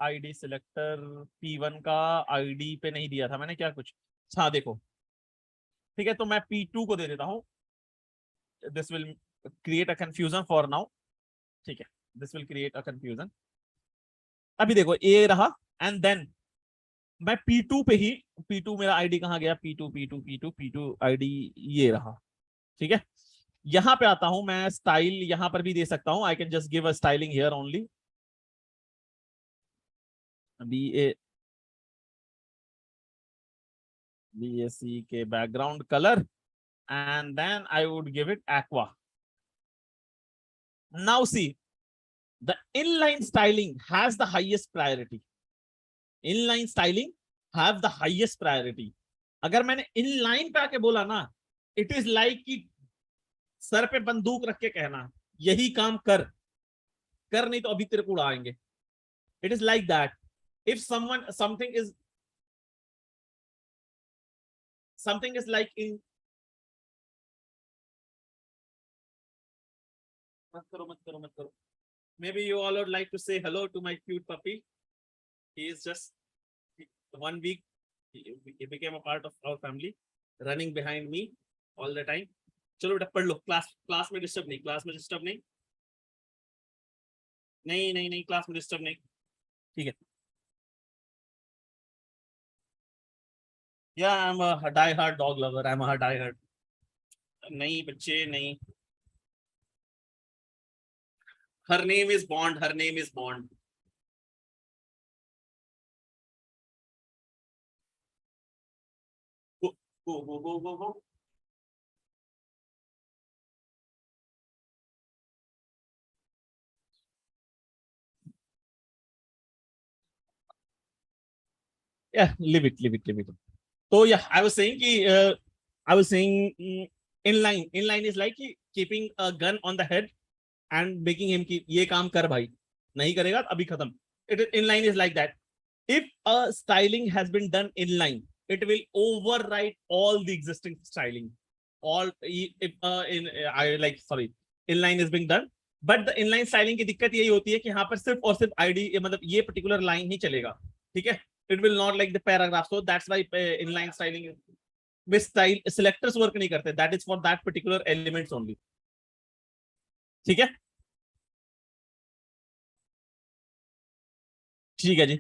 ID selector P1 का ID पे नहीं दिया था मैंने क्या कुछ. हाँ देखो, ठीक है, तो मैं P2 को दे देता हूँ. This will create a confusion for now. ठीक है, this will create a confusion. अभी देखो ये रहा, and then मैं P2 पे ही, P2 मेरा ID कहाँ गया, P2 ID ये रहा. ठीक है, यहां पे आता हूं मैं. स्टाइल यहां पर भी दे सकता हूं. I can just give a styling here only. BAC के background colour, and then I would give it aqua. Now see, the inline styling has the highest priority. Inline styling have the highest priority. अगर मैंने inline पे आके बोला ना, it is like कि sir पे बंदूक रख के कहना यही काम कर नहीं तो अभी तेरे को उड़ाएंगे. It is like that. If something is like in, मत करो. Maybe you all would like to say hello to my cute puppy. He is just 1 week. He became a part of our family, running behind me all the time. चलो बेटा पढ़ लो. Class में disturb नहीं, class में disturb नहीं, class में disturb नहीं. ठीक है. Yeah, I'm a die-hard dog lover. I'm a die-hard. नहीं बच्चे नहीं. Her name is Bond. Her name is Bond. Go. Yeah, leave it. So yeah, I was saying inline is like keeping a gun on the head and making him keep ये काम कर भाई, नहीं करेगा अभी खत्म. Inline is like that. If a styling has been done inline, it will override all the existing styling. Inline is being done, but the inline styling की दिक्कत यही होती है कि यहाँ पर सिर्फ और सिर्फ ID मतलब ये particular line ही चलेगा. ठीक है, it will not like the paragraph. So that's why inline styling with style selectors work नहीं करते. That is for that particular elements only. ठीक है, ठीक है जी.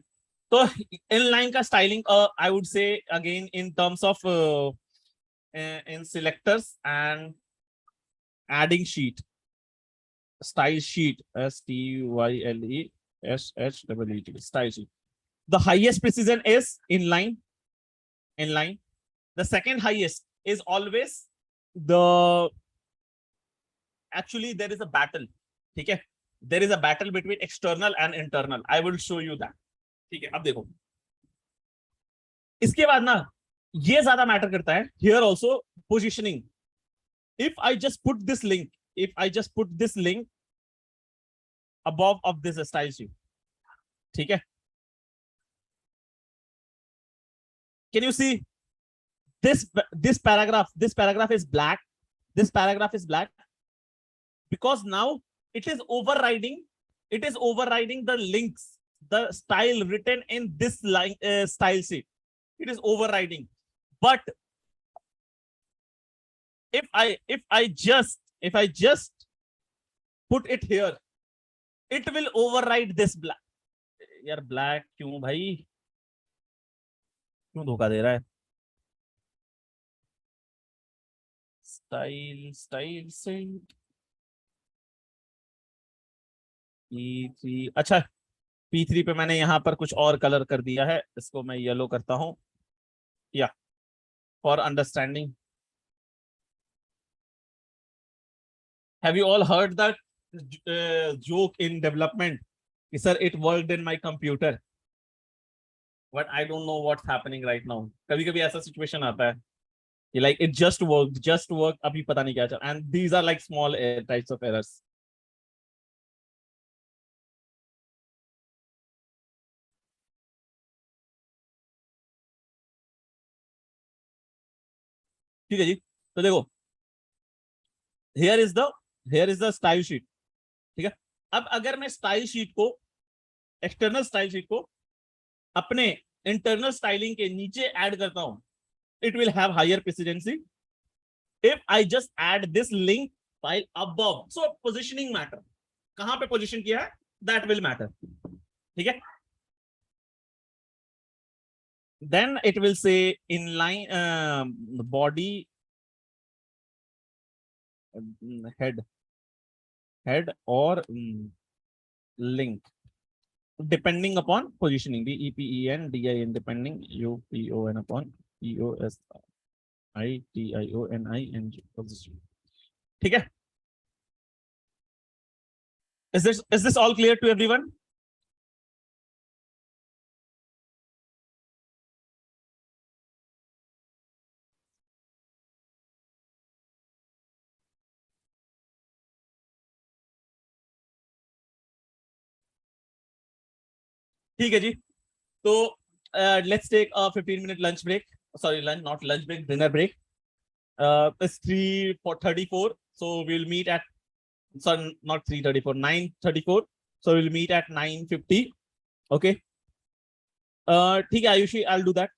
तो inline का styling I would say again in terms of in selectors and adding sheet, style sheet, STYLE SHEET, style sheet. The highest precision is inline. The second highest is always the, actually there is a battle. ठीक है, there is a battle between external and internal. I will show you that. ठीक है, अब देखो इसके बाद ना ये ज्यादा मैटर करता है. Here also positioning. If I just put this link above of this style sheet, ठीक है, can you see this paragraph is black. This paragraph is black because now it is overriding the links, the style written in this line style sheet. It is overriding. But if I just put it here, it will override this black. यार black क्यों भाई, क्यों धोखा दे रहा है? Style से P3, अच्छा P3 पे मैंने यहाँ पर कुछ और कलर कर दिया है, इसको मैं येलो करता हूँ या for understanding. Have you all heard that joke in development? Sir, it worked in my computer, but I don't know what's happening right now. कभी-कभी ऐसा situation आता है, like it just worked, अभी पता नहीं क्या चल. And these are like small types of errors. ठीक है जी, तो देखो here is the style sheet. ठीक है, अब अगर मैं स्टाइल शीट को, एक्सटर्नल स्टाइल शीट को अपने इंटरनल स्टाइलिंग के नीचे ऐड करता हूं, it will have higher precidency if I just add this link file above. So positioning matter, कहां पे पोजीशन किया है, that will matter. ठीक है, then it will say inline body head or link depending upon positioning. DEPEN DIN depending, UPON upon EOSITIONING position. ठीक है, is this all clear to everyone? ठीक है जी, तो let's take a 15-minute lunch break. Sorry, not lunch break, dinner break. It's 3:34, so we'll meet at, sorry, not 3:34, 9:34. So we'll meet at 9:50. Okay. ठीक है Ayushi, I'll do that.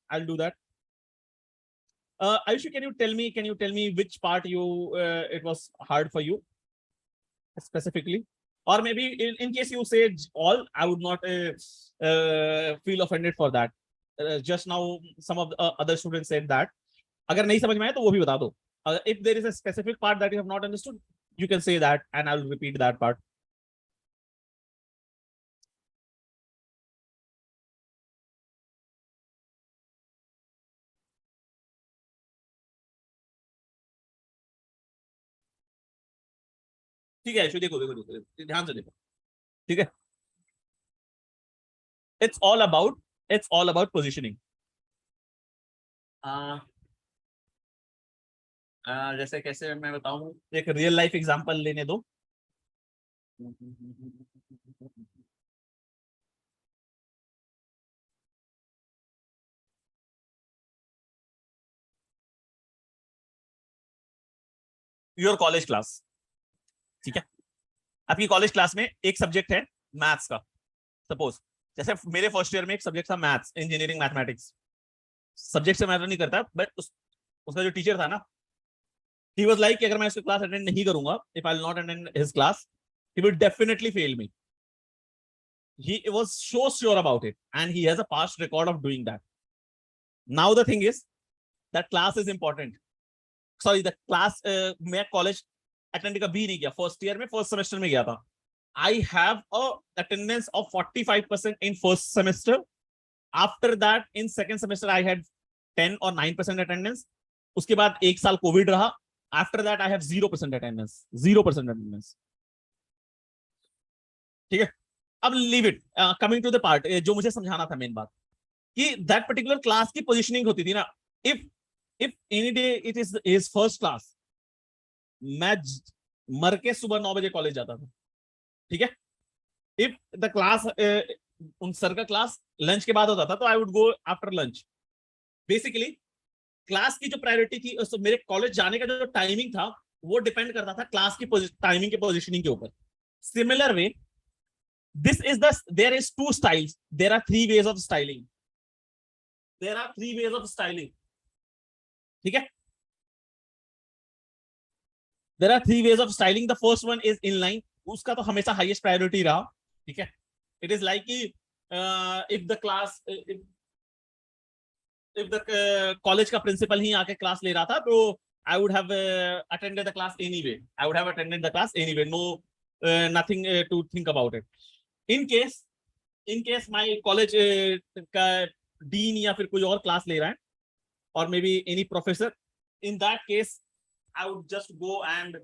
Ayushi, can you tell me which part it was hard for you specifically? Or maybe in case you say all, I would not feel offended for that. Just now some of the other students said that. अगर नहीं समझ में आया तो वो भी बता दो. If there is a specific part that you have not understood, you can say that and I will repeat that part. ठीक है, देखो ध्यान से देखो. ठीक है, it's all about positioning. जैसे कैसे मैं बताऊं, एक रियल लाइफ एग्जांपल लेने दो. Your college class. ठीक है, आपकी कॉलेज क्लास में एक सब्जेक्ट है मैथ्स का. सपोज जैसे मेरे फर्स्ट ईयर में एक सब्जेक्ट था मैथ्स, इंजीनियरिंग मैथमेटिक्स. सब्जेक्ट से मैटर नहीं करता, बट उसका जो टीचर था ना, he was like कि अगर मैं उसकी क्लास अटेंड नहीं करूंगा, if I'll not attend his class, he will definitely fail me. He was so sure about it and he has a past record of doing that. Now the thing is that class is important. Sorry, the class मैं college attend कभी नहीं किया. First year में first semester में गया था. I have a attendance of 45% in first semester. After that, in second semester, I had 10 or 9% attendance. उसके बाद एक साल कोविड रहा. After that, I have 0% attendance. 0% attendance. ठीक है, अब leave it. Coming to the part जो मुझे समझाना था, मेन बात कि दैट पर्टिकुलर क्लास की पोजीशनिंग होती थी ना. If any day it is his first class, मैं मर के सुबह 9 बजे कॉलेज जाता था. ठीक है, इफ द क्लास उन सर का क्लास लंच के बाद होता था, तो I would go after lunch. Basically class की जो प्रायोरिटी थी, तो मेरे कॉलेज जाने का जो टाइमिंग था वो डिपेंड करता था क्लास की टाइमिंग के पोजिशनिंग के ऊपर. Similar way, this is there is two styles, there are three ways of styling, ठीक है. There are three ways of styling. The first one is inline. उसका तो हमेशा highest priority रहा, ठीक है. It is like if the class, if the college का principal ही आके class ले रहा था, तो I would have attended the class anyway. No, nothing to think about it. In case my college का dean या फिर कोई और class ले रहा है, or maybe any professor, in that case I would just go and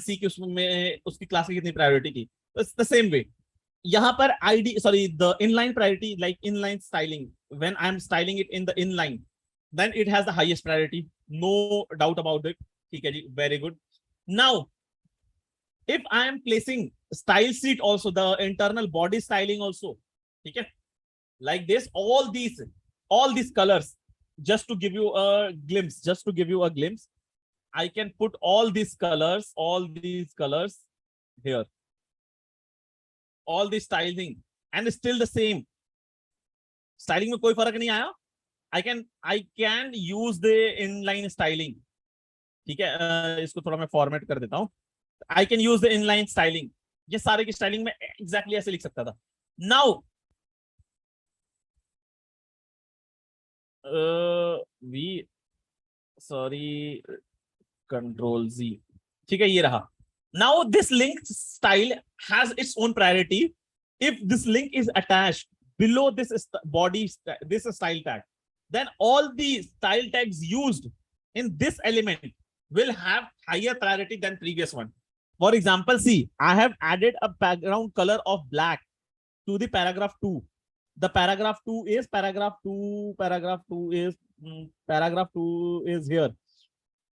see कि उसमें उसकी क्लास की कितनी प्रायोरिटी थी. It's the same way. यहाँ पर the inline priority, like inline styling, when I'm styling it in the inline, then it has the highest priority, no doubt about it. ठीक है जी, very good. Now, if I am placing style sheet also, the internal body styling also, ठीक है, like this, all these colors, just to give you a glimpse, I can put all these colors here, all the styling, and still the same. Styling में कोई फर्क नहीं आया. I can use the inline styling. ठीक है, इसको थोड़ा मैं फॉर्मेट कर देता हूँ. I can use the inline styling. ये सारे की स्टाइलिंग में exactly ऐसे लिख सकता था. Now, Control Z. ठीक है, ये रहा. Now this link style has its own priority. If this link is attached below this body, this style tag, then all the style tags used in this element will have higher priority than previous one. For example, see, I have added a background color of black to the paragraph 2. The paragraph 2 is here.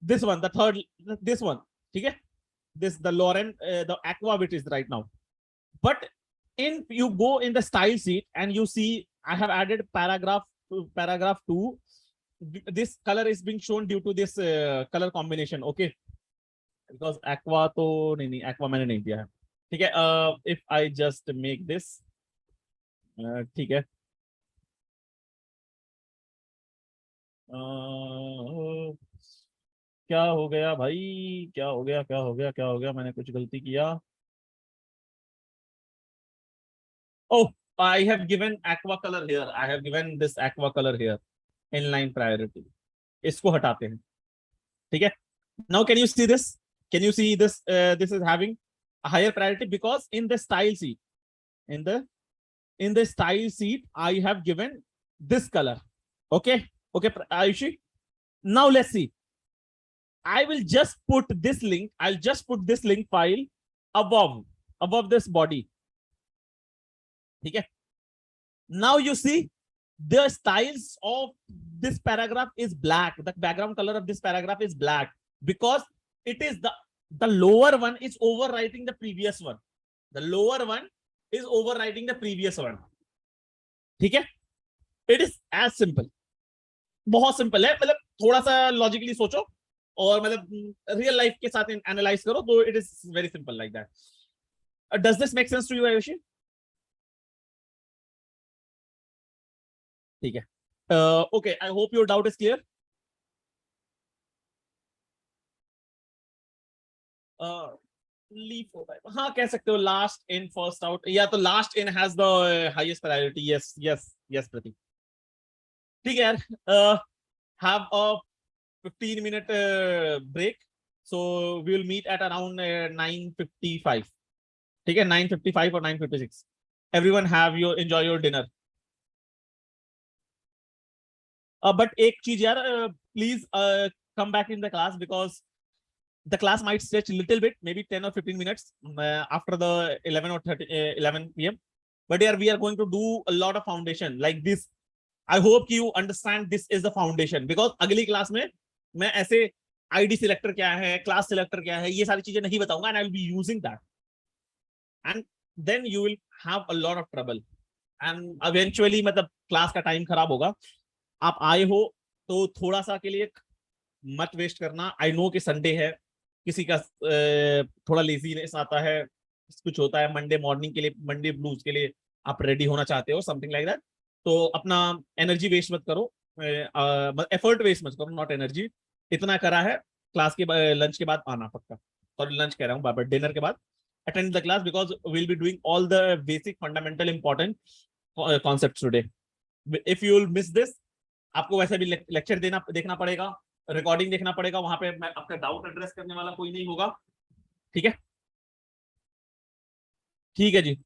This one, the third, this one, okay? This, the Lauren, the aqua bit is right now. But you go in the style sheet and you see I have added paragraph 2. This color is being shown due to this color combination, okay? Because aqua तो नहीं, aqua मैंने नहीं दिया है, ठीक है. If I just make this, ठीक है. क्या हो गया भाई, क्या हो गया, मैंने कुछ गलती किया. Oh, I have given aqua color here. I have given this aqua color here. Inline priority. इसको हटाते हैं, ठीक है. Now can you see this? Can you see this? This is having a higher priority because in the style sheet, in the style sheet, I have given this color. Okay, Ayushi. Now let's see. I will just put this link. I'll just put this link file above this body. Okay. Now you see the styles of this paragraph is black. The background color of this paragraph is black because it is the lower one is overwriting the previous one. The lower one is overwriting the previous one. ठीक है? It is as simple. बहुत simple है. मतलब थोड़ा सा logically सोचो और मतलब रियल लाइफ के साथ एनालाइज करो तो it is very simple like that. Does this make sense to you Ayushi? ठीक है. Okay, I hope your doubt is clear. हाँ, कह सकते हो लास्ट इन फर्स्ट आउट, या तो last in has the highest priority. Yes Prateek. ठीक है यार. Have a 15-minute break, so we will meet at around 9:55. ठीक है, 9:55 or 9:56. Everyone enjoy your dinner. But एक चीज यार, please come back in the class because the class might stretch a little bit, maybe 10 or 15 minutes after the 11 p.m. But here we are going to do a lot of foundation like this. I hope you understand this is the foundation because अगली class में मैं ऐसे ID selector क्या है, class selector क्या है, ये सारी चीजें नहीं बताऊंगा and I will be using that. And then you will have a lot of trouble. And eventually मतलब क्लास का टाइम खराब होगा. आप आए हो तो थोड़ा सा के लिए मत वेस्ट करना। आई नो कि संडे है, किसी का थोड़ा लेजीनेस आता है, कुछ होता है मंडे मॉर्निंग के लिए, मंडे ब्लूज के लिए आप रेडी होना चाहते हो, समथिंग लाइक दैट। तो अपना एनर्जी वेस्ट मत करो, एफर्ट वेस्ट मत करो, नॉट एनर्जी। इतना करा है, क्लास के लंच के बाद आना पक्का, और लंच कह रहा हूँ बाबा, डिनर के बाद attend the class, because will be doing all the basic fundamental important concept today. If you will miss this, आपको वैसे भी लेक्चर देना देखना पड़ेगा, रिकॉर्डिंग देखना पड़ेगा, वहां पे मैं आपका डाउट एड्रेस करने वाला कोई नहीं होगा। ठीक है, ठीक है जी।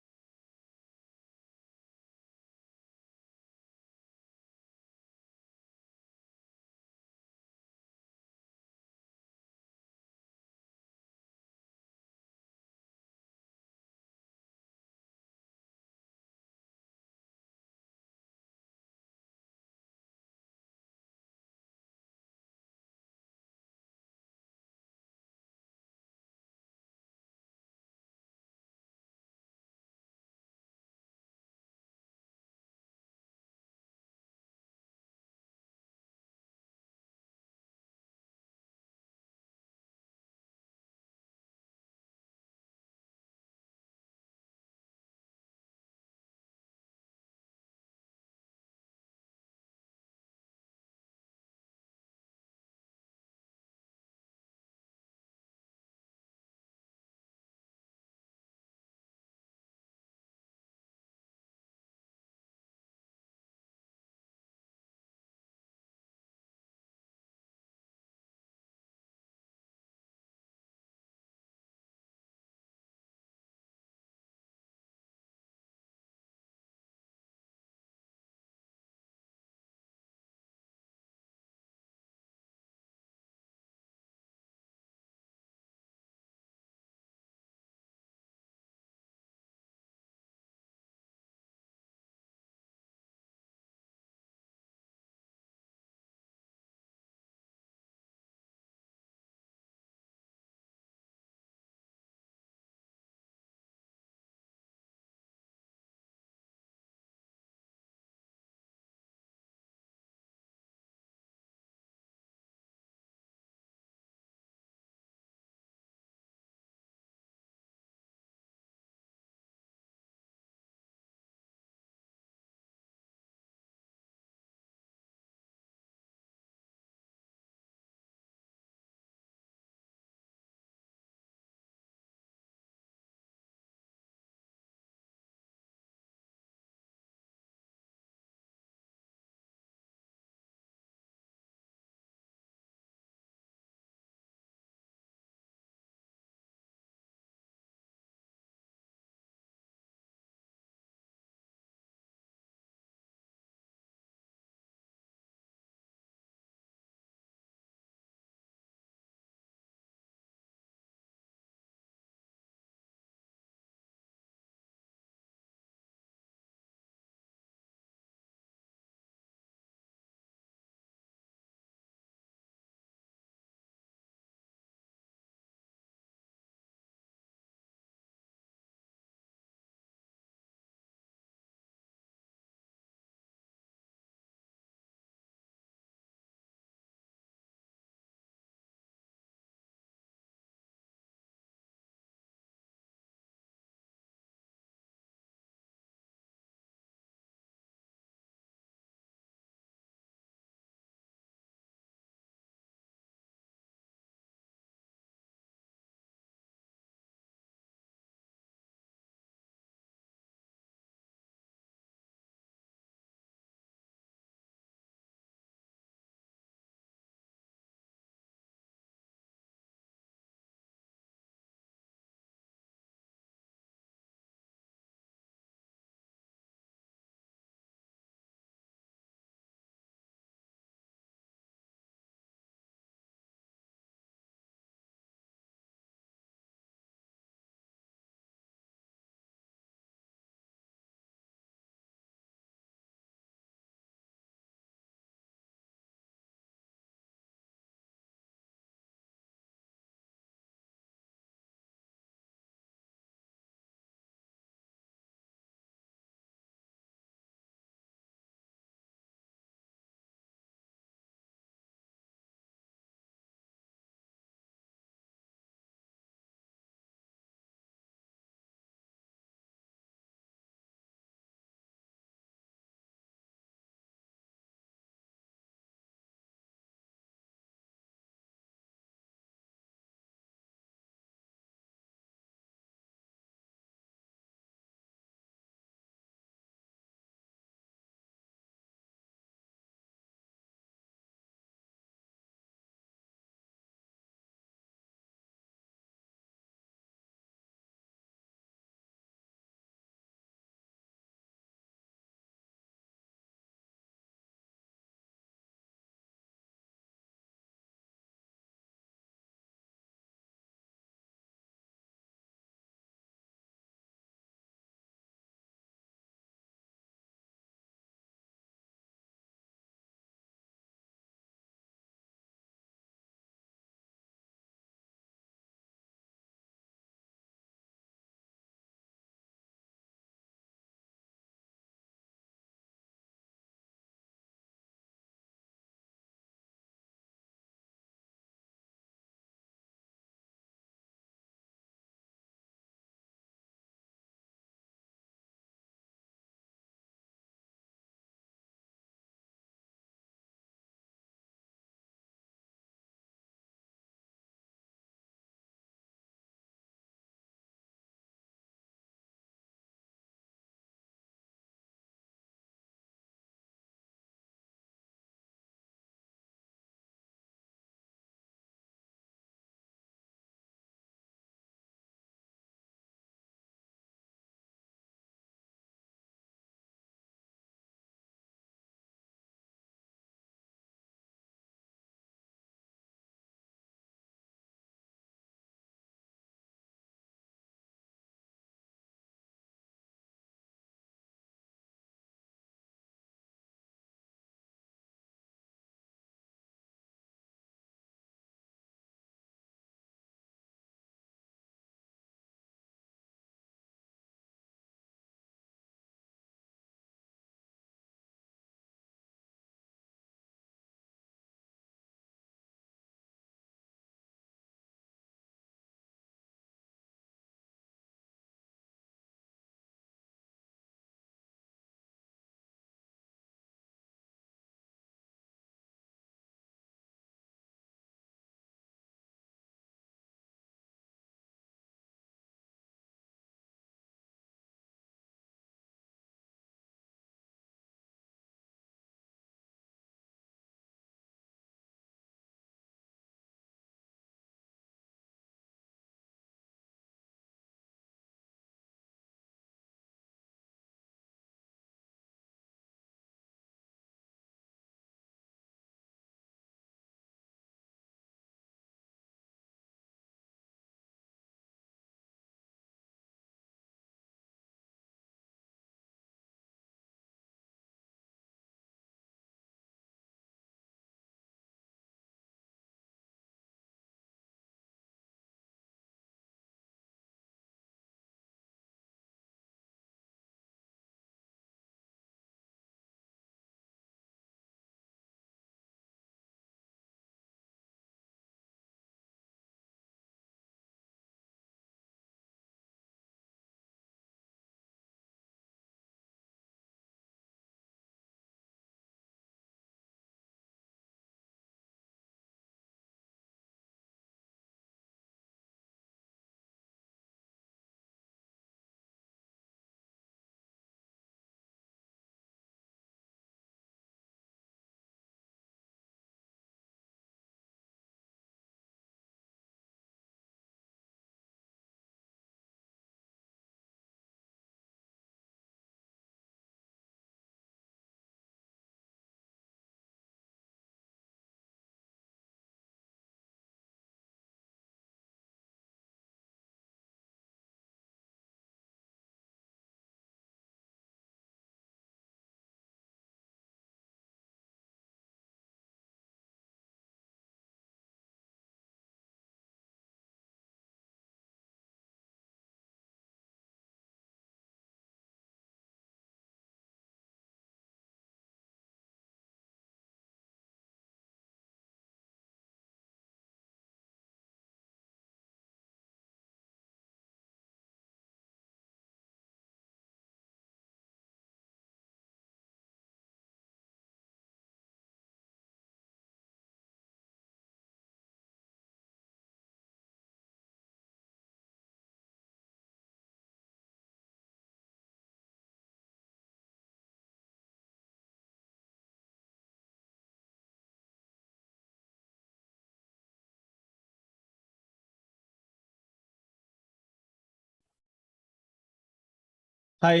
हाय,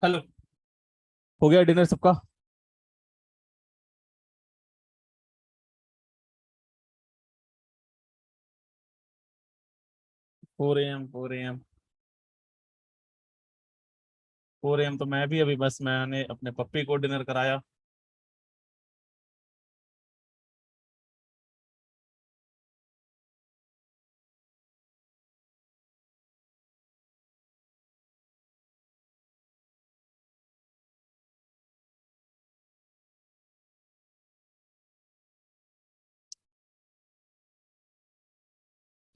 हेलो, हो गया डिनर सबका? 4 AM 4 AM 4 AM तो मैं भी अभी बस मैंने अपने पप्पी को डिनर कराया।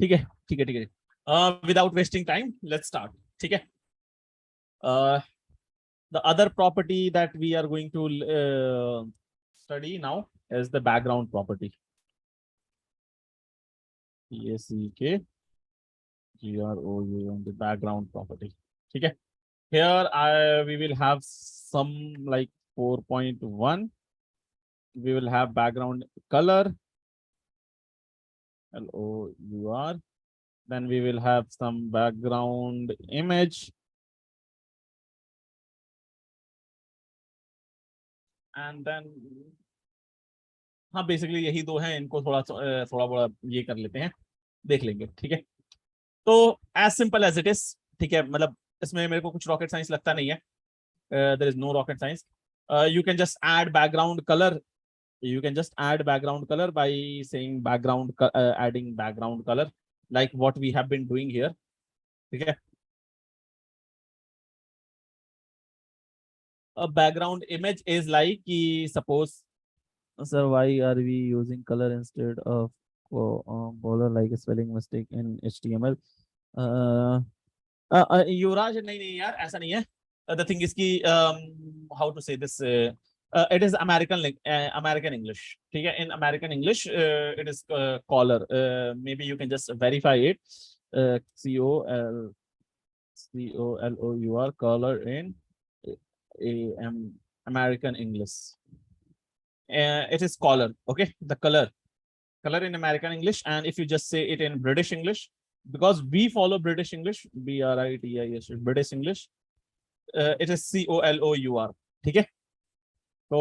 ठीक है, ठीक है, ठीक है। Without wasting time let's start. ठीक है। The other property that we are going to study now is the background property. BACKGROUN, the background property. ठीक है। Here we will have some like 4.1. We will have background color, LOUR. Then we will have some background image. And then हाँ basically यही दो हैं, इनको थोड़ा बड़ा ये कर लेते हैं, देख लेंगे। ठीक है। तो as simple as it is. ठीक है, मतलब इसमें मेरे को कुछ रॉकेट साइंस लगता नहीं है। There is no rocket science. You can just add background colour. You can just add background color by saying adding background color, like what we have been doing here. Okay. A background image is like suppose, sir, why are we using color instead of color like a spelling mistake in HTML? युवराज, नहीं नहीं यार, ऐसा नहीं है। The thing is की how to से this, it is American English. ठीक है, in American English it is color. Maybe you can just verify it. COLOUR, color in American English. It is color. Okay, the color in American English. And if you just say it in British English, because we follow British English, BRITIS, British English, it is COLOUR. ठीक है। So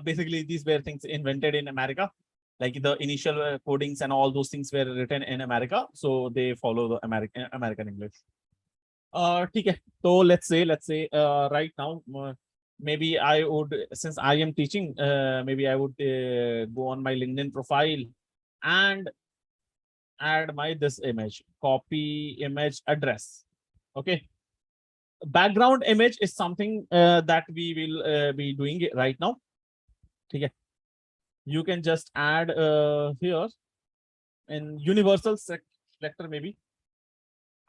basically these were things invented in America, like the initial codings and all those things were written in America, so they follow the American English. ठीक है। तो let's say right now, maybe I would, since I am teaching, maybe I would go on my LinkedIn profile and add my this image, copy image address. Okay. Background image is something that we will be doing it right now. Okay. You can just add here in universal selector. Maybe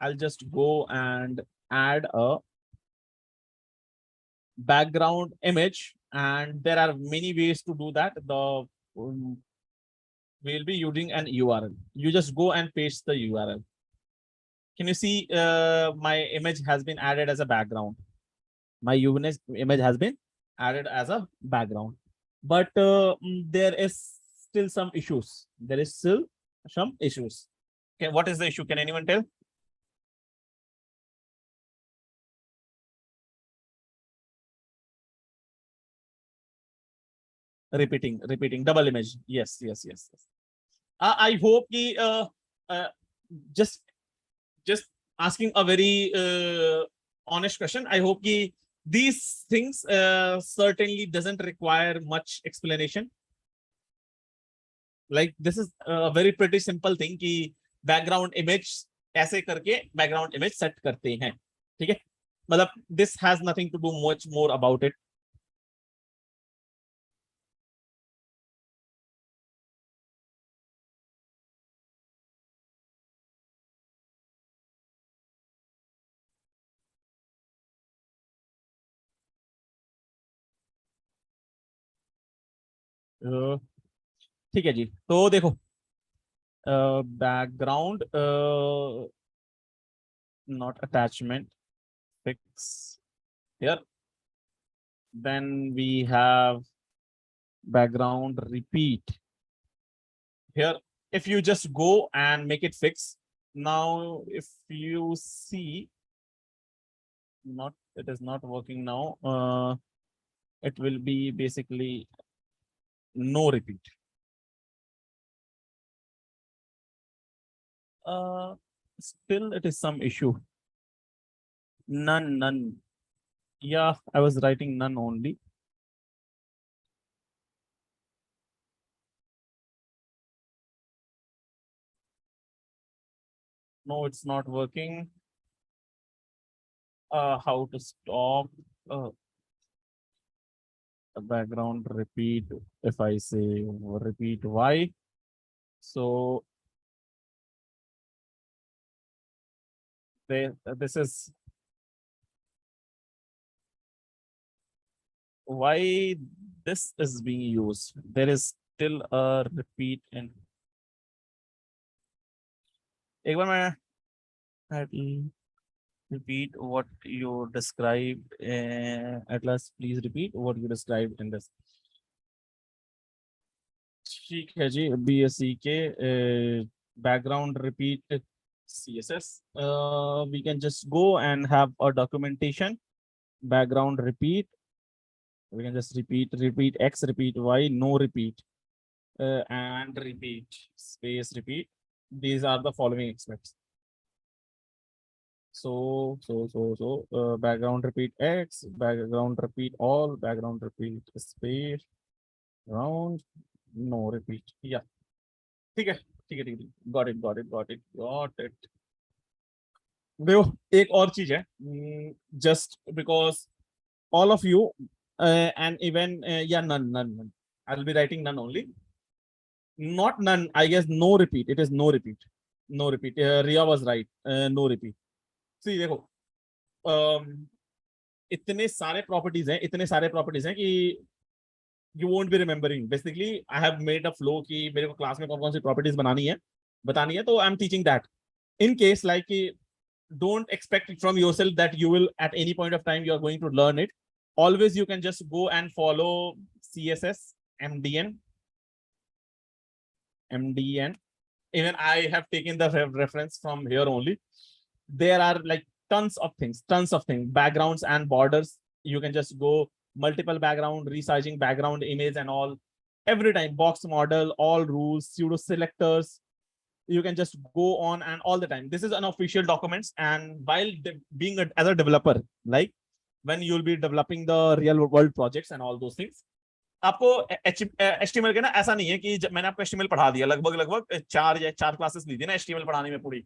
I'll just go and add a background image, and there are many ways to do that. We'll be using an URL. You just go and paste the URL. Can you see my image has been added as a background? My image has been added as a background, but there is still some issues. There is still some issues. Okay, what is the issue? Can anyone tell? Repeating double image. Yes. I hope ki uh, just asking a very honest question. I hope ki these things certainly doesn't require much explanation. Like this is a very pretty simple thing कि background image ऐसे करके background image set करते हैं। ठीक है, मतलब this has nothing to do much more about it. ठीक है जी, तो देखो background not attachment, fix here. Then we have background repeat here. If you just go and make it fix, now if you see not, it is not working now. It will be basically no repeat. Still it is some issue. None. Yeah, I was writing none only. No, it's not working. How to stop the background repeat? If I say repeat Y, so this is why this is being used. There is still a repeat in. एक बार मैं I'll repeat what you described. Atlas, please repeat what you described in this. ठीक है जी, BSc के background repeat CSS. We can just go and have a documentation. Background repeat. We can just repeat X, repeat Y, no repeat, and repeat, space repeat. These are the following aspects. So, background repeat X, background repeat all, background repeat space, round, no repeat. Yeah. ठीक है. Got it. देखो, एक और चीज है. Just because all of you, and even, yeah, none. I'll be writing none only. Not none, I guess no repeat. It is no repeat. Ria was right. No repeat. See, देखो, इतने सारे properties हैं कि you won't be remembering. Basically, I have made a flow कि मेरे को class में कौन-कौन सी प्रॉपर्टीज बतानी है, तो I'm teaching that. In case like don't expect from yourself that you will at any point of time you are going to learn it. Always you can just go and follow CSS, MDN. Even I have taken the reference from here only. There are like tons of things, backgrounds and borders. You can just go multiple background, resizing background image and all. Every time, box model, all rules, pseudo selectors. You can just go on and all the time. This is an official documents, and while being as a developer, like when you'll be developing the real world projects and all those things, आपको HTML के ना ऐसा नहीं है कि जब मैंने आपको HTML पढ़ा दिया, लगभग चार क्लासेस ली थी ना HTML पढ़ाने में पूरी.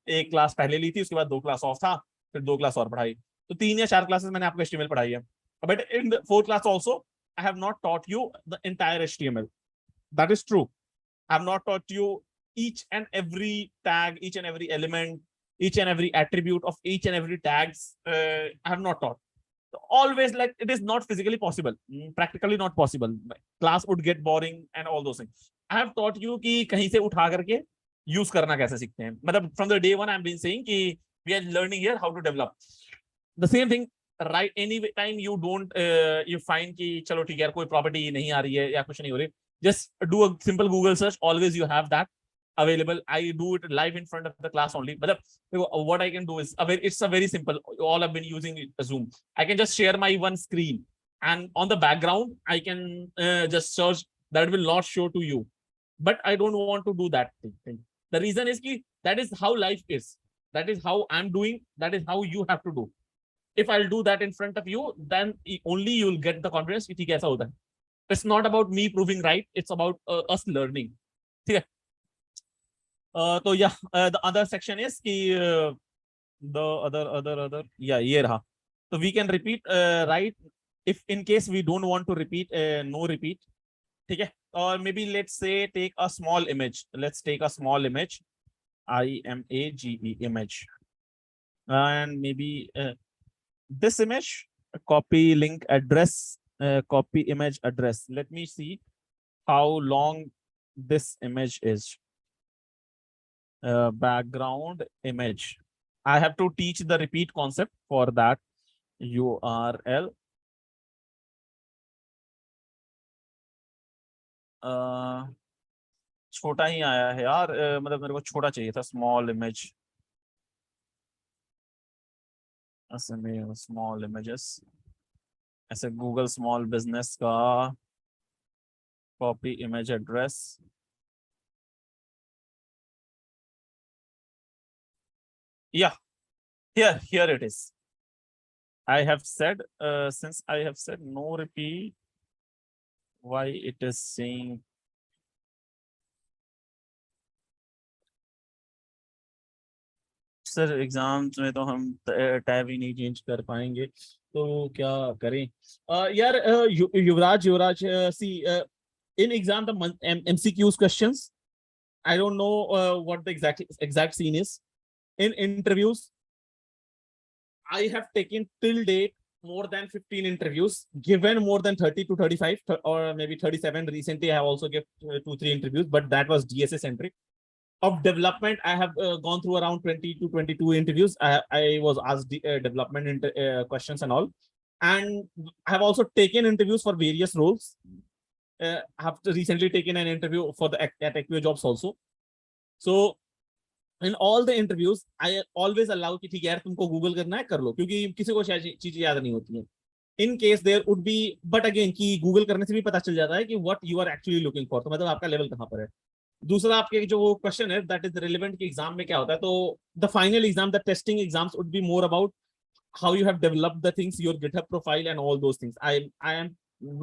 एक क्लास पहले ली थी, उसके बाद 2 क्लास ऑफ था, फिर 2 क्लास और पढ़ाई, तो 3 या 4 क्लासेस मैंने आपको HTML पढ़ाई है. But in the 4th class also I have not taught you the entire HTML. That is true. I have not taught you each and every tag, each and every element, each and every attribute of each and every tags. I have not taught. Always, like, it is not physically possible, practically not possible. Class would get boring and all those things. I have taught you कि कहीं से उठा करके use करना कैसे सीखते हैं. मतलब from the day one I have been saying कि we are learning here how to develop. The same thing, right? Any time you don't you find कि चलो ठीक है यार कोई प्रॉपर्टी नहीं आ रही है या कुछ नहीं हो रही, just do a simple Google search. Always you have that available. I do it live in front of the class only. But what I can do is it's a very simple. All I've been using Zoom. I can just share my one screen, and on the background I can just search. That will not show to you. But I don't want to do that thing. The reason is कि that is how life is. That is how I'm doing. That is how you have to do. If I'll do that in front of you, then only you'll get the confidence कि ठीक है ऐसा होता है. It's not about me proving right. It's about us learning. ठीक है. तो yeah, the other section is कि the other yeah, ये रहा. So we can repeat, right? If in case we don't want to repeat, no repeat. ठीक है. Or maybe let's say take a small image. Let's take a small image. IMAGE image. And maybe this image, copy link address, copy image address. Let me see how long this image is. Background image. I have to teach the repeat concept for that URL. छोटा ही आया है यार, मतलब मेरे को छोटा चाहिए था, small image. SMA small images, ऐसे Google small business का copy image address. Yeah, here it is. I have said, since I have said no repeat, why it is saying sir exams में तो हम टैब ही नहीं change कर पाएंगे, तो क्या करें? यार युवराज सी in exam the MCQs questions, I don't know what the exact scene is. In interviews, I have taken till date more than 15 interviews, given more than 30 to 35 or maybe 37. Recently, I have also given 2-3 interviews, but that was DSA centric. Of development, I have gone through around 20 to 22 interviews. I was asked development questions and all. And I have also taken interviews for various roles. I have recently taken an interview for the at Equio jobs also. So in all the interviews, I always allow कि ठीक है यार तुमको Google करना है कर लो, क्योंकि किसी को शायद चीजें याद नहीं होती हैं. In case there would be, but again कि गूगल करने से भी पता चल जाता है कि what you are actually looking for, तो मतलब आपका लेवल कहाँ पर है. दूसरा आपके जो क्वेश्चन है दैट इज रिलेवेंट कि एग्जाम में क्या होता है, तो the final exam, the testing exams would be more about how you have developed the things, your GitHub profile and all those things. I am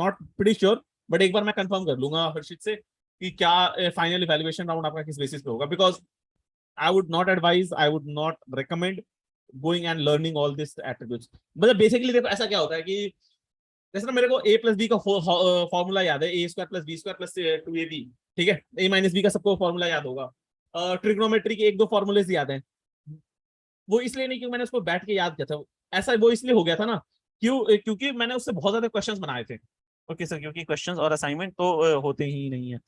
not pretty sure, but एक बार मैं confirm कर लूंगा हर्षित से कि क्या फाइनल इवैल्यूएशन राउंड आपका किस basis पे होगा, because I would not advise, I would not recommend going and learning all this attributes. मतलब बेसिकली देखो ऐसा क्या होता है कि जैसे ना मेरे को a प्लस बी का फॉर्मूला याद है, a square plus b square plus 2ab, ठीक है, a माइनस बी का सबको फॉर्मूला याद होगा. ट्रिग्नोमेट्री के 1-2 फॉर्मूलेस याद हैं. वो इसलिए नहीं क्योंकि मैंने उसको बैठ के याद किया था, ऐसा वो इसलिए हो गया था ना क्योंकि मैंने उससे बहुत ज्यादा क्वेश्चंस बनाए थे. ओके सर, क्योंकि क्वेश्चंस और असाइनमेंट तो होते ही नहीं है.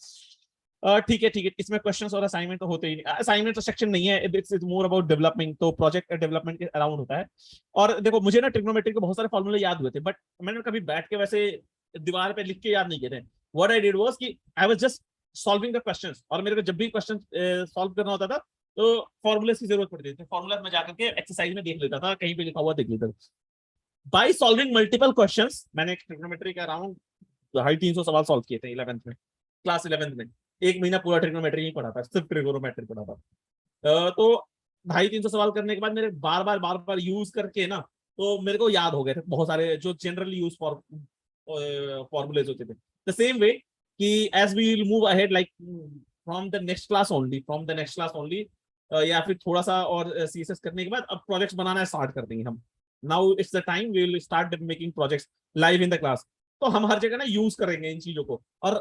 ठीक है, इसमें क्वेश्चंस और असाइनमेंट तो होते ही नहीं. असाइनमेंट तो सेक्शन नहीं है, इट्स मोर अबाउट डेवलपमेंट, तो प्रोजेक्ट डेवलपमेंट के अराउंड होता है. और देखो मुझे ना ट्रिग्नोमेट्री के बहुत सारे फॉर्मूले याद हुए थे, बट मैंने कभी बैठ के वैसे दीवार पे लिख के याद नहीं किए थे. व्हाट आई डिड वाज कि I was just solving the questions, और मेरे को जब भी क्वेश्चन सॉल्व करना होता था तो फॉर्मूले की जरूरत पड़ती थी. फॉर्मूला में जाकर के एक्सरसाइज में देख लेता था, कहीं पे लिखा हुआ देख लेता था. बाय सॉल्विंग मल्टीपल क्वेश्चंस, मैंने ट्रिग्नोमेट्री का अराउंड 350 सवाल सॉल्व किए थे 11th में, क्लास 11th में. एक महीना पूरा ट्रिग्नोमेट्री ही पढ़ा था, सिर्फ ट्रिग्नोमेट्री पढ़ा था. तो 250-300 सवाल करने के बाद मेरे बार बार यूज करके ना, तो मेरे को याद हो गए थे बहुत सारे जो जनरली यूज फॉर्मूलेज होते थे. द सेम वे कि as we will move ahead like from the next class only, या फिर थोड़ा सा और सीएसएस करने के बाद अब प्रोजेक्ट्स बनाना स्टार्ट कर देंगे हम. Now it's the time we will start making projects live in the class. तो हम हर जगह ना यूज करेंगे इन चीजों को. और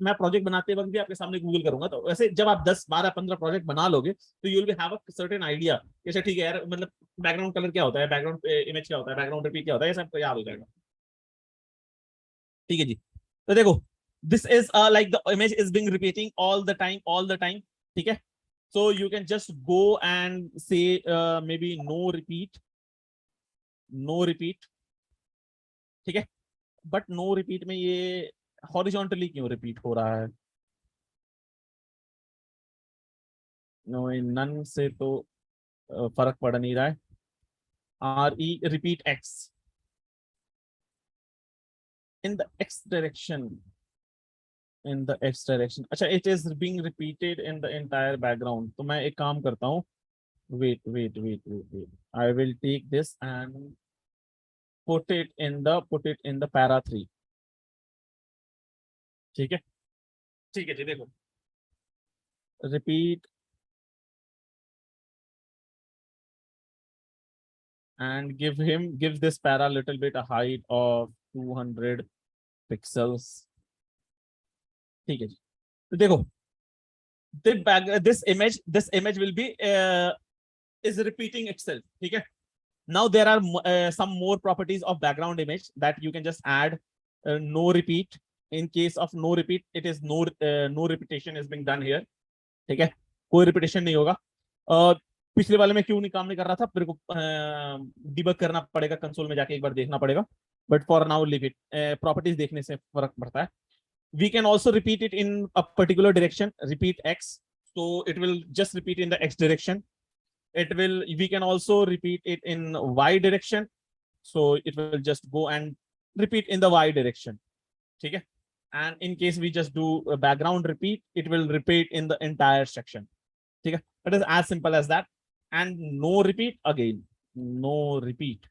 मैं प्रोजेक्ट बनाते वक्त भी आपके सामने गूगल करूंगा, तो वैसे जब आप 10-12-15 प्रोजेक्ट बना लोगे तो you will have a certain idea. जैसे ठीक है यार, मतलब बैकग्राउंड कलर क्या होता है, बैकग्राउंड इमेज क्या होता है, बैकग्राउंड रिपीट क्या होता है, ये सब याद हो जाएगा. ठीक है जी. तो देखो this is like the image is being repeating all the time. ठीक है, so you can just go and say maybe no repeat, ठीक है. बट नो रिपीट में ये हॉरिजॉन्टली क्यों रिपीट हो रहा है? नो, नन से तो फर्क पड़ नहीं रहा है. RE repeat X in the X direction. अच्छा, it is being repeated in the entire background. तो मैं एक काम करता हूँ, wait. I will take this and put it in the para 3. ठीक है जी. देखो, repeat and give this para little bit a height of 200 pixels. ठीक है जी. तो देखो this image will be is repeating itself. ठीक है. Now there are some more properties of background image that you can just add. No repeat. In case of no repeat, it is no repetition is being done here. ठीक है, कोई repetition नहीं होगा. पिछले वाले में क्यों नहीं काम नहीं कर रहा था, मेरे को डिबग करना पड़ेगा, कंसोल में जाके एक बार देखना पड़ेगा. But for now leave it. Properties देखने से फर्क पड़ता है. We can also repeat it in a particular direction. Repeat X, so it will just repeat in the X direction. we can also repeat it in y direction. So it will just go and repeat in the y direction. Okay. And in case we just do a background repeat, it will repeat in the entire section. Okay. It is as simple as that. And no repeat again, no repeat.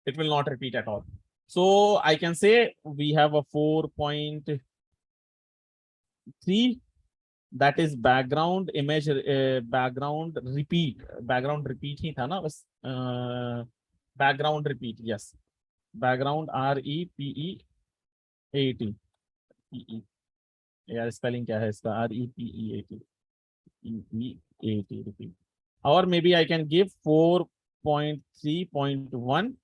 It will not repeat at all. So I can say we have a 4.3, that is background image, background repeat ही था ना बस, background repeat, yes, background REPEAT, यार spelling क्या है इसका, REPEAT, repeat. Or maybe I can give 4.3.1,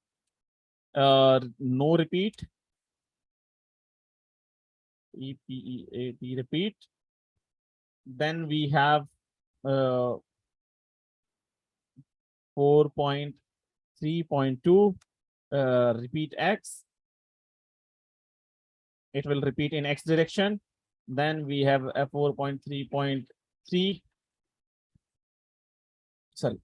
no repeat, EPEAT repeat. Then we have 4.3.2, repeat X. It will repeat in X direction. Then we have a 4.3.3. Sorry.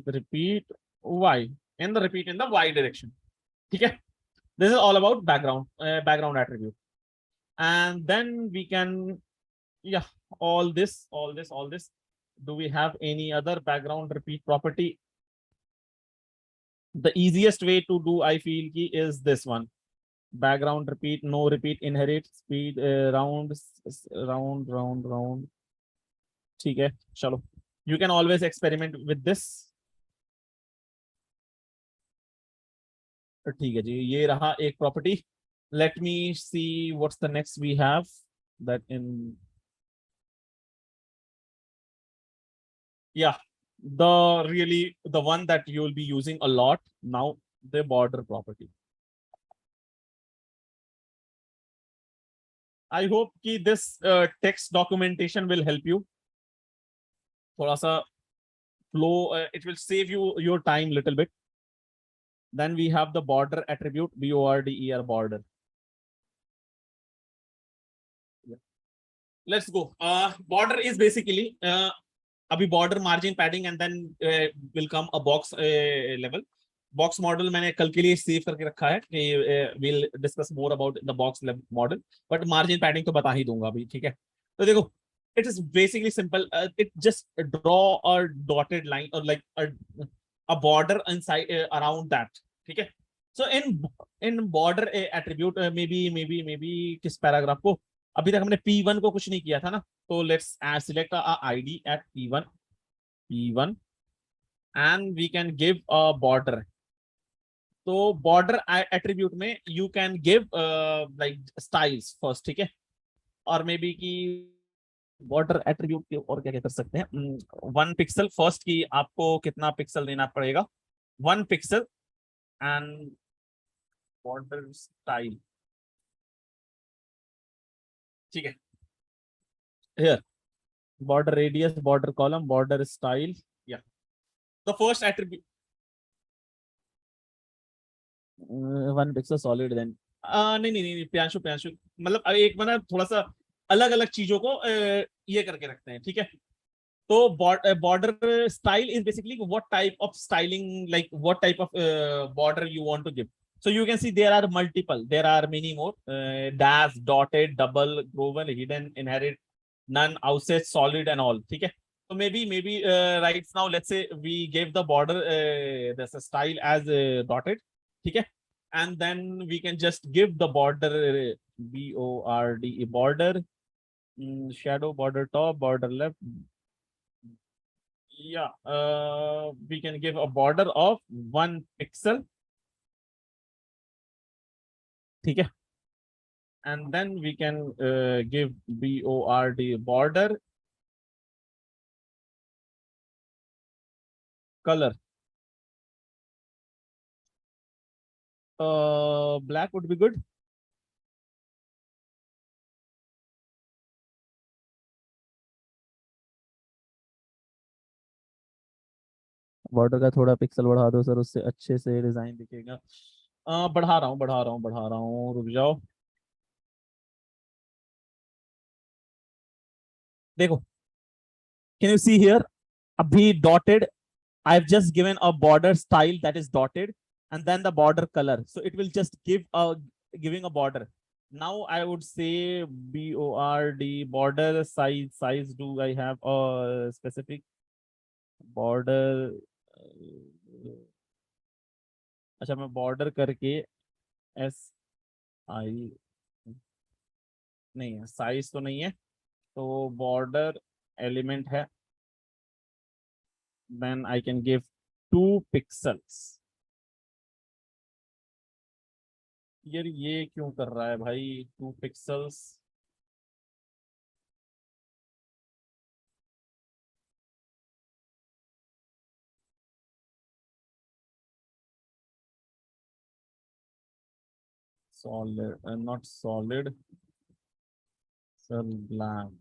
Repeat Y, and the repeat in the Y direction. Okay. This is all about background attribute. And then we can, yeah, all this. Do we have any other background repeat property? The easiest way to do, I feel, is this one. Background repeat, no repeat, inherit, speed, round. Okay, chalo. You can always experiment with this. ठीक है जी, ये रहा एक property. Let me see what's the next we have. That in, yeah, the one that you will be using a lot now, the border property. I hope कि this text documentation will help you. थोड़ा सा flow, it will save you your time little bit. Then we have the border attribute, BORDER, border. Yeah. Let's go. Border is basically अभी border margin padding, and then will come a box level. Box model मैंने कल के लिए save करके रखा है कि we'll discuss more about the box model, but margin padding तो बता ही दूंगा अभी, ठीक है? तो देखो, it is basically simple. It just draw a dotted line or like a border inside around that, ठीक है? So in border attribute, maybe किस paragraph को, अभी तक हमने P1 को कुछ नहीं किया था ना, तो let's select a ID at P1, and we can give a border. तो border attribute में you can give like styles first, ठीक है? और maybe की border attribute के और क्या क्या कर सकते हैं, 1 pixel first की आपको कितना पिक्सल देना पड़ेगा, 1 pixel, and border style, ठीक है? Here, border radius, border column, border style. Yeah, the first attribute, 1 pixel solid. Then नहीं प्रियांशु मतलब एक बार थोड़ा सा अलग अलग चीजों को ये करके रखते हैं, ठीक है? तो border style is basically what type of styling, like what type of border you want to give. So you can see there are multiple, there are many more, dash, dotted, double, woven, hidden, inherit, none, offset, solid, and all, ठीक है? So maybe right now, let's say we gave the border there's a style as dotted, ठीक है? And then we can just give the border BORDE, border, shadow, border top, border left. Yeah, we can give a border of 1 pixel, ठीक है? And then we can give BORD, border color. Black would be good. Border का थोड़ा pixel बढ़ा दो sir, उससे अच्छे से design दिखेगा। बढ़ा रहा हूँ, रुक जाओ। देखो can you see here? Abhi dotted. I've just given a border style that is dotted, and then the border color. So it will just give a giving a border. Now I would say BORD border size. Size. Do I have a specific border? अच्छा मैं border करके SI नहीं है, size तो नहीं है, तो border element है, then I can give 2 pixels. यार ये क्यों कर रहा है भाई 2 pixels? Solid, not solid, cell blank.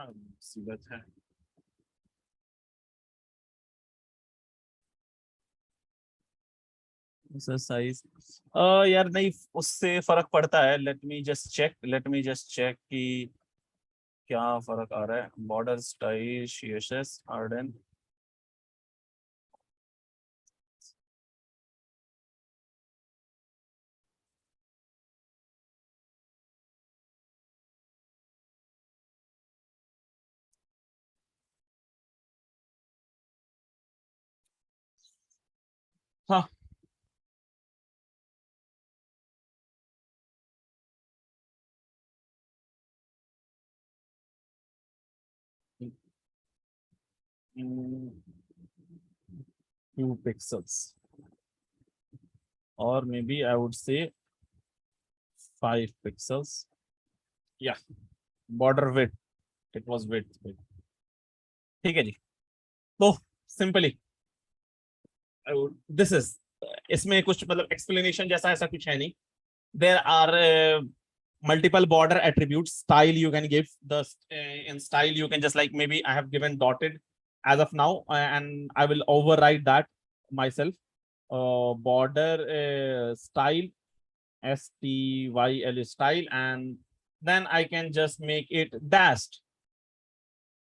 मुसीबत है. साइज यार नहीं, उससे फर्क पड़ता है. लेट मी जस्ट चेक कि क्या फर्क आ रहा है. बॉर्डर स्टाइल CSS आर्डन. हाँ mm, 2 pixels or maybe I would say 5 pixels. Yeah, border width, it was width. ठीक है जी. तो सिंपली दिस इज, इसमें कुछ मतलब एक्सप्लेनेशन जैसा ऐसा कुछ है नहीं. There are multiple border attributes. Style you can give the in style you can just like maybe I have given dotted as of now, and I will override that myself. Border style STYL style, and then I can just make it dashed.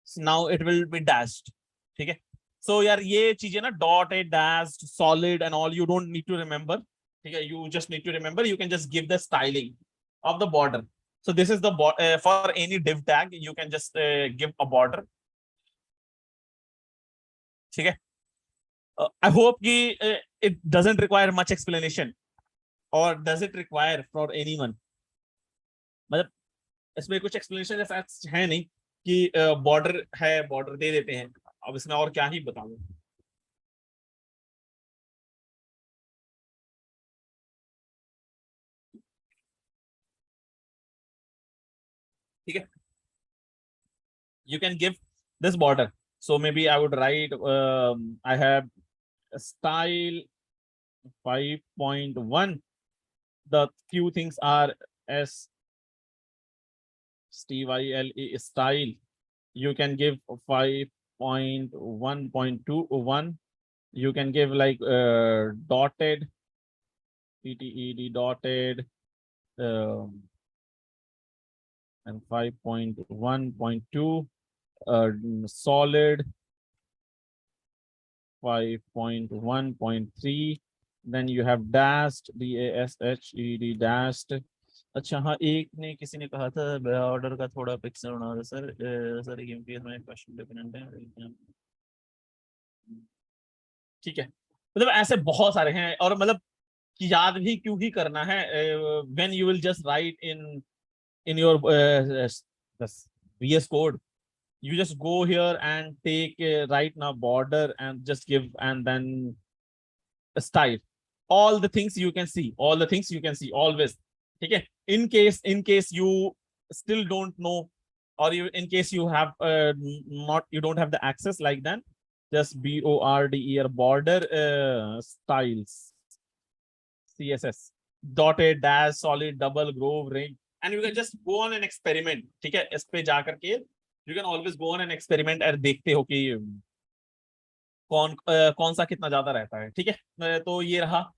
So now it will be dashed. ठीक है. So यार ये चीजें ना dotted, dashed, solid and all you don't need to remember. ठीक है. You just need to remember, you can just give the styling of the border. So this is the for any div tag you can just give a border. ठीक है. I hope कि it doesn't require much explanation, or does it require for anyone? मतलब इसमें कुछ explanation जैसा है नहीं कि border है, border दे देते हैं. अब इसमें और क्या ही बताऊं. ठीक है. You can give this border. So maybe I would write I have style 5.1. The few things are STYLE style. You can give 5.1.21. You can give like dotted, TTED dotted, and 5.1.2 solid, 5.1.3. then you have dashed, DASHED dashed. अच्छा हाँ, एक ने किसी ने कहा था order का थोड़ा पिक्सल बना दो सर. सर ये में क्वेश्चन डिपेंडेंट है. ठीक है. मतलब ऐसे बहुत सारे हैं, और मतलब याद भी क्यों ही करना है. When you will just right in your VS Code, you just go here and take right now border and just give, and then a style. All the things you can see, always. Okay. In case you still don't know, or you in case you have you don't have the access like that, just border styles CSS dotted, dash, solid, double, grove, ring, and you can just go on an experiment. ठीक है. इस पे जाकर के you can always go on an experiment और देखते हो कि कौन सा कितना ज्यादा रहता है. ठीक है. तो ये रहा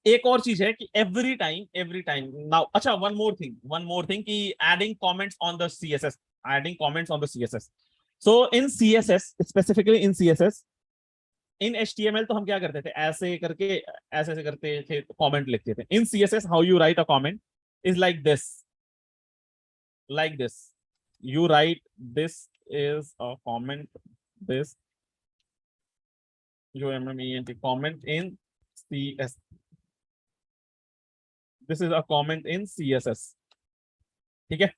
एक और चीज है कि एवरी टाइम नाउ, अच्छा वन मोर थिंग कि adding comments on the CSS, adding comments on the CSS. So in CSS, specifically in CSS, in HTML तो हम क्या करते थे, ऐसे करके ऐसे ऐसे करते थे, कमेंट लिखते थे. In CSS how you write a comment is like this, like this. You write this is a comment, this UMMENT comment in CS. This is a comment in CSS. ठीक है?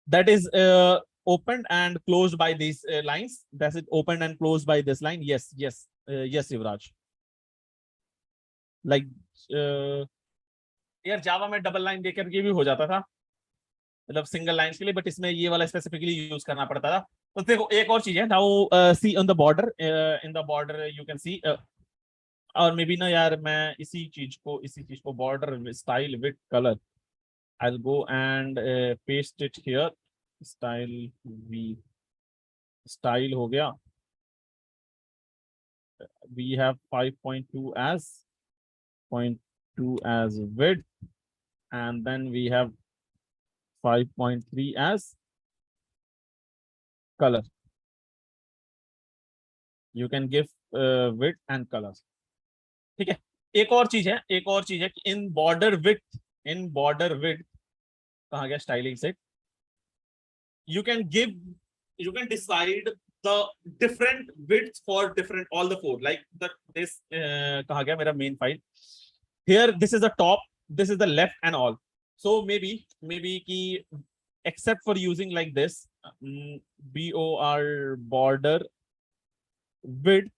That is opened and closed by these lines. That's it, opened and closed by this line. Yes, yes, Yuvraj. Like यार जावा में double line देकर के भी हो जाता था, मतलब सिंगल लाइंस के लिए, बट इसमें ये वाला स्पेसिफिकली यूज करना पड़ता था. तो देखो एक और चीज है, now see on the border, in the border you can see, और मे बी ना यार मैं इसी चीज को border style with colour, I will go and paste it here. Style वी, स्टाइल हो गया. We have 5.2 as 0.2 as width, and then we have 5.3 as color. You can give width and colors. ठीक है? एक और चीज है कि इन बॉर्डर विड्थ कहाँ गया स्टाइलिंग से, you can decide the different widths for different all the four, like this कहाँ गया मेरा main file. Here this is the top, this is the left and all. So maybe कि except for using like this, BOR border width,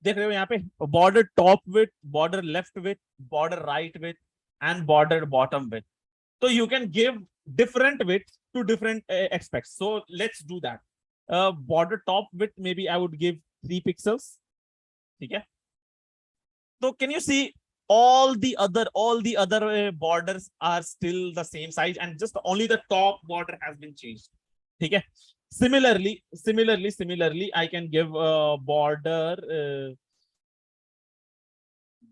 देख रहे हो यहाँ पे border top width, border left with, border right with and border bottom with. So you can give different width to different aspects. So let's do that. Border top width, maybe I would give 3 pixels. ठीक है? So can you see all the other borders are still the same size, and just only the top border has been changed. ठीक है? Similarly, I can give border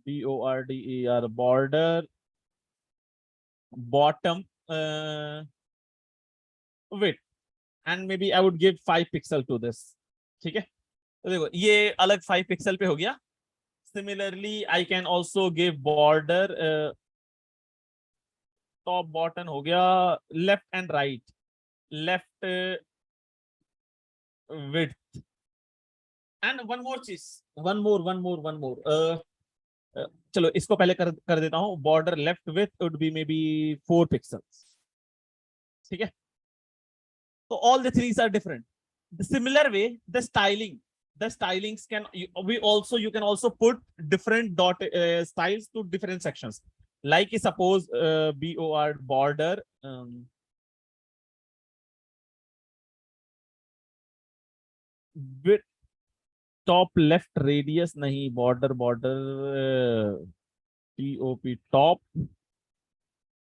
BORDER border bottom width, and maybe I would give 5 pixel to this. ठीक है? तो देखो ये अलग 5 pixel पे हो गया. Similarly, I can also give border top bottom हो गया, left and right, left width, and one more चीज, one more. चलो इसको पहले कर देता हूँ. Border left width would be maybe बी 4 पिक्सल्स. ठीक है? तो all the threes are different. Similar way the stylings can you can also put different dot styles to different sections, like suppose BOR border with top left radius नहीं, border TOP top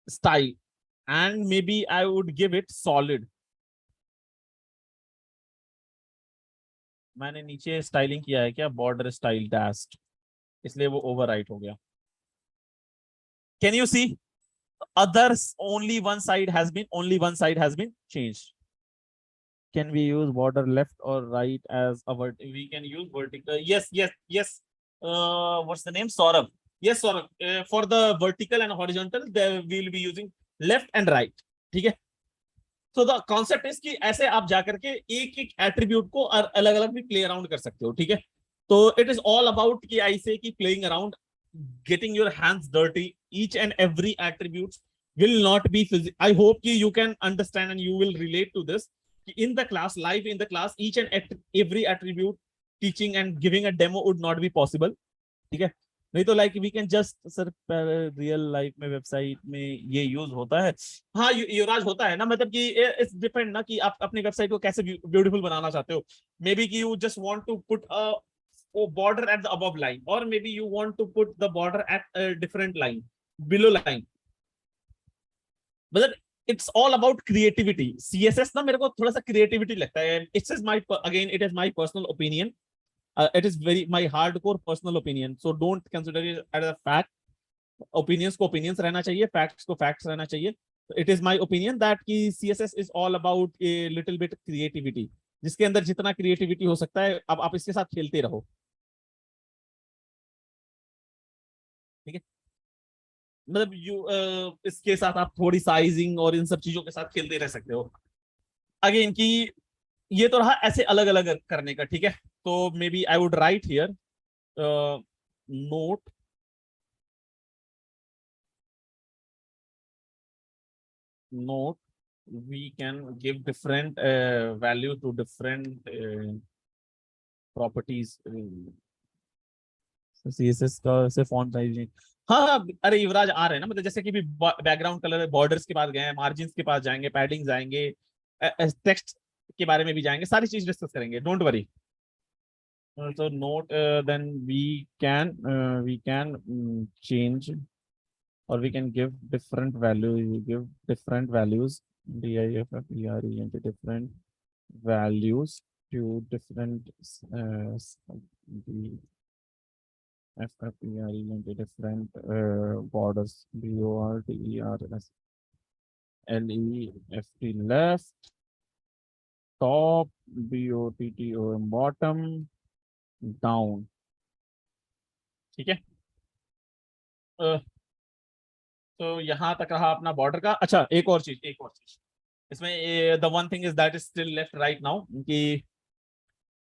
style, and maybe I would give it solid. मैंने नीचे styling किया है क्या, border style dashed, इसलिए वो overwrite हो गया. Can you see others only one side has been changed. Can we use border left or right as a we can use vertical. Yes. What's the name? Saurabh. Yes, Saurabh. For the vertical and horizontal, we will be using left and right. ठीक है? So the concept is कि ऐसे आप जाकर के एक attribute को अलग अलग भी प्ले अराउंड कर सकते हो. ठीक है? तो it is all about कि I say कि playing around, getting your hands dirty. Each and every attribute will not be I hope you can understand and you will relate to this. In the class, live in the class, each and every attribute teaching and giving a demo would not be possible. ठीक है? नहीं तो like we can just sir real life में website में ये use होता है. हाँ युवराज होता है ना, मतलब कि इट्स डिपेंड ना कि आप अपनी वेबसाइट को कैसे ब्यूटीफुल बनाना चाहते हो. मे बी कि you just want to put a border at the above line, or maybe you want to put the border at a different line, below line. मतलब it's all about creativity. CSS ना मेरे को थोड़ा सा creativity लगता है. It is my personal opinion. It is very my hardcore personal opinion, so don't consider it as a fact. Opinions को opinions रहना चाहिए, facts को facts रहना चाहिए. It is my opinion that कि CSS is all about a little bit creativity, जिसके अंदर जितना creativity हो सकता है, अब आप इसके साथ खेलते रहो. ठीक है, मतलब इसके साथ आप थोड़ी साइजिंग और इन सब चीजों के साथ खेलते रह सकते हो. अगेन की ये तो रहा ऐसे अलग अलग करने का. ठीक है, तो maybe I would write here note note we can give different value to different properties. CSS का से font size. हाँ, अरे युवराज आ रहे हैं ना, मतलब जैसे कि भी बैकग्राउंड कलर बॉर्डर्स के पास गए, मार्जिन के पास जाएंगे, पैडिंग जाएंगे, टेक्स्ट के बारे में भी जाएंगे, सारी चीज डिस्कस करेंगे, don't worry. So note then we can change, or we can give different value. You give different values, DIFFERE, into different values to different DFFERE into different borders, BORDERS, LEFT left, top, BOTTOM bottom, down. ठीक है, तो यहाँ तक रहा अपना border का. अच्छा, एक और चीज इसमें, the one thing is that is still left right now, कि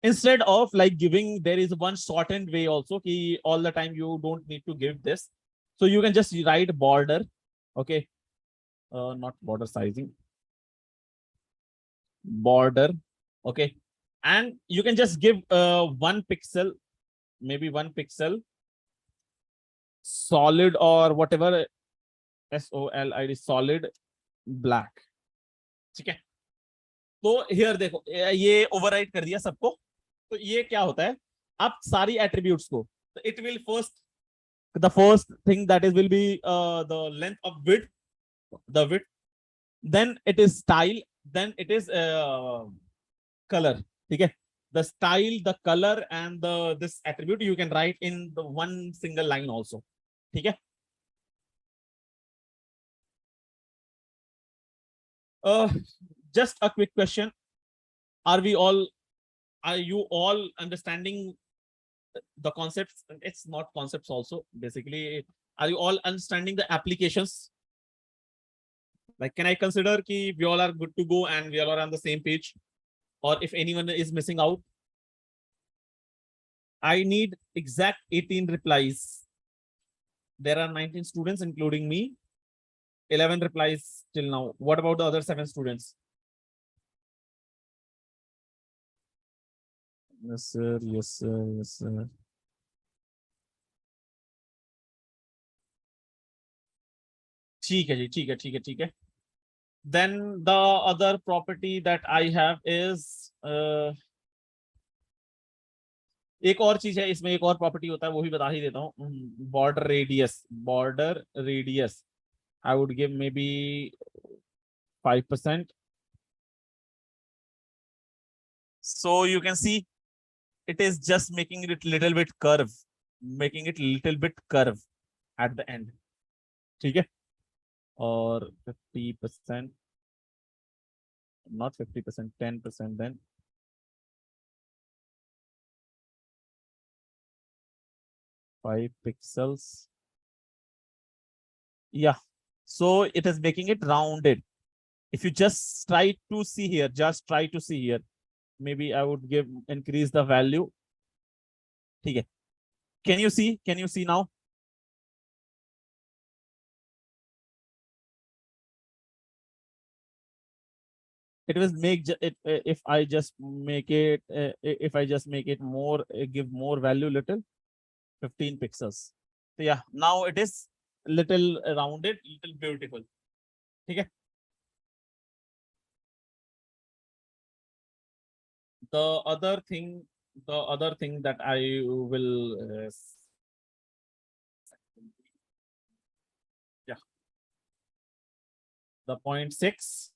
instead of like giving, there is one shortened way also, कि all the time you don't need to give this, so you can just write border. Okay, not border sizing, border. Okay, and you can just give 1 pixel, maybe 1 pixel solid or whatever, SOLID, solid black. ठीक है, तो here देखो, ये overwrite कर दिया सबको. तो ये क्या होता है, आप सारी एट्रीब्यूट्स को, तो it will the first thing that is will be the length of width, the width, then it is style, then it is color. ठीक है, the style, the color and the this attribute you can write in the one single line also. ठीक है, just a quick question, are you all understanding the concepts? It's not concepts also, basically, are you all understanding the applications? Like, can I consider ki we all are good to go and we all are on the same page, or if anyone is missing out? I need exact 18 replies. There are 19 students including me, 11 replies till now. What about the other 7 students? Yes sir, yes sir, yes sir. ठीक है जी, ठीक है, ठीक है, ठीक है. Then the other property that I have is एक और चीज है इसमें, एक और प्रॉपर्टी होता है, वो भी बता ही देता हूँ. Border radius, border radius I would give maybe 5%. So you can see it is just making it little bit curve, making it little bit curve at the end. ठीक है, और 50%, not 50%, 10% then. Five pixels. Yeah, so it is making it rounded. If you just try to see here, just try to see here, maybe I would give increase the value. ठीक है, can you see now? It will make it if I just make it more, give more value, little 15 pixels. So yeah, now it is little rounded, little beautiful. ठीक है, the other thing that I will yeah, the 0.6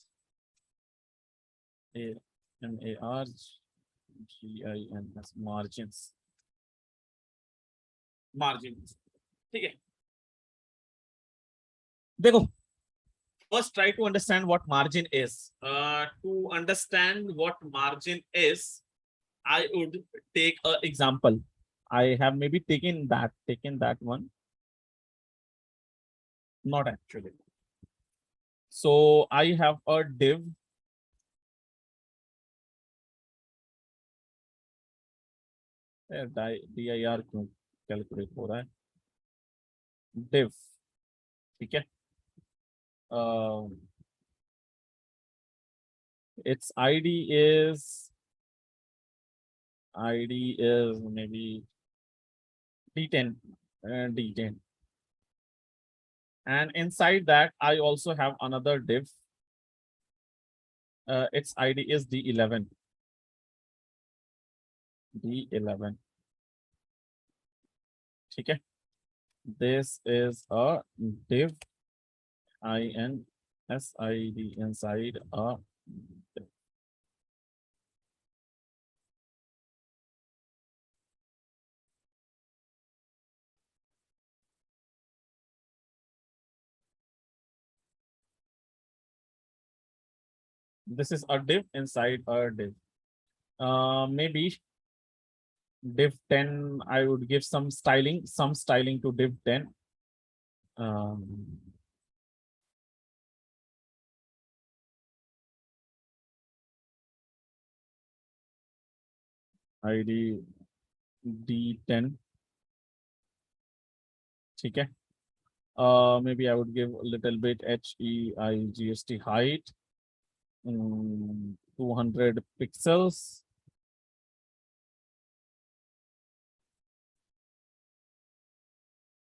MARGINS margins. Margin, ठीक है। देखो, first try to understand what margin is. To understand what margin is, I would take an example. I have maybe taken that one, not actually. So I have a div. dir क्यों calculate हो रहा है, div, ठीक है। its id is maybe d10, d10, and inside that I also have another div. Its id is d11, ठीक है। This is a div sid inside a div. This is a div inside a div. Maybe div 10, I would give some styling to div 10. id d10, ठीक है। Maybe I would give a little bit HEIGST height, 200 pixels,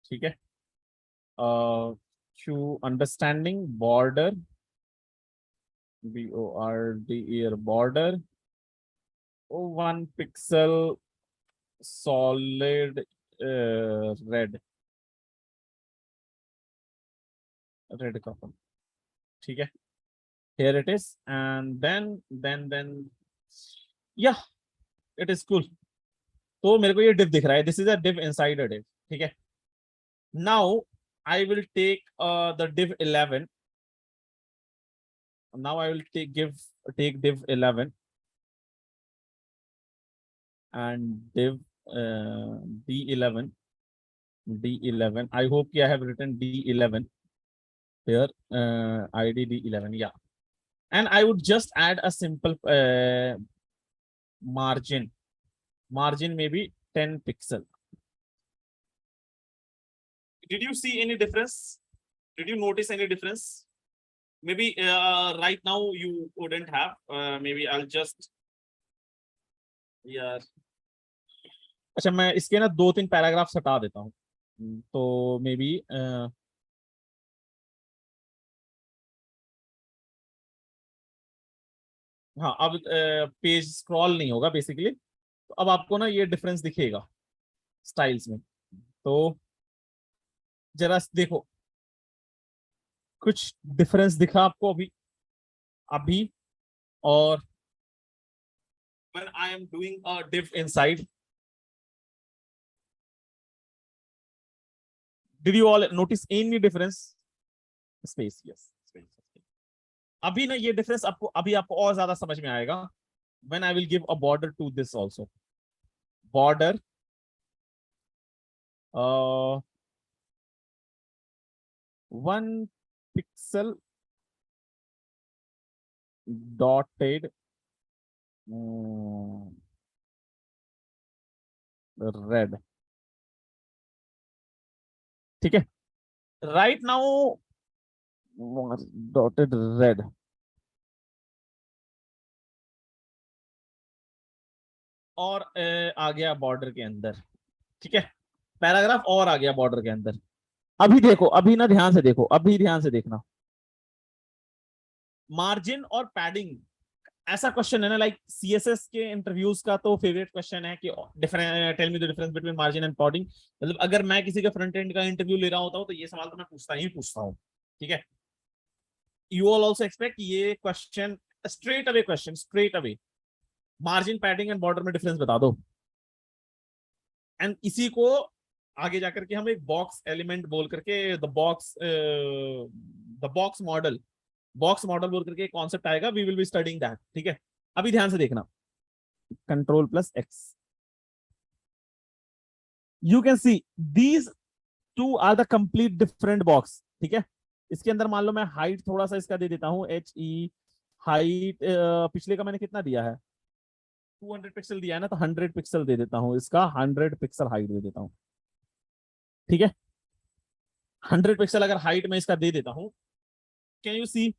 ठीक है। To understanding border, border, 1 pixel solid red color, ठीक है। Here it is, and then yeah, it is cool. तो मेरे को ये div दिख रहा है, this is a div inside a div, ठीक है। Now I will take the div 11. Now I will take div 11 and div d11. I hope I have written d11 here, id d11, yeah. And I would just add a simple margin maybe 10 pixel. Did you see any difference? Did you notice any difference? Maybe right now you wouldn't have. Maybe I'll just, yeah. अच्छा, मैं इसके ना 2-3 paragraph हटा देता हूँ, तो may be हाँ, अब पेज स्क्रॉल नहीं होगा बेसिकली, तो अब आपको ना ये डिफरेंस दिखेगा स्टाइल्स में। तो जरा देखो, कुछ डिफरेंस दिखा आपको अभी और when I am doing a div inside? Did you all notice any difference? Space, yes, space. अभी ना ये डिफरेंस आपको और ज्यादा समझ में आएगा when I will give a border to this also. Border, 1 pixel dotted red, ठीक है। Right now dotted red, और आ गया बॉर्डर के अंदर, ठीक है। पैराग्राफ और आ गया बॉर्डर के अंदर। अभी देखो, अभी ना ध्यान से देखो, अभी ध्यान से देखना, मार्जिन और पैडिंग, ऐसा क्वेश्चन है ना, लाइक सीएसएस के इंटरव्यूज का तो फेवरेट क्वेश्चन है कि tell me the difference between margin and padding. मतलब अगर मैं किसी का फ्रंट एंड का इंटरव्यू ले रहा होता हूं तो ये सवाल तो मैं पूछता हूं, ठीक है। यू ऑल आल्सो एक्सपेक्ट ये question, straight away margin, padding and border में डिफरेंस बता दो। एंड इसी को आगे जाकर के हम एक बॉक्स एलिमेंट बोल करके बॉक्स मॉडल बोल करके कॉन्सेप्ट आएगा, we will be studying that, ठीक है। अभी ध्यान से देखना, Ctrl+X, you can see these two are the complete different box, ठीक है। इसके अंदर मान लो मैं हाइट थोड़ा सा इसका दे देता हूं, HE हाइट, पिछले का मैंने कितना दिया है, 200 पिक्सल दिया है ना, तो 100 पिक्सल दे देता हूं, इसका 100 पिक्सल हाइट दे देता हूं, ठीक है। 100 पिक्सल अगर हाइट में इसका दे देता हूं, can you see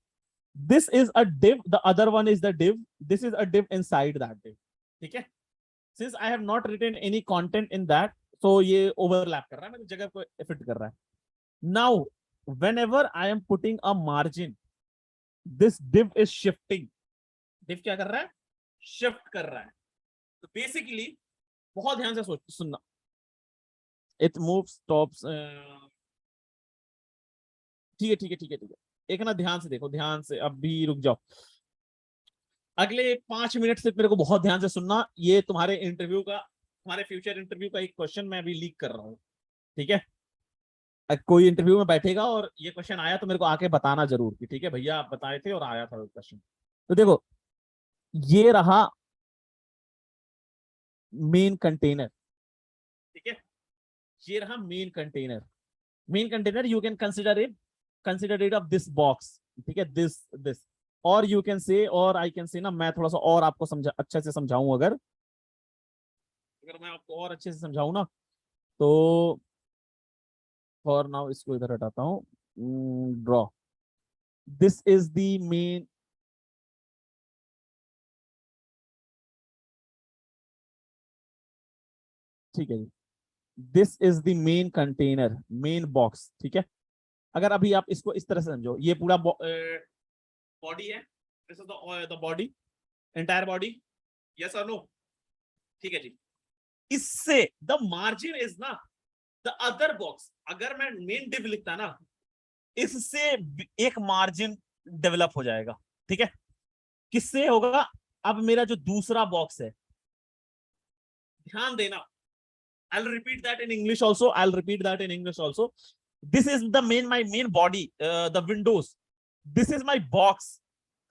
this is a div, the other one is the div, this is a div inside that div, ठीक है। Since I have not written any content in that, so ये overlap कर रहा है, मेरी जगह को fit कर रहा है। Now whenever I am putting a margin, this div is shifting, div क्या कर रहा है, शिफ्ट कर रहा है। तो बेसिकली बहुत ध्यान से सोच सुनना, it moves stops, ठीक है ठीक है ठीक है ठीक है, एक ना ध्यान से देखो, ध्यान से, अभी रुक जाओ, अगले 5 मिनट से मेरे को बहुत ध्यान से सुनना, ये तुम्हारे इंटरव्यू का, तुम्हारे फ्यूचर इंटरव्यू का एक क्वेश्चन मैं अभी लीक कर रहा हूँ, ठीक है। कोई इंटरव्यू में बैठेगा और ये क्वेश्चन आया तो मेरे को आके बताना जरूर कि ठीक है भैया आप बताए थे और आया था क्वेश्चन। तो देखो, ये रहा मेन कंटेनर, ठीक है, ये रहा main container. Main container you can consider it of this box, ठीक है, दिस, और यू कैन से, और आई कैन से ना, मैं थोड़ा सा और आपको समझा, अच्छे से समझाऊं, अगर अगर मैं आपको और अच्छे से समझाऊं ना, तो फॉर नाउ इसको इधर हटाता हूं, draw, this is the main, ठीक है जी, this is the main container, main box, ठीक है। अगर अभी आप इसको इस तरह से समझो, ये पूरा बॉडी है, this is the body, entire body, yes और नो, ठीक है जी। इससे द मार्जिन इज ना द अदर बॉक्स, अगर मैं मेन डिव लिखता ना, इससे एक मार्जिन डेवलप हो जाएगा, ठीक है। किससे होगा, अब मेरा जो दूसरा बॉक्स है, ध्यान देना, I'll repeat that in English also. I'll repeat that in English also. This is my main body, the windows. This is my box.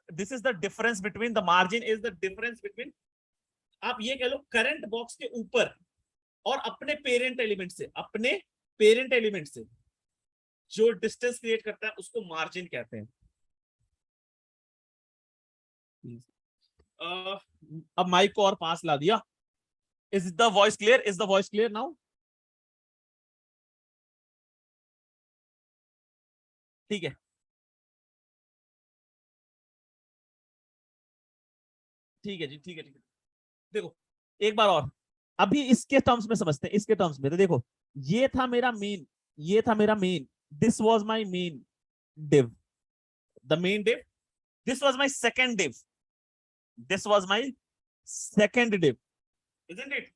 This is the difference between, the margin is the difference between, आप ये कह लो current box के ऊपर और अपने parent element से जो distance create करता है उसको मार्जिन कहते हैं। अब माइक को और पास ला दिया। Is the voice clear? Is the voice clear now? ठीक है, ठीक है जी, ठीक है ठीक है। देखो एक बार और, अभी इसके टर्म्स में समझते हैं, इसके टर्म्स में, तो देखो ये था मेरा मेन, ये था मेरा main, this was my main div, the main div, this was my second div, this was my second div, isn't it?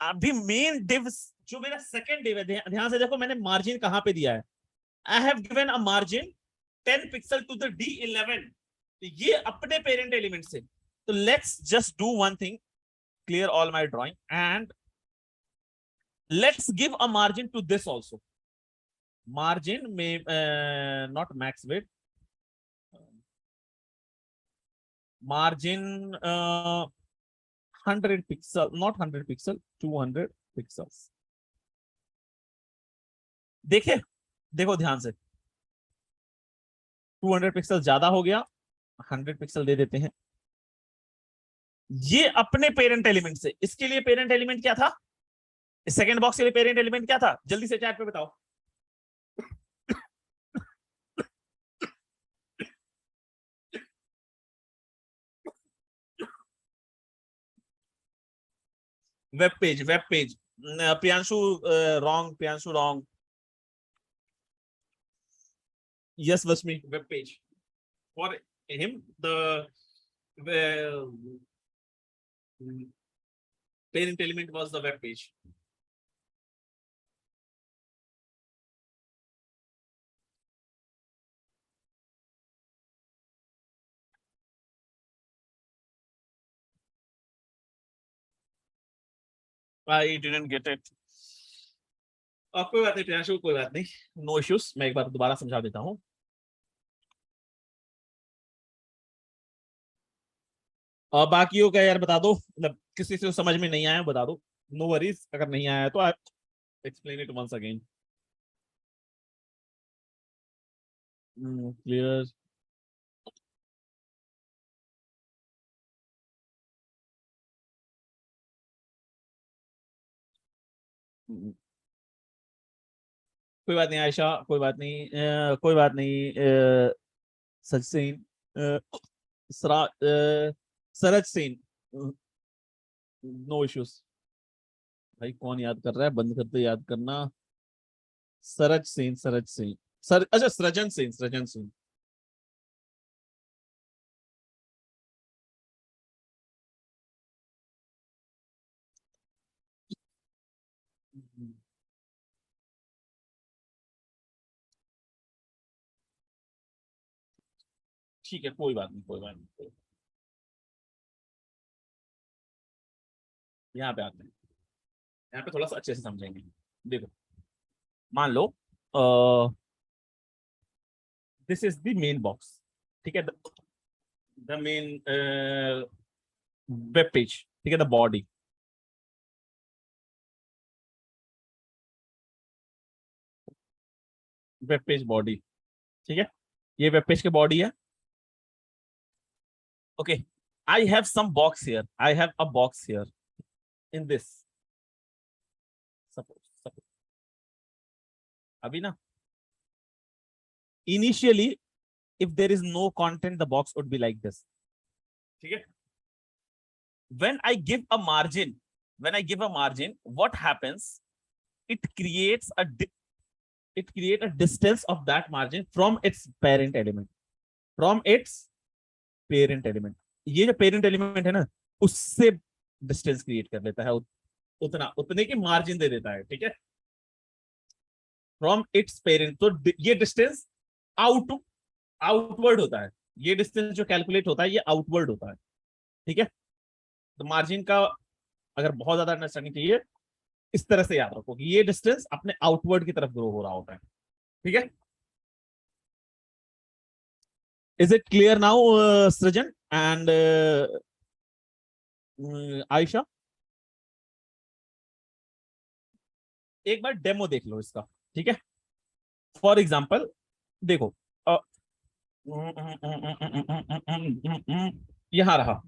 अभी मेन div, जो मेरा सेकंड div है, ध्यान से देखो मैंने मार्जिन कहां पे दिया है, I have given a margin 10 pixel to the D11, ये अपने पेरेंट एलिमेंट से। तो let's just do one thing, clear all my drawing and let's give a margin to this also. Margin may not max width, margin 100 pixel, not 100 pixel, 200 pixels। देखे, देखो ध्यान से, 200 pixel ज्यादा हो गया, 100 पिक्सल दे देते हैं, ये अपने पेरेंट एलिमेंट से। इसके लिए पेरेंट एलिमेंट क्या था, इस सेकंड बॉक्स के लिए पेरेंट एलिमेंट क्या था, जल्दी से चैट पे बताओ। Web page, web page, Priyanshu wrong, Priyanshu wrong, yes Vasmi, web page for him, the parent element was the web page। I didn't get it, कोई बात नहीं प्रियांशु, कोई बात नहीं, नो इश्यूज, मैं एक बार दोबारा समझा देता हूँ। और बाकियों का यार बता दो, मतलब किसी से समझ में नहीं आया बता दो, नो वरीज, अगर नहीं आया तो I explain it once again. Clear. कोई बात नहीं आयशा, कोई बात नहीं, कोई बात नहीं, सचिन, सरज सिंह, नो इश्यूज। भाई कौन याद कर रहा है, बंद करते याद करना। सरज सिंह, सरज सिंह, सर, अच्छा सृजन सिंह, सृजन सिंह। ठीक है, कोई बात नहीं, कोई बात नहीं। यहाँ पे आते हैं, यहाँ पे थोड़ा सा अच्छे से समझेंगे। देखो, मान लो this is the main box, ठीक है, द मेन वेब पेज, ठीक है, the body, web page body, ठीक है, ये वेब पेज के बॉडी है। Okay, I have some box here, I have a box here in this, suppose, अभी ना, initially if there is no content the box would be like this, ठीक है। when I give a margin, when I give a margin, what happens, it creates a it create a distance of that margin from its parent element, from its parent element, ये जो parent element है ना, उससे distance create कर लेता है, उतना उतने की मार्जिन दे देता है, ठीक है, फ्रॉम इट्स पेरेंट। तो ये डिस्टेंस आउट आउटवर्ड होता है, ये डिस्टेंस जो कैलकुलेट होता है ये आउटवर्ड होता है, ठीक है। तो मार्जिन का अगर बहुत ज्यादा अंडरस्टैंडिंग चाहिए, इस तरह से याद रखो कि ये डिस्टेंस अपने आउटवर्ड की तरफ ग्रो हो रहा होता है, ठीक है। इज इट क्लियर नाउ, सृजन एंड आयशा? एक बार डेमो देख लो इसका, ठीक है। फॉर एग्जाम्पल देखो, यहां रहा,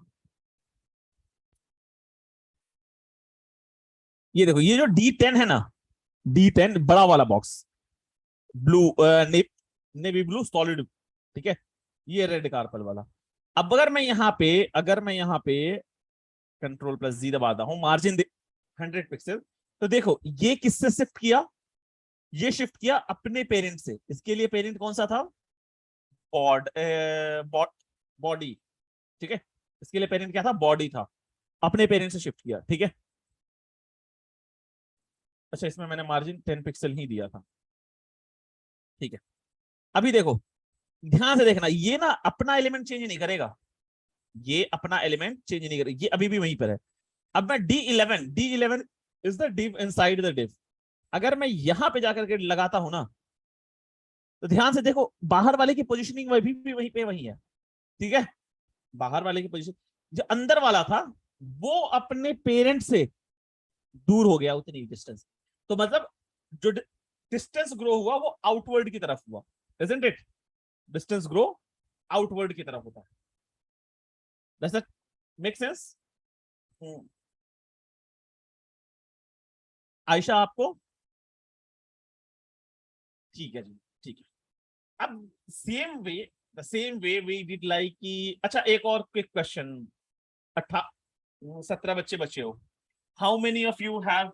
ये देखो, ये जो D10 है ना, D10 बड़ा वाला box, blue, navy blue solid, ठीक है, ये रेड कार्पल वाला। अब अगर मैं यहाँ पे कंट्रोल+G दबाता हूं, मार्जिन 100 पिक्सल, तो देखो ये किससे शिफ्ट किया, ये शिफ्ट किया अपने पेरेंट से। इसके लिए पेरेंट कौन सा था, बॉड बॉडी, ठीक है, इसके लिए पेरेंट क्या था, बॉडी था, अपने पेरेंट से शिफ्ट किया, ठीक है। अच्छा, इसमें मैंने मार्जिन 10 पिक्सल ही दिया था, ठीक है। अभी देखो, ध्यान से देखना, ये ना अपना एलिमेंट चेंज नहीं करेगा, ये अपना एलिमेंट चेंज नहीं करेगा, ये अभी भी वहीं पर है। अब मैं D11 is the div inside the div, अगर मैं यहां पे जाकर के लगाता हूं ना, तो ध्यान से देखो, बाहर वाले की पोजीशनिंग वही भी वहीं पे वही है, ठीक है। बाहर वाले की पोजीशन, जो अंदर वाला था वो अपने पेरेंट से दूर हो गया उतनी डिस्टेंस, तो मतलब जो डिस्टेंस ग्रो हुआ वो आउटवर्ड की तरफ हुआ, isn't it, distance grow outward की तरफ होता है। Does that make sense? Ayesha आपको? ठीक है जी, ठीक है। अब same way, the same way we did like कि, अच्छा एक और क्विक क्वेश्चन, 17 बच्चे बचे हो, how many of you have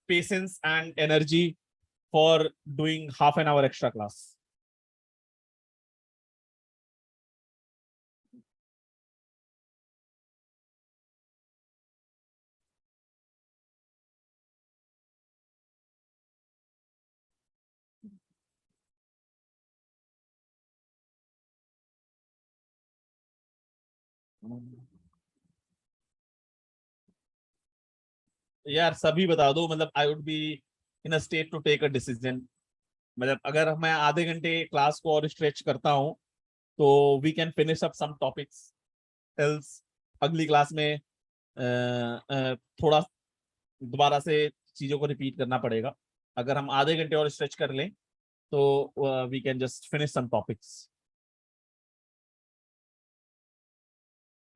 patience and energy for doing half an hour extra class? यार सभी बता दो, मतलब I would be in a state to take a decision. मतलब अगर मैं आधे घंटे क्लास को और स्ट्रेच करता हूँ तो we can finish up some topics, else अगली क्लास में थोड़ा दोबारा से चीजों को रिपीट करना पड़ेगा. अगर हम आधे घंटे और स्ट्रेच कर लें तो we can just finish some topics.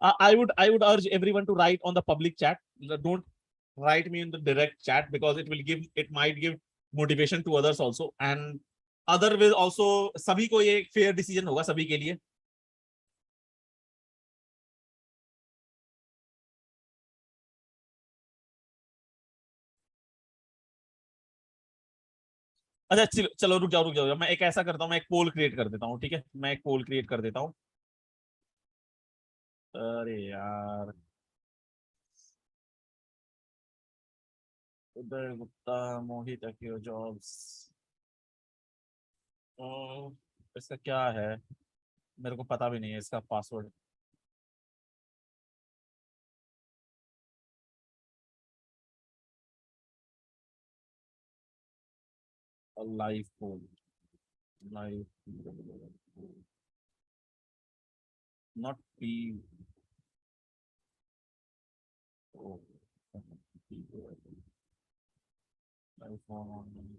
I would urge everyone to write on the public chat. Don't write me in the direct chat because it might give motivation to others also, and other will also, सभी को ये fair decision होगा सभी के लिए. अच्छा चलो रुक जाओ, मैं एक ऐसा करता हूँ, मैं एक पोल क्रिएट कर देता हूँ. ठीक है, मैं एक पोल क्रिएट कर देता हूँ. अरे यार, उदय गुप्ता, मोहित अकीर जॉब्स, इसका क्या है, मेरे को पता भी नहीं है इसका password. Live poll, live, not P. Oh, iPhone,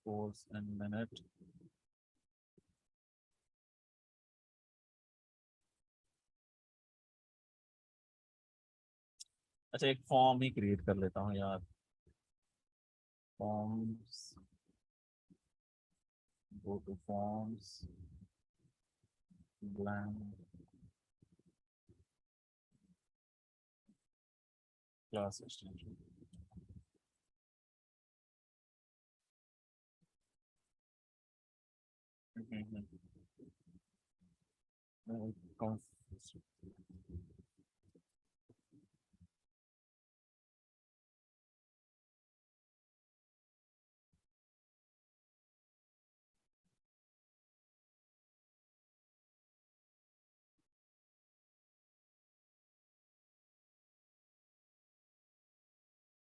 course and minute. अच्छा, एक फॉर्म ही क्रिएट कर लेता हूँ यार. Forms, go to forms, blank, class extension.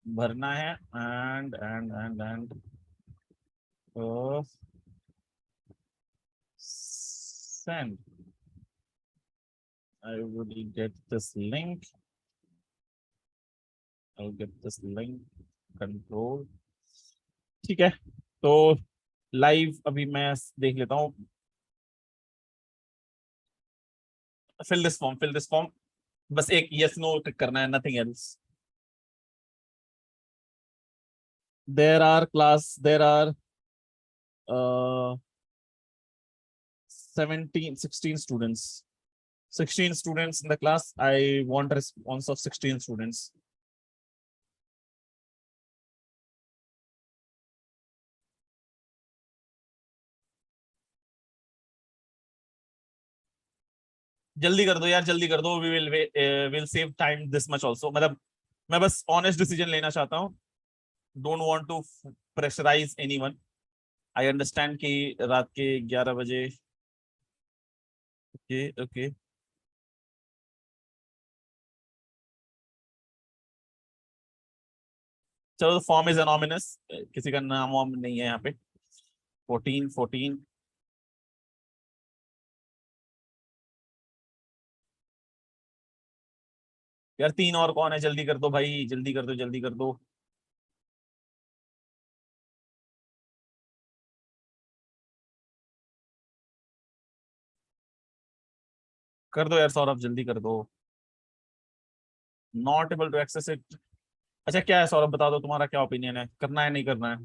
भरना है and send. I would get this link. I'll get this link. Control. ठीक है, तो लाइव अभी मैं देख लेता हूँ. fill this form. बस एक yes no टिक करना है, nothing else. There are 16 students. 16 students in the class. I want a response of 16 students. जल्दी कर दो यार, जल्दी कर दो. We will save time this much also. मतलब मैं बस ऑनेस्ट डिसीजन लेना चाहता हूँ. Don't want to pressurise anyone. I understand कि रात के 11 बजे. ओके ओके, चलो. फॉर्म इज एनोमिनस, किसी का नाम वाम नहीं है यहाँ पे. 14 यार, 3 और कौन है? जल्दी कर दो भाई, जल्दी कर दो, जल्दी कर दो. कर दो यार सौरभ, जल्दी कर दो. Not able to access it. अच्छा क्या है सौरभ, बता दो, तुम्हारा क्या ओपिनियन है, करना है नहीं करना है?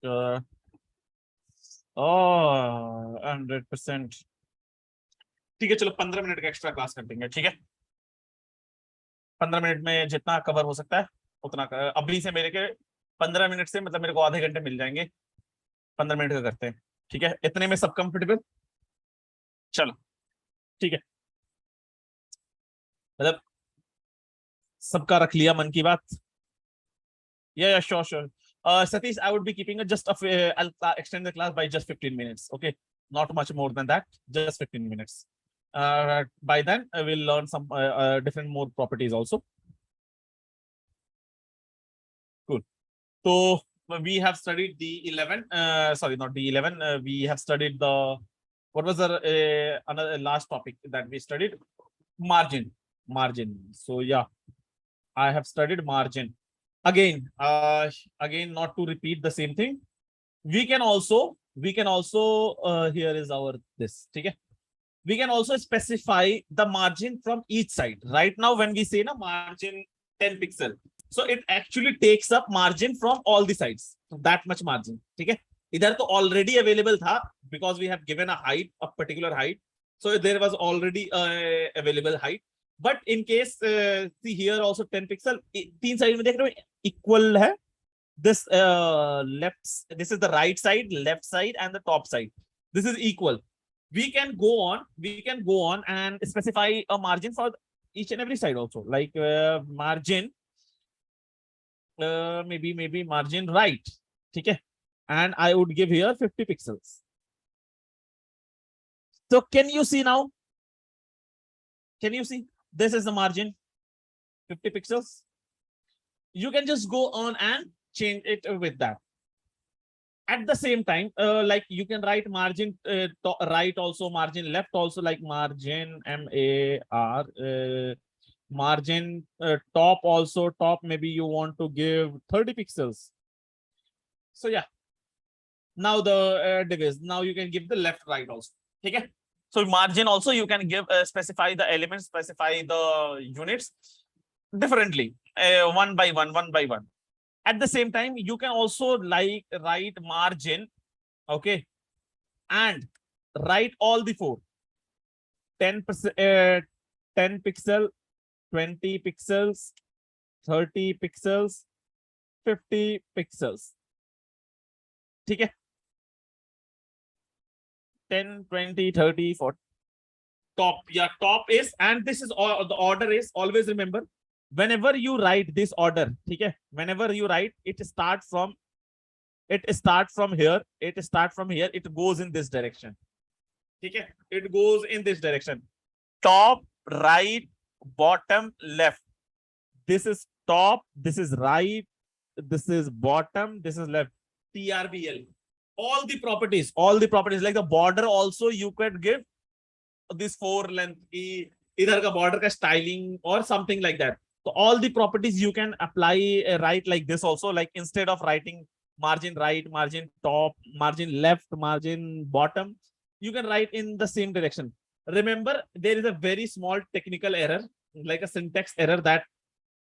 100%. ठीक है, चलो 15 मिनट का एक्स्ट्रा क्लास कर देंगे. ठीक है, 15 मिनट में जितना कवर हो सकता है उतना अभी से मेरे के 15 मिनट से, मतलब मेरे को आधे घंटे मिल जाएंगे. 15 मिनट का करते हैं. ठीक है, इतने में सब कंफर्टेबल? चलो ठीक है, मतलब सबका रख लिया मन की बात. Yeah, sure. Satish, I would be keeping it just I'll extend the class by just 15 minutes. Okay, not much more than that, just 15 minutes. By then I will learn some different more properties also. So we have studied the 11, sorry, not the 11. We have studied the, what was the another last topic that we studied? Margin. So yeah, I have studied margin. Again, again, not to repeat the same thing. We can also, here is our this. Okay. We can also specify the margin from each side. Right now, when we say na margin 10 pixel, so it actually takes up margin from all the sides. That much margin. Okay. इधर तो already available था because we have given a height, a particular height. So there was already available height. But in case, see here also 10 pixel, तीन side में देख रहे हो equal है. This this is the right side, left side, and the top side. This is equal. We can go on and specify a margin for each and every side also, like margin, maybe margin right. Okay, and I would give here 50 pixels. So can you see now? Can you see? This is the margin, 50 pixels. You can just go on and change it with that. At the same time, like you can write margin right also, margin left also, like margin MAR, margin top also, top maybe you want to give 30 pixels. So yeah, now the device, now you can give the left right also. Okay. So margin also you can give, specify the elements, specify the units differently, one by one. At the same time, you can also like write margin, okay, and write all the four. 10 pixel, 20 pixels, 30 pixels, 50 pixels. ठीक है? 10, 20, 30, 40. Top, yeah, top is, and this is all, the order is, always remember, whenever you write this order, okay, whenever you write, it starts from here, it goes in this direction. Okay, it goes in this direction. Top, right, bottom, left. This is top, this is right, this is bottom, this is left. TRBL. All the properties, like the border also you could give this 4 length, either ka border ka styling or something like that. So all the properties you can apply, write like this also, like instead of writing margin right, margin top, margin left, margin bottom, you can write in the same direction. Remember, there is a very small technical error, like a syntax error, that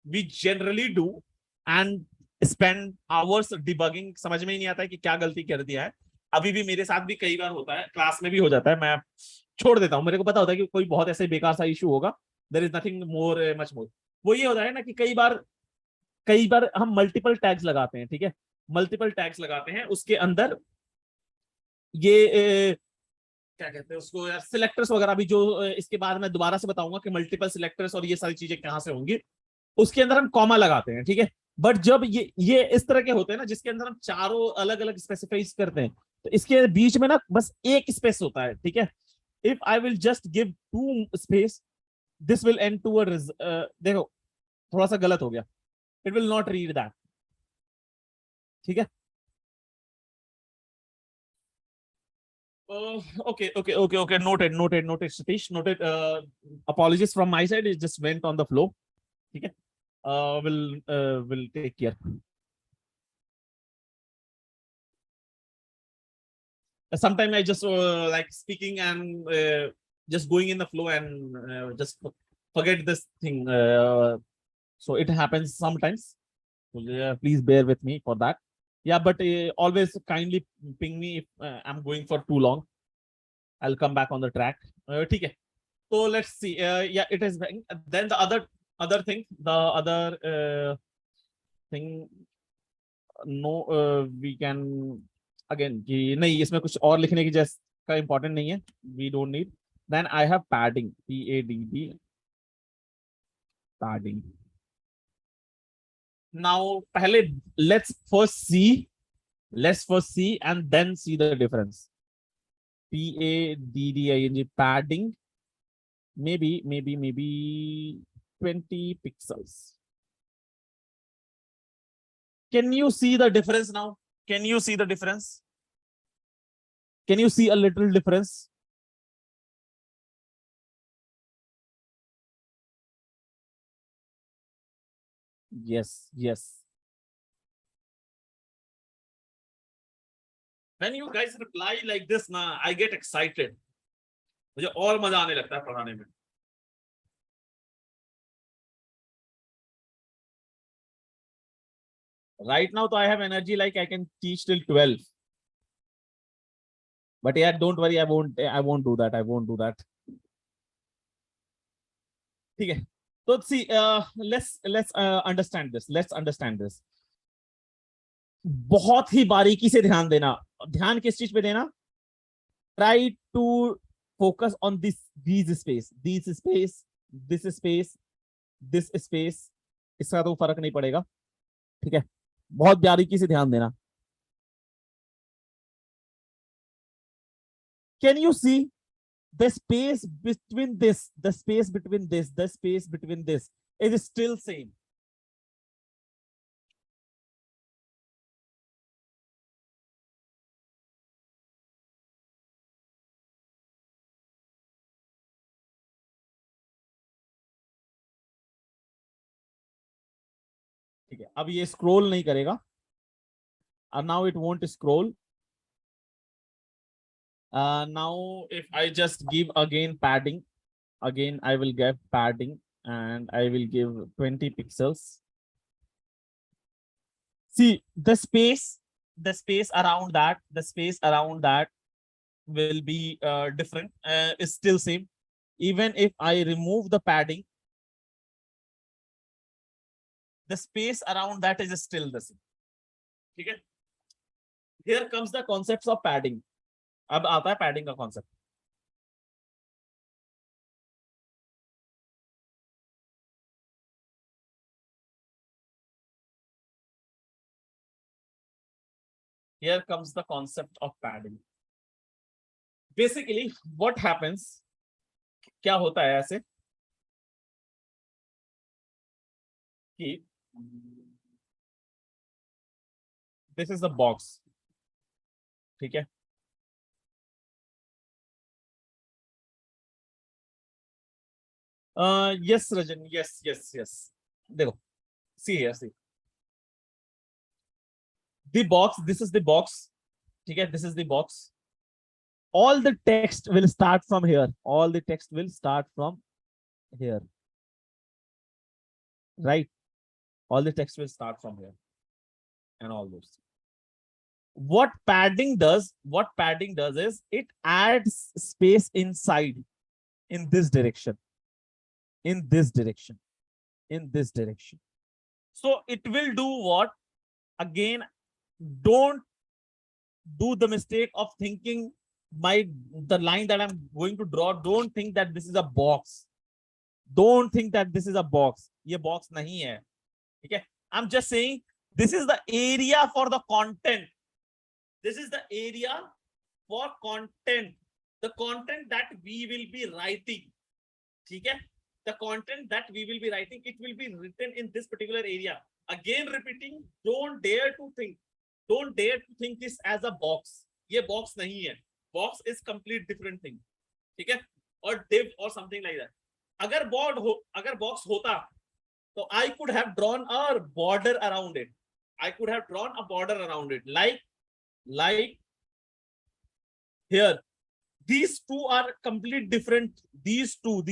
we generally do and spend hours debugging. समझ में ही नहीं आता है कि क्या गलती कर दिया है. अभी भी मेरे साथ भी कई बार होता है, क्लास में भी हो जाता है, मैं छोड़ देता हूँ. मेरे को पता होता है कि कोई बहुत ऐसे बेकार सा इशू होगा. There is nothing more, much more. वो ये होता है ना कि कई बार हम मल्टीपल टैग्स लगाते हैं. ठीक है, मल्टीपल टैग्स लगाते हैं, उसके अंदर ये क्या कहते हैं उसको यार, सिलेक्टर्स वगैरह भी, जो इसके बाद मैं दोबारा से बताऊंगा कि मल्टीपल सिलेक्टर्स और ये सारी चीजें कहां से होंगी. उसके अंदर हम कॉमा लगाते हैं. ठीक है, बट जब ये इस तरह के होते हैं ना, जिसके अंदर हम चारों अलग अलग स्पेसिफाइज करते हैं, तो इसके बीच में ना बस एक स्पेस होता है. ठीक है, if I will just give 2 space, this will end to देखो थोड़ा सा गलत हो गया, it will not read that. ठीक है, okay, noted, Satish, noted. Apologies from my side, it just went on the flow. Okay, will take care. Sometimes I just like speaking and just going in the flow and just forget this thing. So it happens sometimes. So please bear with me for that. Yeah, but always kindly ping me if I'm going for too long. I'll come back on the track. Okay. So let's see. Yeah, it is. Then the other thing, no, we can again. नहीं, इसमें कुछ और लिखने की जैसा important नहीं है. We don't need. Then I have padding. PADD. Padding. Now, let's first see and then see the difference. PADDING, padding, maybe 20 pixels. Can you see the difference now? Can you see the difference? Can you see a little difference? Yes, yes. When you guys reply like this, na, I get excited. मुझे और मजा आने लगता है पढ़ाने में. Right now, so I have energy like I can teach till 12. But yeah, don't worry, I won't do that. I won't do that. ठीक है. So see, let's understand this. Let's understand this. बहुत ही बारीकी से ध्यान देना. ध्यान किस चीज पे देना? Try to focus on these space, this space, this space, this space. इसका तो फर्क नहीं पड़ेगा. ठीक है. बहुत बारीकी से ध्यान देना. Can you see the space between this, the space between this, the space between this is still same. ठीक है. अब ये scroll नहीं करेगा. And now it won't scroll. Now if I just give again padding, again I will get padding and I will give 20 pixels. See the space around that will be different, is still same. Even if I remove the padding, the space around that is still the same. Okay. Here comes the concepts of padding. अब आता है padding का concept. Here comes the concept of padding. Basically, what happens? क्या होता है ऐसे? कि this is the box. ठीक है. Yes, Rajan. Yes. देखो. See here, see. The box, this is the box. Okay, this is the box. All the text will start from here. All the text will start from here. Right? All the text will start from here. And all those. What padding does is it adds space inside in this direction. In this direction. In this direction. So it will do what? Again, don't do the mistake of thinking the line that I'm going to draw, don't think that this is a box. Don't think that this is a box. ये box नहीं है. Okay? I'm just saying this is the area for the content. This is the area for content. The content that we will be writing. Okay? The content that we will be writing, it will be written in this particular area. Again repeating, don't dare to think this as a box. ये box नहीं है. Box is complete different thing. ठीक है? Or div or something like that. अगर box होता, so I could have drawn a border around it. I could have drawn a border around it. Like here. These two are complete different. These two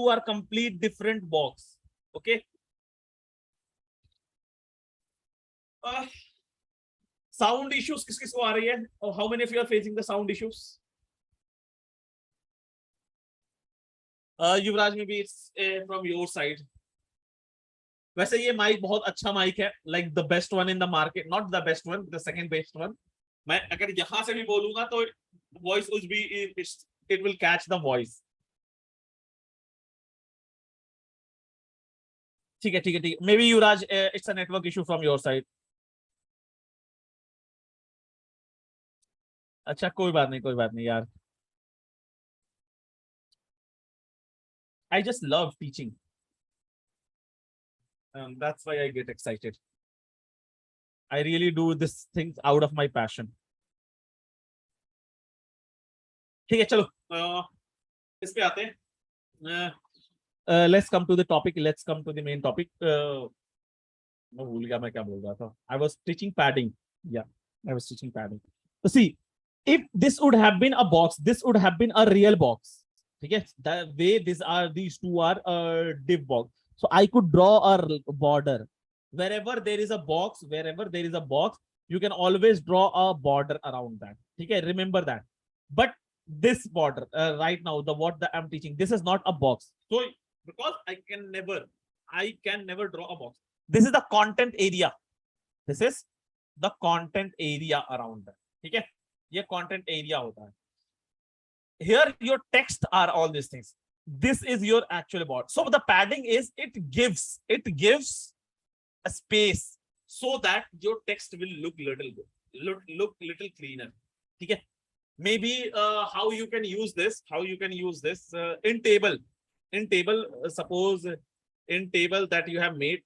are complete different box. Okay. Sound issues किस-किसको आ रही है? Or how many of you are facing the sound issues? Yuvraj, maybe it's from your side. वैसे ये mic बहुत अच्छा mic है, like the best one in the market, not the best one, the second best one. मैं अगर यहाँ से भी बोलूँगा तो voice will be, it will catch the voice. ठीक है. Maybe Yuvraj, it's a network issue from your side. अच्छा, कोई बात नहीं यार. I just love teaching. That's why I get excited. I really do this things out of my passion. ठीक है चलो इस पे आते हैं. Let's come to the topic. Let's come to the main topic. मैं भूल गया मैं क्या बोल रहा था. I was teaching padding. Yeah, I was teaching padding. So see, if this would have been a box, this would have been a real box. ठीक है, the way these two are a div box. So I could draw a border. Wherever there is a box, you can always draw a border around that. ठीक है, remember that. But this border right now, what I'm teaching, this is not a box. So because I can never draw a box. This is the content area. This is the content area around that. ठीक है, ये content area होता है. Here your text are all these things. This is your actual border. So the padding is it gives a space so that your text will look little cleaner. ठीक है. Maybe how you can use this in table. Suppose in table that you have made,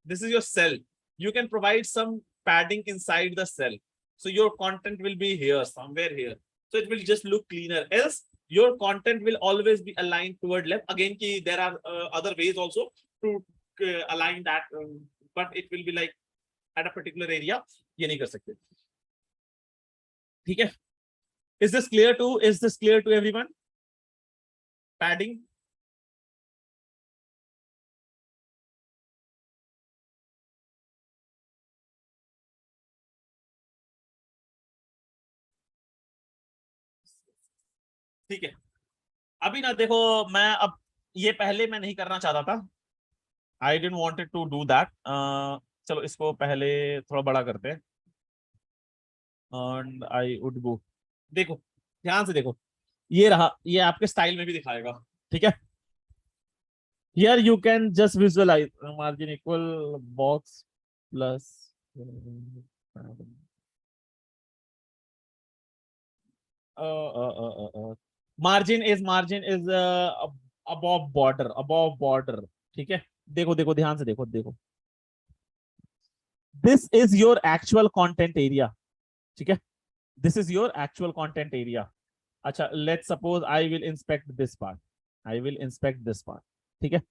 this is your cell. You can provide some padding inside the cell, so your content will be here, somewhere here, so it will just look cleaner. Else your content will always be aligned toward left. Again, there are other ways also to align that, but it will be like at a particular area. ये नहीं कर सकते. ठीक है. Is this clear to everyone? Padding. ठीक है. अभी ना देखो, मैं अब ये पहले मैं नहीं करना चाहता था. I didn't wanted to do that. चलो इसको पहले थोड़ा बड़ा करते हैं. And I would go. देखो ध्यान से देखो, ये रहा, ये आपके स्टाइल में भी दिखाएगा. ठीक है. Here you can just visualize margin equal box plus margin is above border. ठीक है. देखो ध्यान से देखो. This is your actual content area. ठीक है. This is your actual content area. अच्छा, let's suppose I will inspect this part. ठीक है.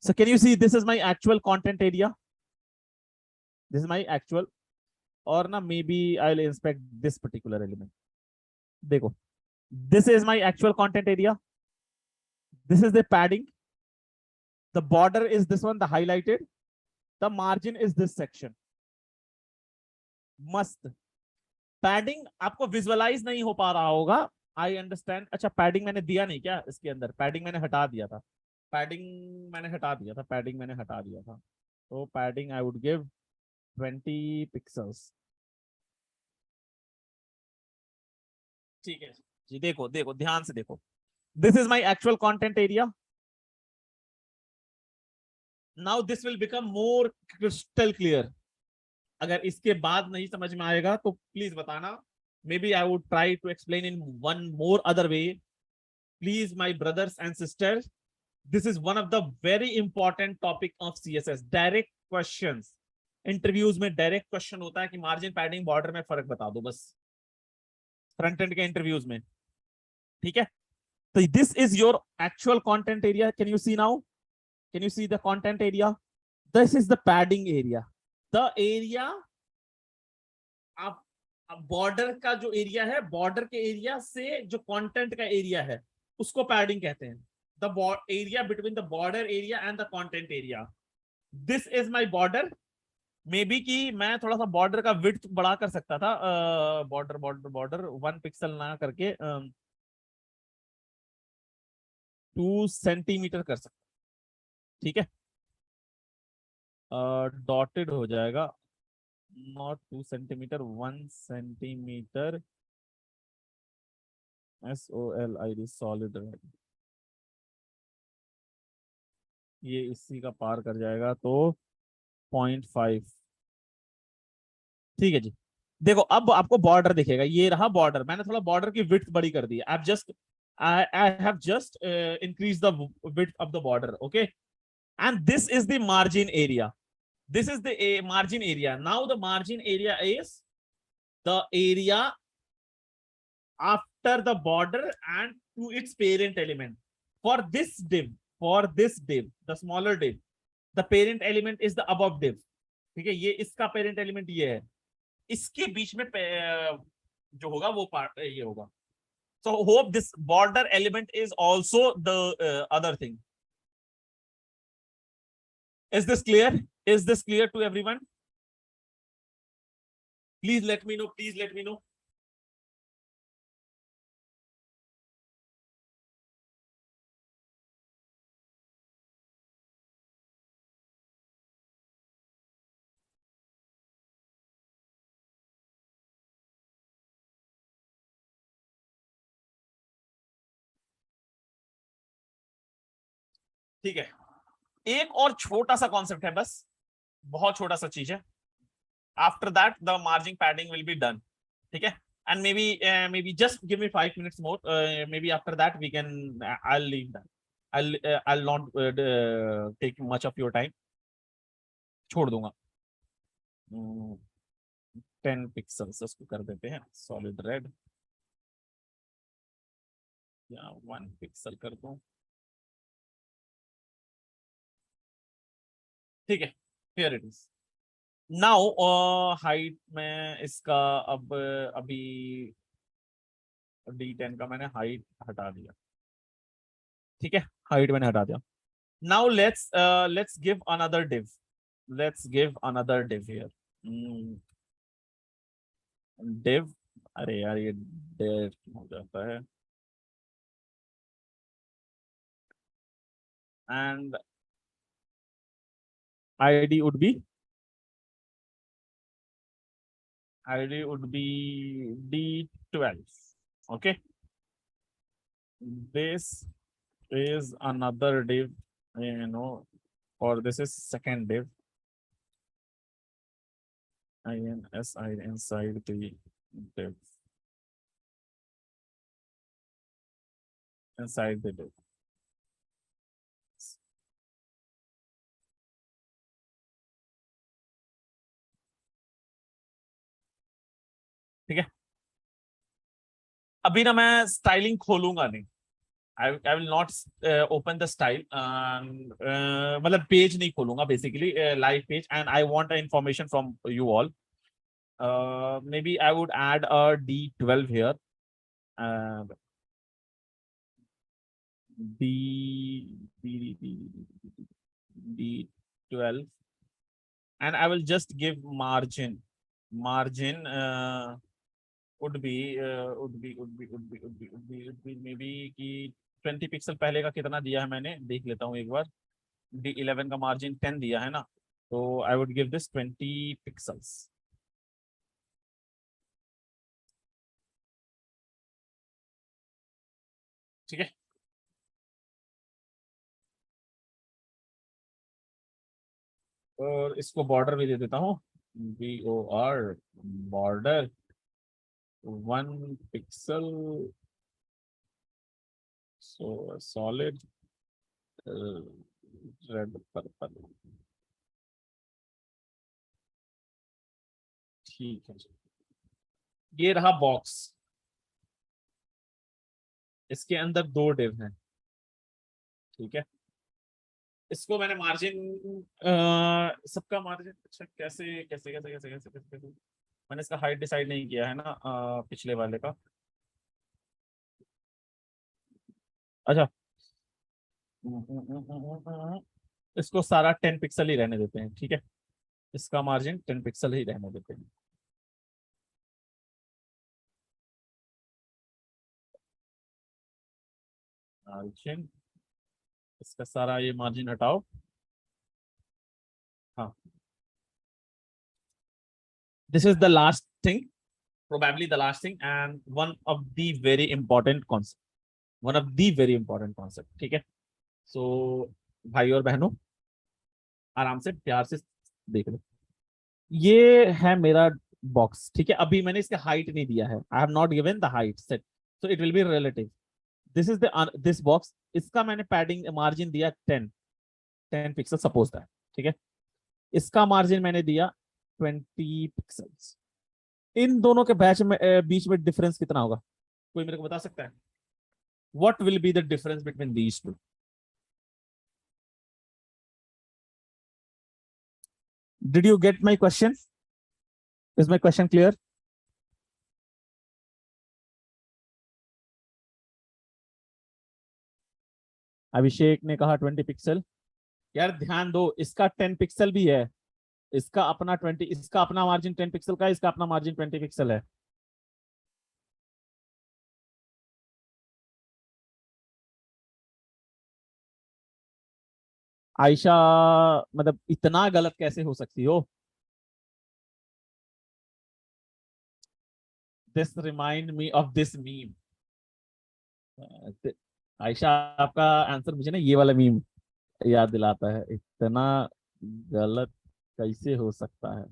So can you see this is my actual content area? This is my actual, or na maybe I'll inspect this particular element. देखो, this is my actual content area. This is the padding. The border is this one, the highlighted. The margin is this section. मस्त. Padding आपको visualise नहीं हो पा रहा होगा, I understand. अच्छा, padding मैंने दिया नहीं क्या इसके अंदर? पैडिंग मैंने हटा दिया था. तो padding I would give 20 pixels. ठीक है जी. देखो ध्यान से देखो. This is my actual content area. Now this will become more crystal clear. अगर इसके बाद नहीं समझ में आएगा तो प्लीज बताना. Maybe I would try to explain in one more other way. Please, my brothers and sisters, this is one of the very important topic of CSS. Direct questions. Interviews में direct question होता है कि margin, padding, border में फर्क बता दो बस. Front end के interviews में. ठीक है. So this is your actual content area. Can you see now? Can you see the content area? This is the padding area. The area अब बॉर्डर का जो एरिया है, बॉर्डर के एरिया से जो कंटेंट का एरिया है उसको पैडिंग कहते हैं. The area between the border area and the content area. This is my border. मे बी कि मैं थोड़ा सा बॉर्डर का विड्थ बड़ा कर सकता था. बॉर्डर 1 पिक्सल ना करके 2 सेंटीमीटर कर सकता. ठीक है. डॉटेड हो जाएगा, not 2 centimeter, 1 centimeter. SOLID, solid. ये इसी का पार कर जाएगा तो 0.5. ठीक है जी. देखो अब आपको बॉर्डर दिखेगा. ये रहा बॉर्डर. मैंने थोड़ा बॉर्डर की विड्थ बड़ी कर दी. I have just increased the width of the border. Okay. and this is the margin area. This is the margin area. Now the margin area is the area after the border and to its parent element. For this div, the smaller div, the parent element is the above div. ठीक है, ये इसका parent element ये है, इसके बीच में जो होगा वो पार्ट ये होगा. So hope this border element is also the other thing. Is this clear? Is this clear to everyone? Please let me know. Please let me know. ठीक है, एक और छोटा सा कॉन्सेप्ट है, बस बहुत छोटा सा चीज है. After that the margin padding will be done. ठीक है, and maybe just give me 5 minutes more. Maybe after that we can I'll leave that. I'll not take much of your time. छोड़ दूंगा. 10 पिक्सल्स उसको कर देते हैं solid red, या 1 pixel कर दूं. ठीक है, here it is. Now height में इसका अब अभी D10 का मैंने हाइट हटा दिया. ठीक है, हाइट मैंने हटा दिया. Now let's give another div. Let's give another div here. Div, अरे यार ये div हो जाता है. And ID would be D12. Okay, this is another div, or this is second div. INSI inside the div, inside the div. ठीक है, अभी ना मैं स्टाइलिंग खोलूंगा नहीं. I will not open the style. मतलब पेज नहीं खोलूंगा basically, live page, and I want the information from you all. Maybe I would add a D12 here. D12, and I will just give margin. Margin would be maybe कि 20 pixel पहले का कितना दिया है मैंने देख लेता हूँ एक बार. D11 का मार्जिन 10 दिया है ना, तो I would give this 20 pixels. ठीक है, और इसको बॉर्डर भी दे देता हूँ. BOR border 1 pixel. So solid red purple. ठीक है, ये रहा बॉक्स. इसके अंदर 2 डिव हैं. ठीक है, इसको मैंने मार्जिन सबका मार्जिन, अच्छा कैसे कैसे कैसे कैसे कैसे कैसे कैसे मैंने इसका हाइट डिसाइड नहीं किया है ना पिछले वाले का. अच्छा, इसको सारा 10 पिक्सल ही रहने देते हैं. ठीक है, इसका मार्जिन 10 पिक्सल ही रहने देते हैं. मार्जिन, इसका सारा ये मार्जिन हटाओ. हाँ, this is the last thing, probably the last thing, and one of the very important concept. One of the very important concept. ठीक है, so भाई और बहनों आराम से प्यार से देख लो. ये है मेरा बॉक्स. ठीक है, अभी मैंने इसका हाइट नहीं दिया है. I have not given the height set, so it will be relative. This is the this box. इसका मैंने पैडिंग मार्जिन दिया 10. 10 पिक्सल सपोज दैट, ठीक है। इसका मार्जिन मैंने दिया 20 पिक्सल्स। इन दोनों के बीच में डिफरेंस कितना होगा, कोई मेरे को बता सकता है? What will be the difference between these two? Did you get my question? Is my question clear? Abhishek ने कहा 20 पिक्सल। यार ध्यान दो, इसका 10 पिक्सल भी है, इसका अपना 20, इसका अपना मार्जिन 10 पिक्सल का है, इसका अपना मार्जिन 20 पिक्सल है। आयशा, मतलब इतना गलत कैसे हो सकती हो? This remind me of this meme. Ayesha, आपका आंसर मुझे ना ये वाला मीम याद दिलाता है, इतना गलत कैसे हो सकता है।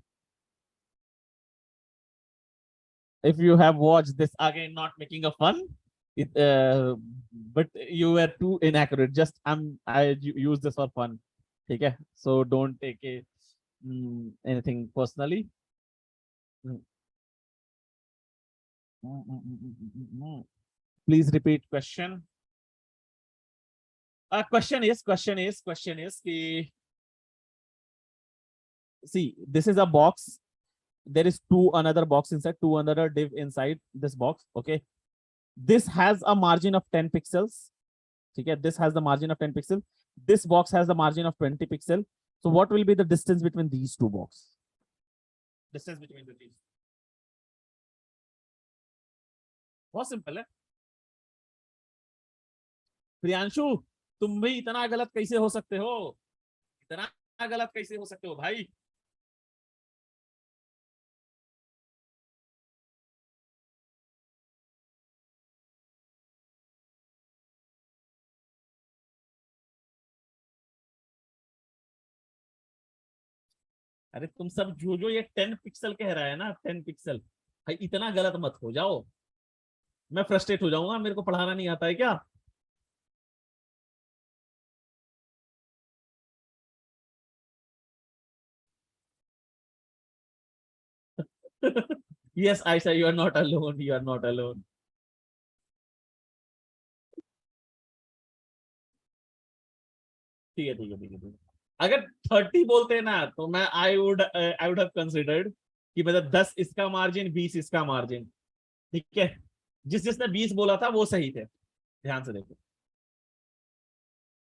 If you have watched this, again not making a fun, it, but you were too inaccurate. Just I use this for fun, ठीक है? So don't take it anything personally. Mm, Please repeat question. Question is कि, see, this is a box. There is another box inside, another div inside this box. Okay, this has a margin of 10 pixels. Okay, this has the margin of 10 pixels. This box has the margin of 20 pixels. So what will be the distance between these two boxes? Distance between the two. बहुत simple है। प्रियांशु, तुम भी इतना गलत कैसे हो सकते हो? इतना गलत कैसे हो सकते हो भाई? अरे तुम सब जो ये 10 पिक्सल कह रहा है ना, 10 पिक्सल, भाई इतना गलत मत हो जाओ, मैं फ्रस्ट्रेट हो जाऊंगा, मेरे को पढ़ाना नहीं आता है क्या? Yes, Aisha, you are not alone. You are not alone. ठीक है, ठीक है, ठीक है, ठीक है। अगर 30 बोलते हैं ना, तो मैं आई वुड हैव कंसिडर्ड कि मतलब 10 इसका मार्जिन, 20 इसका मार्जिन, ठीक है। जिसने 20 बोला था वो सही थे। ध्यान से देखो,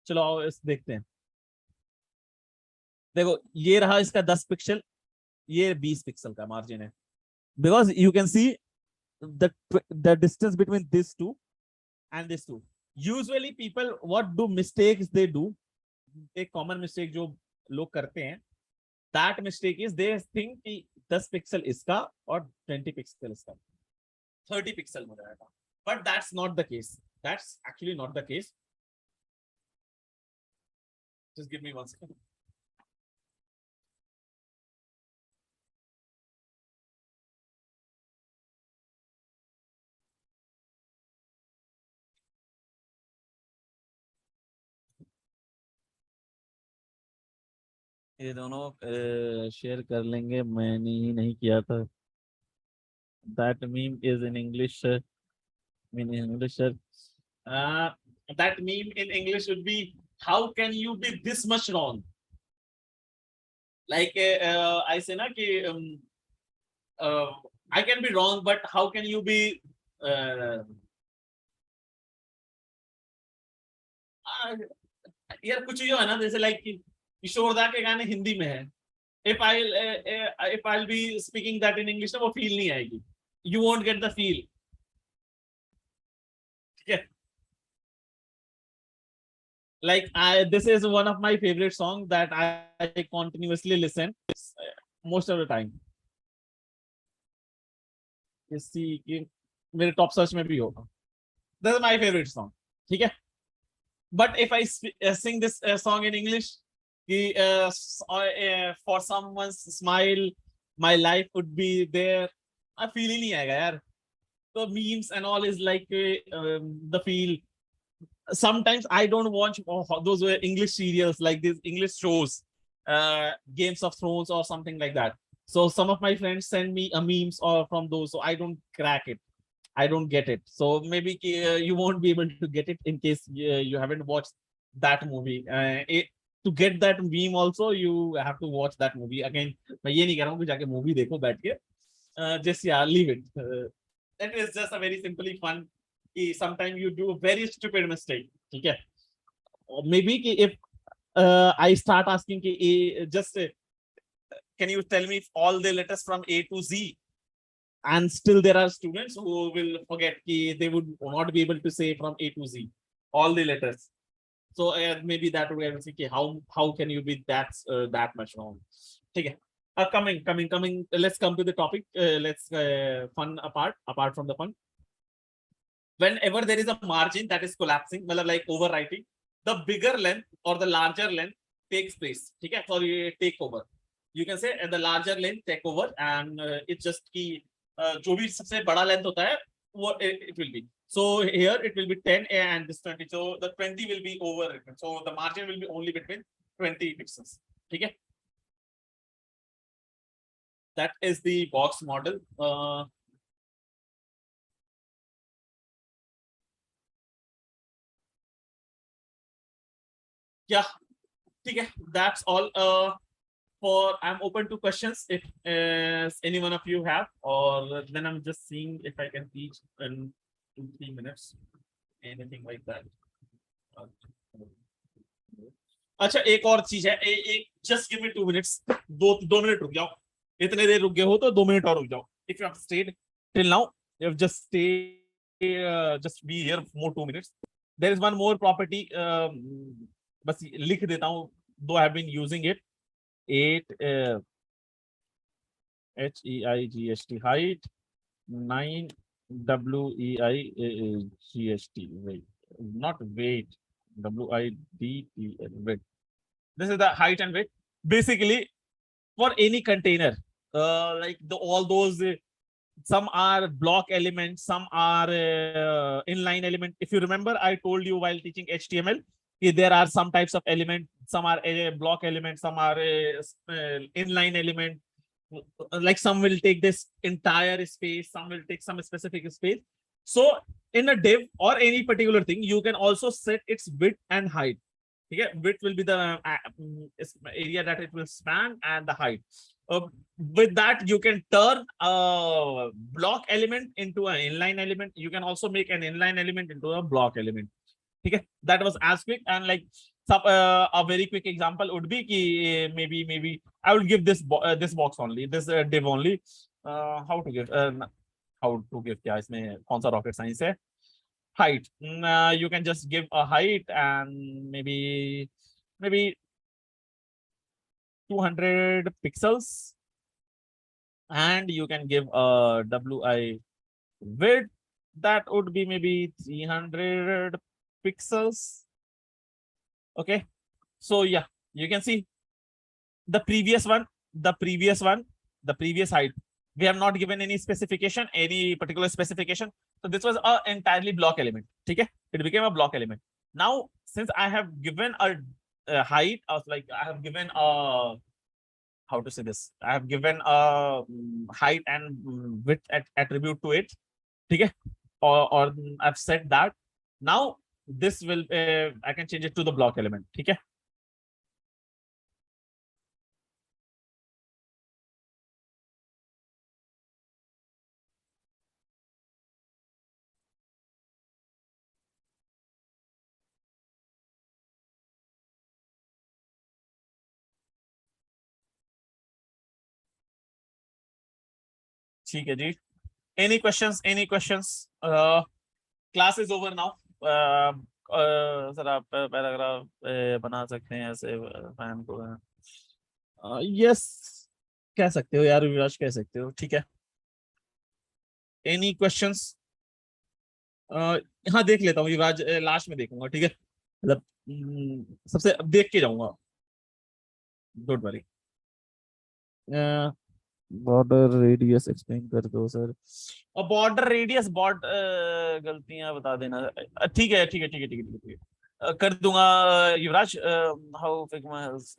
चलो आओ इस देखते हैं। देखो, ये रहा इसका 10 पिक्सल, ये 20 पिक्सल का मार्जिन है। Because you can see the the distance between this two and this two. Usually people what do mistakes they do, एक कॉमन मिस्टेक जो लोग करते हैं, that mistake is they think कि 10 पिक्सल इसका और 20 पिक्सल इसका, 30 पिक्सल हो जाएगा, but that's not the case. That's actually not the case. Just give me 1 second. ये दोनों शेयर कर लेंगे, मैंने ही नहीं किया था। That meme is in English, mean in English sir. That meme in English would be, how can you be this much wrong? Like I say ना कि I can be wrong, but how can you be, यार कुछ जो है ना, जैसे like किशोरदा के गाने हिंदी में है, if I'll be speaking that in English, ना वो फील नहीं आएगी, you won't get the feel, ठीक है? Like this is one of my favorite songs that I continuously listen most of the time. किसी की मेरे टॉप सर्च में भी होगा, this is my favorite song, ठीक है? But if I sing this song in English, for someone's smile, my life would be there, I feel ही नहीं आएगा यार। तो memes and all is like the feel, sometimes I don't watch those were English serials like these English shows, Games of Thrones or something like that. So some of my friends send me memes or from those, so I don't crack it. I don't get it. So maybe you won't be able to get it in case you haven't watched that movie. To get that meme also, you have to watch that movie again. मैं ये नहीं कह रहा हूँ कि जाके movie देखो बैठ के. Just yeah, leave it. That is just a very simply fun. Sometimes you do a very stupid mistake. ठीक है? Or maybe if I start asking just can you tell me all the letters from A to Z? And still there are students who will forget they would not be able to say from A to Z all the letters. So maybe that would have say how can you be that much wrong? Okay. Coming. Let's come to the topic. Let's fun apart from the fun. Whenever there is a margin that is collapsing, like overwriting, the bigger length or the larger length takes place. Okay, sorry, take over. You can say the larger length take over, and it's just key. जो भी सबसे बड़ा length होता है वो it will be. So here it will be 10 and this 20. So the 20 will be over. So the margin will be only between 20 pixels. ठीक है? That is the box model. Yeah, ठीक है. That's all. I'm open to questions if any one of you have, or then I'm just seeing if I can teach in 2-3 minutes, anything like that. अच्छा एक और चीज है, एक just give me 2 minutes, दो minute रुक जाओ. इतने देर रुक गए हो तो 2 मिनट और रुक जाओ. If you have stayed till now, you have just stay, just be here more 2 minutes. There is one more property. बस लिख देता हूँ, though I have been using it. 8 HEIGST height, 9 WEIGHT weight, not weight, WIDT weight. This is the height and weight. Basically, for any container, like all those, some are block elements, some are inline element. If you remember, I told you while teaching HTML, there are some types of element, some are a block element, some are inline element. Like some will take this entire space, some will take some specific space. So in a div or any particular thing, you can also set its width and height. Okay, width will be the area that it will span, and the height. With that, you can turn a block element into an inline element. You can also make an inline element into a block element. Okay, that was as quick. And like a very quick example would be maybe I will give this this box only, this div only. How to give क्या इसमें कौन सा rocket science है? Height. You can just give a height and maybe 200 pixels, and you can give a WI width that would be maybe 300 pixels. Okay, so yeah, you can see the previous height, we have not given any specification, any particular specification. So this was a entirely block element. Okay, it became a block element. Now since I have given a height, I have given a, how to say this, I have given a height and width attribute to it. Okay, or I've said that. Now this will I can change it to the block element. Okay. ठीक है जी. Any questions? Class is over now. Sir आप paragraph बना सकते हैं ऐसे fan को. Yes कह सकते हो यार, विराज कह सकते हो. ठीक है. Any questions? हाँ देख लेता हूँ युवराज, लास्ट में देखूंगा. ठीक है, मतलब सबसे अब देख के जाऊंगा. Don't worry. Border radius explain कर दो सर। और बॉर्डर रेडियस गलतियां बता देना। ठीक है ठीक है ठीक है ठीक है ठीक है ठीक है। कर दूंगा Yuvraj. How Figma has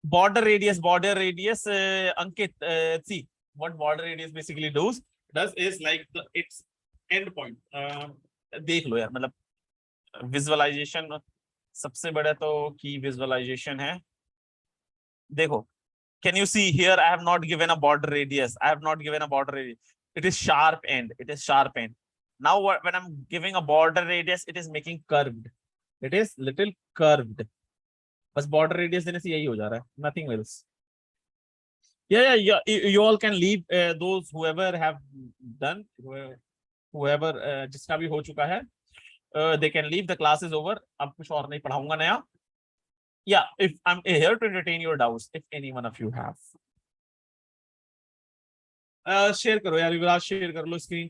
border radius Ankit, see what border radius basically does is like its end point। देख लो यार, मतलब विजुअलाइजेशन सबसे बड़ा तो की विजुअलाइजेशन है। देखो, can you see here I have not given a border radius, I have not given a border radius, it is sharp end, it is sharp end। now when I'm giving a border radius it is making curved, it is little curved। बस border radius देने से यही हो जा रहा है, nothing else। yeah, you all can leave those whoever have done, whoever जिसका भी हो चुका है, they can leave, the class is over। अब कुछ और नहीं पढ़ाऊंगा नया। yeah, if I'm here to entertain your doubts if any one of you have। Share करो यार युवराज, शेयर कर लो स्क्रीन,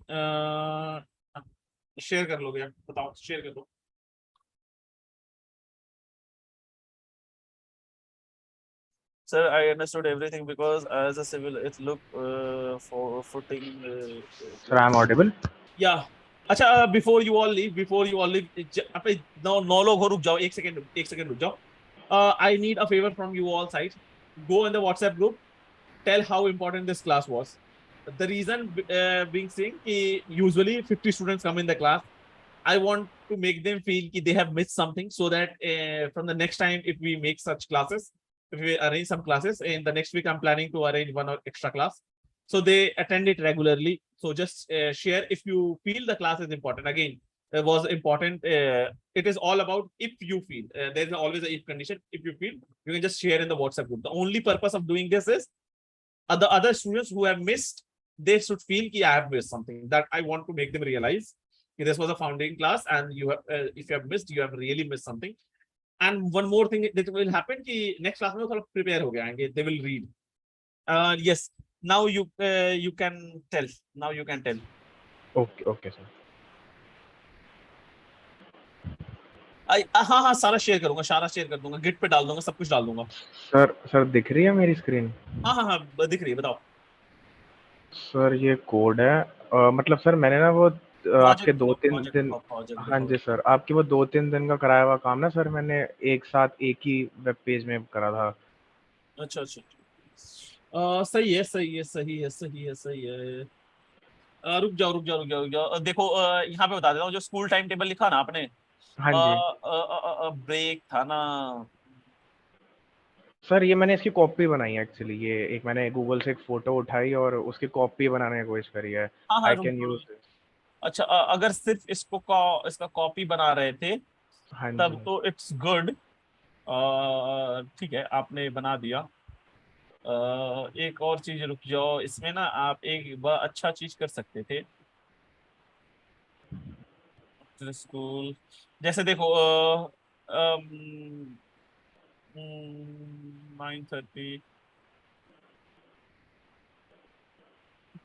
शेयर कर लो भैया, बताओ शेयर कर दो। Sir, I understood everything because as a civil, it look for footing. Sir, I'm audible? Yeah. अच्छा, before you all leave, अपने नौ लोग हो, रुक जाओ एक सेकंड रुक जाओ। I need a favor from you all side. Go in the WhatsApp group, tell how important this class was। The reason being saying usually 50 students come in the class। I want to make them feel that they have missed something, so that from the next time, if we make such classes, if we arrange some classes in the next week, I'm planning to arrange one or extra class, so they attend it regularly। So just share if you feel the class is important. Again, was important. It is all about if you feel. There's always a if condition. If you feel, you can just share in the WhatsApp group। The only purpose of doing this is the other students who have missed, they should feel that I have missed something, that I want to make them realize this was a founding class and you have if you have missed, you have really missed something। And one more thing that will happen कि next class में थोड़ा prepare हो गए आएंगे, they will read। Yes, now you can tell, now you can tell। Okay, sir। हाँ सारा share करूंगा, सारा शेयर कर दूंगा, गिट पे डाल दूंगा, सब कुछ डाल दूंगा। सर दिख रही है मेरी स्क्रीन? हाँ दिख रही है, बताओ। सर ये कोड है, मतलब सर मैंने ना वो आपके 2-3 दिन, हाँ जी सर, आपकी वो 2-3 दिन का कराया हुआ काम ना सर, मैंने एक साथ एक ही वेब पेज में करा था। अच्छा सही है सही है सही है सही है सही है। रुक जाओ, देखो यहाँ पे बता देता हूँ, जो स्कूल टाइम टेबल लिखा ना आपने, हाँ जी ब्रेक था ना। सर, ये मैंने इसकी कॉपी बनाई है एक्चुअली, ये एक मैंने गूगल से एक फोटो उठाई और उसकी कॉपी बनाने की कोशिश करी है। हाँ आई रुक कैन जाओ। Use this. अच्छा, अगर सिर्फ इसका कॉपी बना रहे थे हाँ तब जी तो इट्स गुड। ठीक है, आपने बना दिया। एक और चीज, रुक जाओ, इसमें ना आप एक बड़ा अच्छा चीज कर सकते थे। स्कूल जैसे देखो 9:30,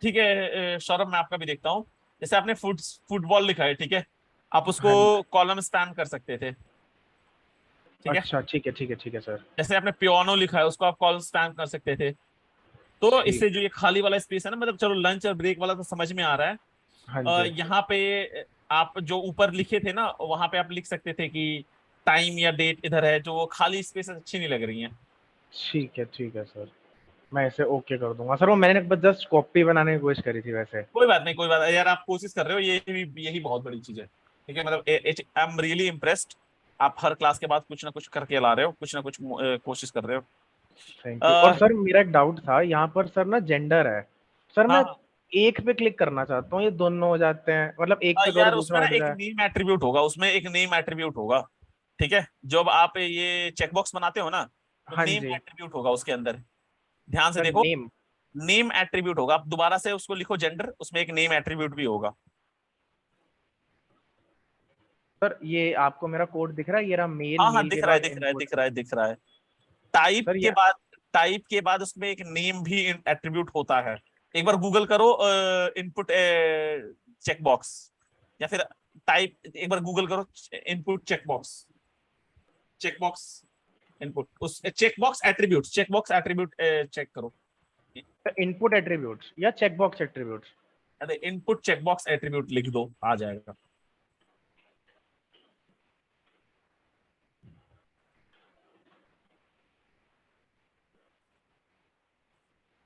ठीक है। सौरभ, मैं आपका भी देखता हूँ। जैसे आपने फुटबॉल लिखा है, ठीक है, आप उसको हाँ जी। कॉलम स्पैम कर सकते थे, ठीक है। अच्छा ठीक है सर। जैसे आपने पियानो लिखा है, उसको आप कॉलम स्पैम कर सकते थे। तो ठीक। इससे जो ये खाली वाला स्पेस है ना, मतलब चलो लंच और ब्रेक वाला तो समझ में आ रहा है। हाँ जी यहाँ पे आप जो ऊपर लिखे थे ना, वहां पे आप लिख सकते थे कि टाइम या डेट इधर है, जो खाली स्पेस अच्छी नहीं लग रही है। ठीक है सर, मैं इसे ओके कर दूंगा सर। वो मैंने बस जस्ट कॉपी बनाने की कोशिश करी थी वैसे। कोई बात नहीं, कोई बात नहीं यार, आप कोशिश कर रहे हो, यही बहुत बड़ी चीज है, ठीक है। मतलब आई एम रियली इम्प्रेस्ड। आप हर क्लास के बाद कुछ ना कुछ करके ला रहे हो, कुछ ना कुछ कोशिश कर रहे हो। Thank you. और सर मेरा एक डाउट था, यहाँ पर सर ना जेंडर है सर, मैं हाँ एक पे क्लिक करना चाहता हूँ, ये दोनों हो जाते हैं, मतलब एक पे करो यार, दूसरा उसमें ना हट एक जाए। नेम एट्रीब्यूट होगा, उसमें एक नेम एट्रीब्यूट होगा, ठीक है। जब आप ये चेकबॉक्स बनाते हो ना, तो हाँ नेम जी एट्रीब्यूट होगा उसके अंदर, ध्यान से सर, देखो। नेम। नेम एट्रीब्यूट होगा, आप दोबारा से उसको लिखो जेंडर, उसमें एक नेम एट्रीब्यूट भी होगा। सर ये आपको मेरा कोड दिख रहा है, ये रहा मेल, हाँ मेल के दिख रहा है बाद दिख रहा है इनपुट। दिख रहा है दिख रहा है। टाइप सर के ये बाद टाइप के बाद उसमें एक नेम भी एट्रीब्यूट होता है। एक बार गूगल करो इनपुट चेकबॉक्स, या फिर टाइप, एक बार गूगल करो इनपुट चेकबॉक्स। चेकबॉक्स इनपुट, उस चेकबॉक्स एट्रीब्यूट चेक करो। इनपुट एट्रीब्यूट्स या चेकबॉक्स एट्रीब्यूट्स? अरे इनपुट चेकबॉक्स एट्रीब्यूट लिख दो, आ जाएगा।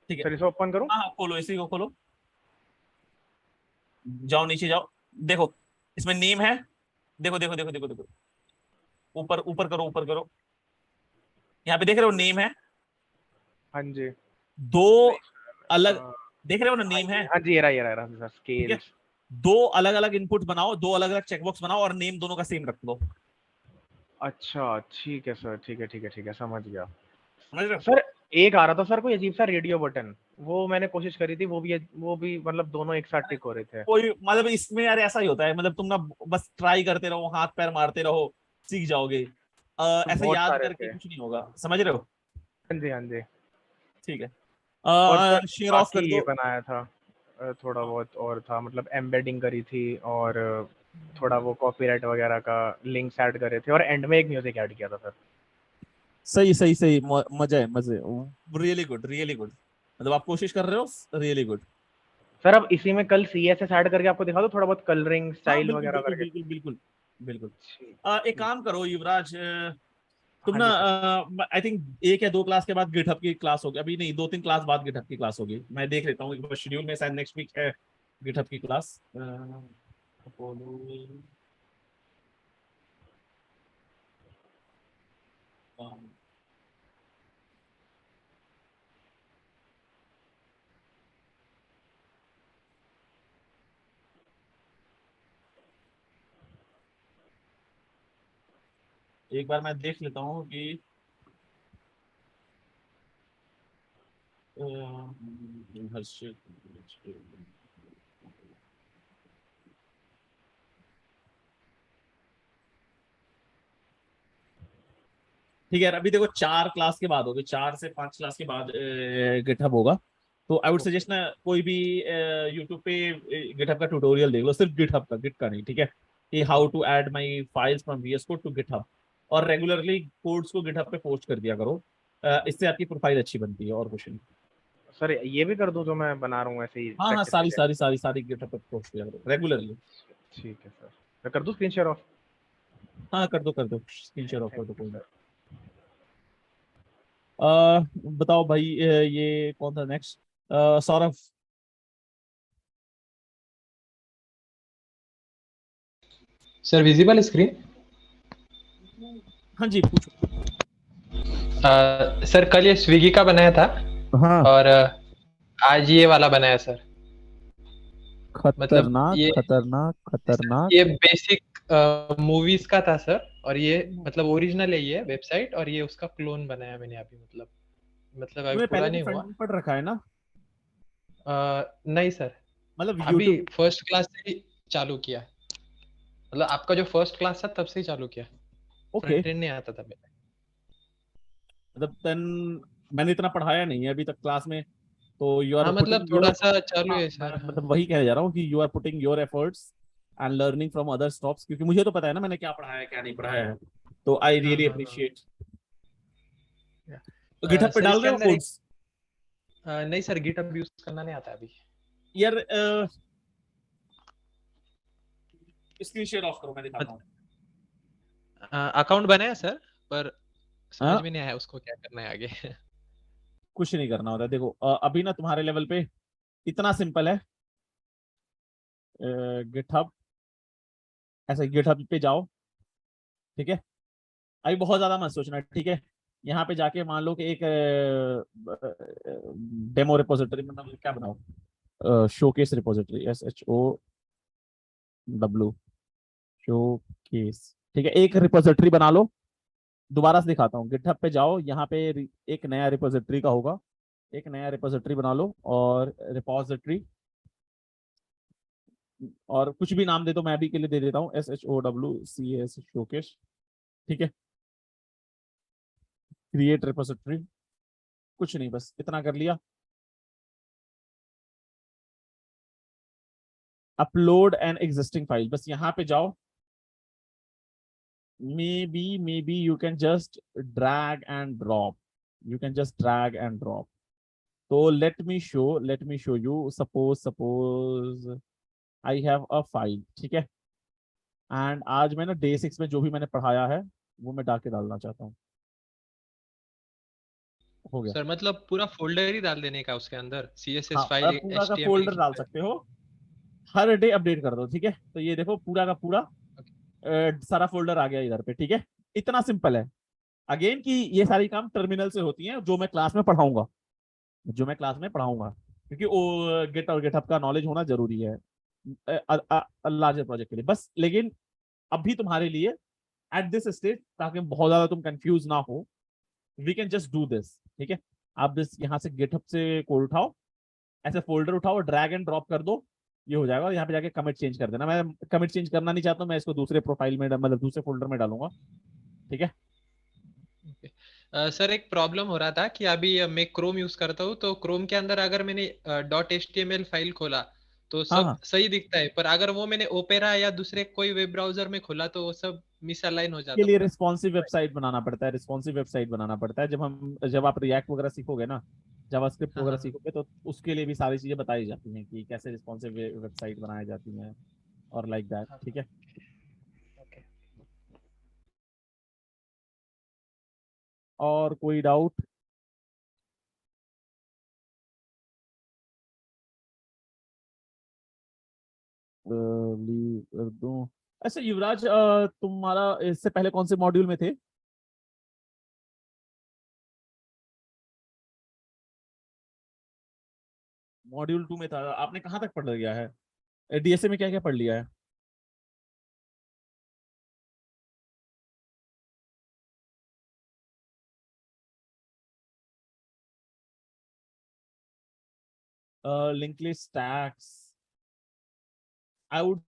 ठीक है, सर इसे ओपन करूं? हाँ खोलो, इसी को खोलो, जाओ नीचे जाओ, देखो इसमें नेम है, देखो देखो देखो देखो देखो, ऊपर ऊपर करो, ऊपर करो, यहाँ पे देख रहे हो नेम है, हाँ जी। दो नहीं, अलग, अ, देख रहे हो ना हाँ नेम है, हाँ जी, ये रहा सर, ठीक है, स्केल्स। दो अलग अलग इनपुट बनाओ, दो अलग अलग चेकबॉक्स बनाओ और नेम दोनों का सेम रख दो। अच्छा ठीक है सर, ठीक है ठीक है ठीक है, समझ गया। समझ रहे हो? सर एक आ रहा था सर कोई अजीब सा रेडियो बटन, वो मैंने कोशिश करी थी, वो भी मतलब दोनों एक साथ अरे टिक हो रहे थे। कोई मतलब इसमें यार ऐसा ही होता है, मतलब तुम ना बस ट्राई करते रहो, हाथ पैर मारते रहो, सीख जाओगे। तो ऐसे बहुत याद सारे करके थे। कुछ नहीं होगा, समझ रहे हो? हाँ जी हाँ जी। ठीक है, और सर शेयर ऑफ कर बाकी ये दो। बनाया था, थोड़ा बहुत और था, मतलब एम्बेडिंग करी थी, और थोड़ा वो कॉपीराइट वगैरह का लिंक्स ऐड करे थे, और एंड में एक म्यूजिक ऐड किया था सर। सही सही सही, मजा है, मजे, रियली गुड रियली गुड, मतलब आप कोशिश कर रहे हो, रियली गुड। सर अब इसी में कल CSS ऐड करके आपको दिखा दो, थोड़ा बहुत कलरिंग हाँ स्टाइल बिल्कुल वगैरह बिल्कुल करके। बिल्कुल बिल्कुल बिल्कुल। ठीक। एक काम करो युवराज, तुम हाँ ना, जी सर। आई थिंक एक या दो क्लास के बाद गिटहब की क्लास होगी, अभी नहीं, दो तीन क्लास बाद गिटहब की क्लास होगी, मैं देख लेता हूँ एक बार शेड्यूल में, शायद नेक्स्ट वीक है गिटहब की क्लास। एक बार मैं देख लेता हूँ कि हर्षित, ठीक है, अभी देखो 4 क्लास के बाद होगी, 4 से 5 क्लास के बाद गिटहब होगा, तो आई वुड सजेस्ट ना कोई भी यूट्यूब पे गिटहब का ट्यूटोरियल देख लो, सिर्फ गिटहब का, गिट का नहीं, ठीक है, कि how to add my files from VS Code to GitHub, और रेगुलरली कोड्स को गिटहब पे पोस्ट कर दिया करो, इससे आपकी प्रोफाइल अच्छी बनती है, और कुछ नहीं। सर ये भी कर दूं जो मैं बना रहा हूँ ऐसे ही हाँ हाँ, प्रैक्टिस के सारी लिए? सारी सारी सारी गिटहब पे पोस्ट किया करो रेगुलरली। ठीक है सर, मैं कर दूं स्क्रीन शेयर ऑफ? हाँ कर दो, स्क्रीन शेयर ऑफ कर दो, थैंक यू कोई नहीं। सर। बताओ भाई, ये कौन था next? Saurabh. Sir visible screen? हाँ जी पूछो। सर कल ये स्विगी का बनाया था, हाँ, और आज ये वाला बनाया सर। मतलब खतरनाक ये खतरनाक खतरनाक। ये बेसिक मूवीज का था सर, और ये मतलब ओरिजिनल है ये वेबसाइट, और ये उसका क्लोन बनाया मैंने अभी, मतलब अभी तुमने पूरा पहले भी नहीं फ्रंट हुआ। एंड पढ़ रखा है ना, नहीं सर, मतलब अभी यूट्यूब? फर्स्ट क्लास से ही चालू किया, मतलब आपका जो फर्स्ट क्लास था तब से ही चालू किया। ओके, फ्रंट एंड नहीं आता था पहले। मतलब देन मैंने इतना पढ़ाया नहीं है अभी तक क्लास में, तो यू आर हाँ मतलब पुटिंग थोड़ा योर, सा चालू हाँ है मैं सर, हाँ। मतलब वही कहने जा रहा हूँ कि you are putting your efforts and learning from other stops, क्योंकि मुझे तो पता है ना मैंने क्या पढ़ाया है क्या नहीं पढ़ाया है, तो आई हाँ रियली हाँ हाँ। अप्रिशिएट। तो गिटहब पे सर डाल इसके रहे हो अंदर एक, कोड्स? नहीं सर गिटहब यूज करना नहीं आता अभी। यार स्क्रीन शेयर ऑफ करो, मैं दिखाता हूँ। अकाउंट बनाया सर, पर समझ हाँ, में नहीं आया उसको क्या करना है आगे। कुछ नहीं करना होता है, देखो अभी ना तुम्हारे लेवल पे इतना सिंपल है, गिटहब, ऐसे गिटहब पे जाओ, ठीक है, अभी बहुत ज्यादा मत सोचना, ठीक है, यहाँ पे जाके मान लो कि एक डेमो रिपोजिटरी, मतलब क्या बनाओ, शोकेस रिपोजिटरी, SHOW, शोकेस, ठीक है, एक रिपोजिटरी बना लो, दोबारा से दिखाता हूँ, गिटहब पे जाओ, यहाँ पे एक नया रिपोजिटरी का होगा, एक नया रिपोजिटरी बना लो, और रिपोजिटरी, और कुछ भी नाम दे दो, मैं अभी के लिए दे देता हूँ SHOWCAS, शोकेस, ठीक है, क्रिएट रिपोजिटरी, कुछ नहीं, बस इतना कर लिया, अपलोड एन एग्जिस्टिंग फाइल, बस यहाँ पे जाओ, maybe you can just drag and drop. You can just drag and drop. So let me show you. Suppose I have a file, ठीक है? And आज मैं ना day 6 में जो भी मैंने पढ़ाया है वो मैं डाल के डालना चाहता हूँ. हो गया. सर मतलब पूरा फोल्डर ही डाल देने का उसके अंदर, CSS हाँ, फाइल, पूरा का HTML फोल्डर की डाल फाइल। सकते हो. हर डे अपडेट कर दो, ठीक है? तो ये देखो पूरा का पूरा सारा फोल्डर आ गया इधर पे, ठीक है? इतना सिंपल है. अगेन कि ये सारी काम टर्मिनल से होती हैं जो मैं क्लास में पढ़ाऊंगा, क्योंकि वो गिट और गिटहब का नॉलेज होना जरूरी है लार्जर प्रोजेक्ट के लिए बस. लेकिन अभी तुम्हारे लिए एट दिस स्टेज, ताकि बहुत ज्यादा तुम कंफ्यूज ना हो, we can just do this, ठीक है? आप बस यहाँ से गिटहब से कोड उठाओ, ऐसे फोल्डर उठाओ, ड्रैग एंड ड्रॉप कर दो, ये हो जाएगा. यहाँ पे जाके कमिट चेंज कर देना. मैं कमिट चेंज करना नहीं चाहता हूँ, मैं इसको दूसरे प्रोफाइल में मतलब दूसरे फोल्डर में डालूंगा, ठीक है? सर एक प्रॉब्लम हो रहा था कि अभी मैं क्रोम यूज करता हूँ, तो क्रोम के अंदर अगर मैंने .html फाइल खोला तो हाँ सब हाँ. सही दिखता है, पर अगर वो मैंने ओपेरा या दूसरे कोई वेब ब्राउजर में खोला तो वो सब मिसअलाइन हो के जाता लिए पूरा। रिस्पॉन्सिव वेबसाइट बनाना पड़ता है. जब आप रिएक्ट वगैरह सीखोगे ना, जावास्क्रिप्ट हाँ वगैरह हाँ हाँ। सीखोगे, तो उसके लिए भी सारी चीजें बताई जाती हैं कि कैसे रिस्पॉन्सिव वेबसाइट बनाई जाती हैं और लाइक दैट, हाँ, ठीक है? ओके। और कोई डाउट? लीव कर दूं. अच्छा युवराज, तुम्हारा इससे पहले कौन से मॉड्यूल में थे? मॉड्यूल 2 में था. आपने कहाँ तक पढ़ लिया है? डीएसए में क्या क्या पढ़ लिया है? Link list stacks. I would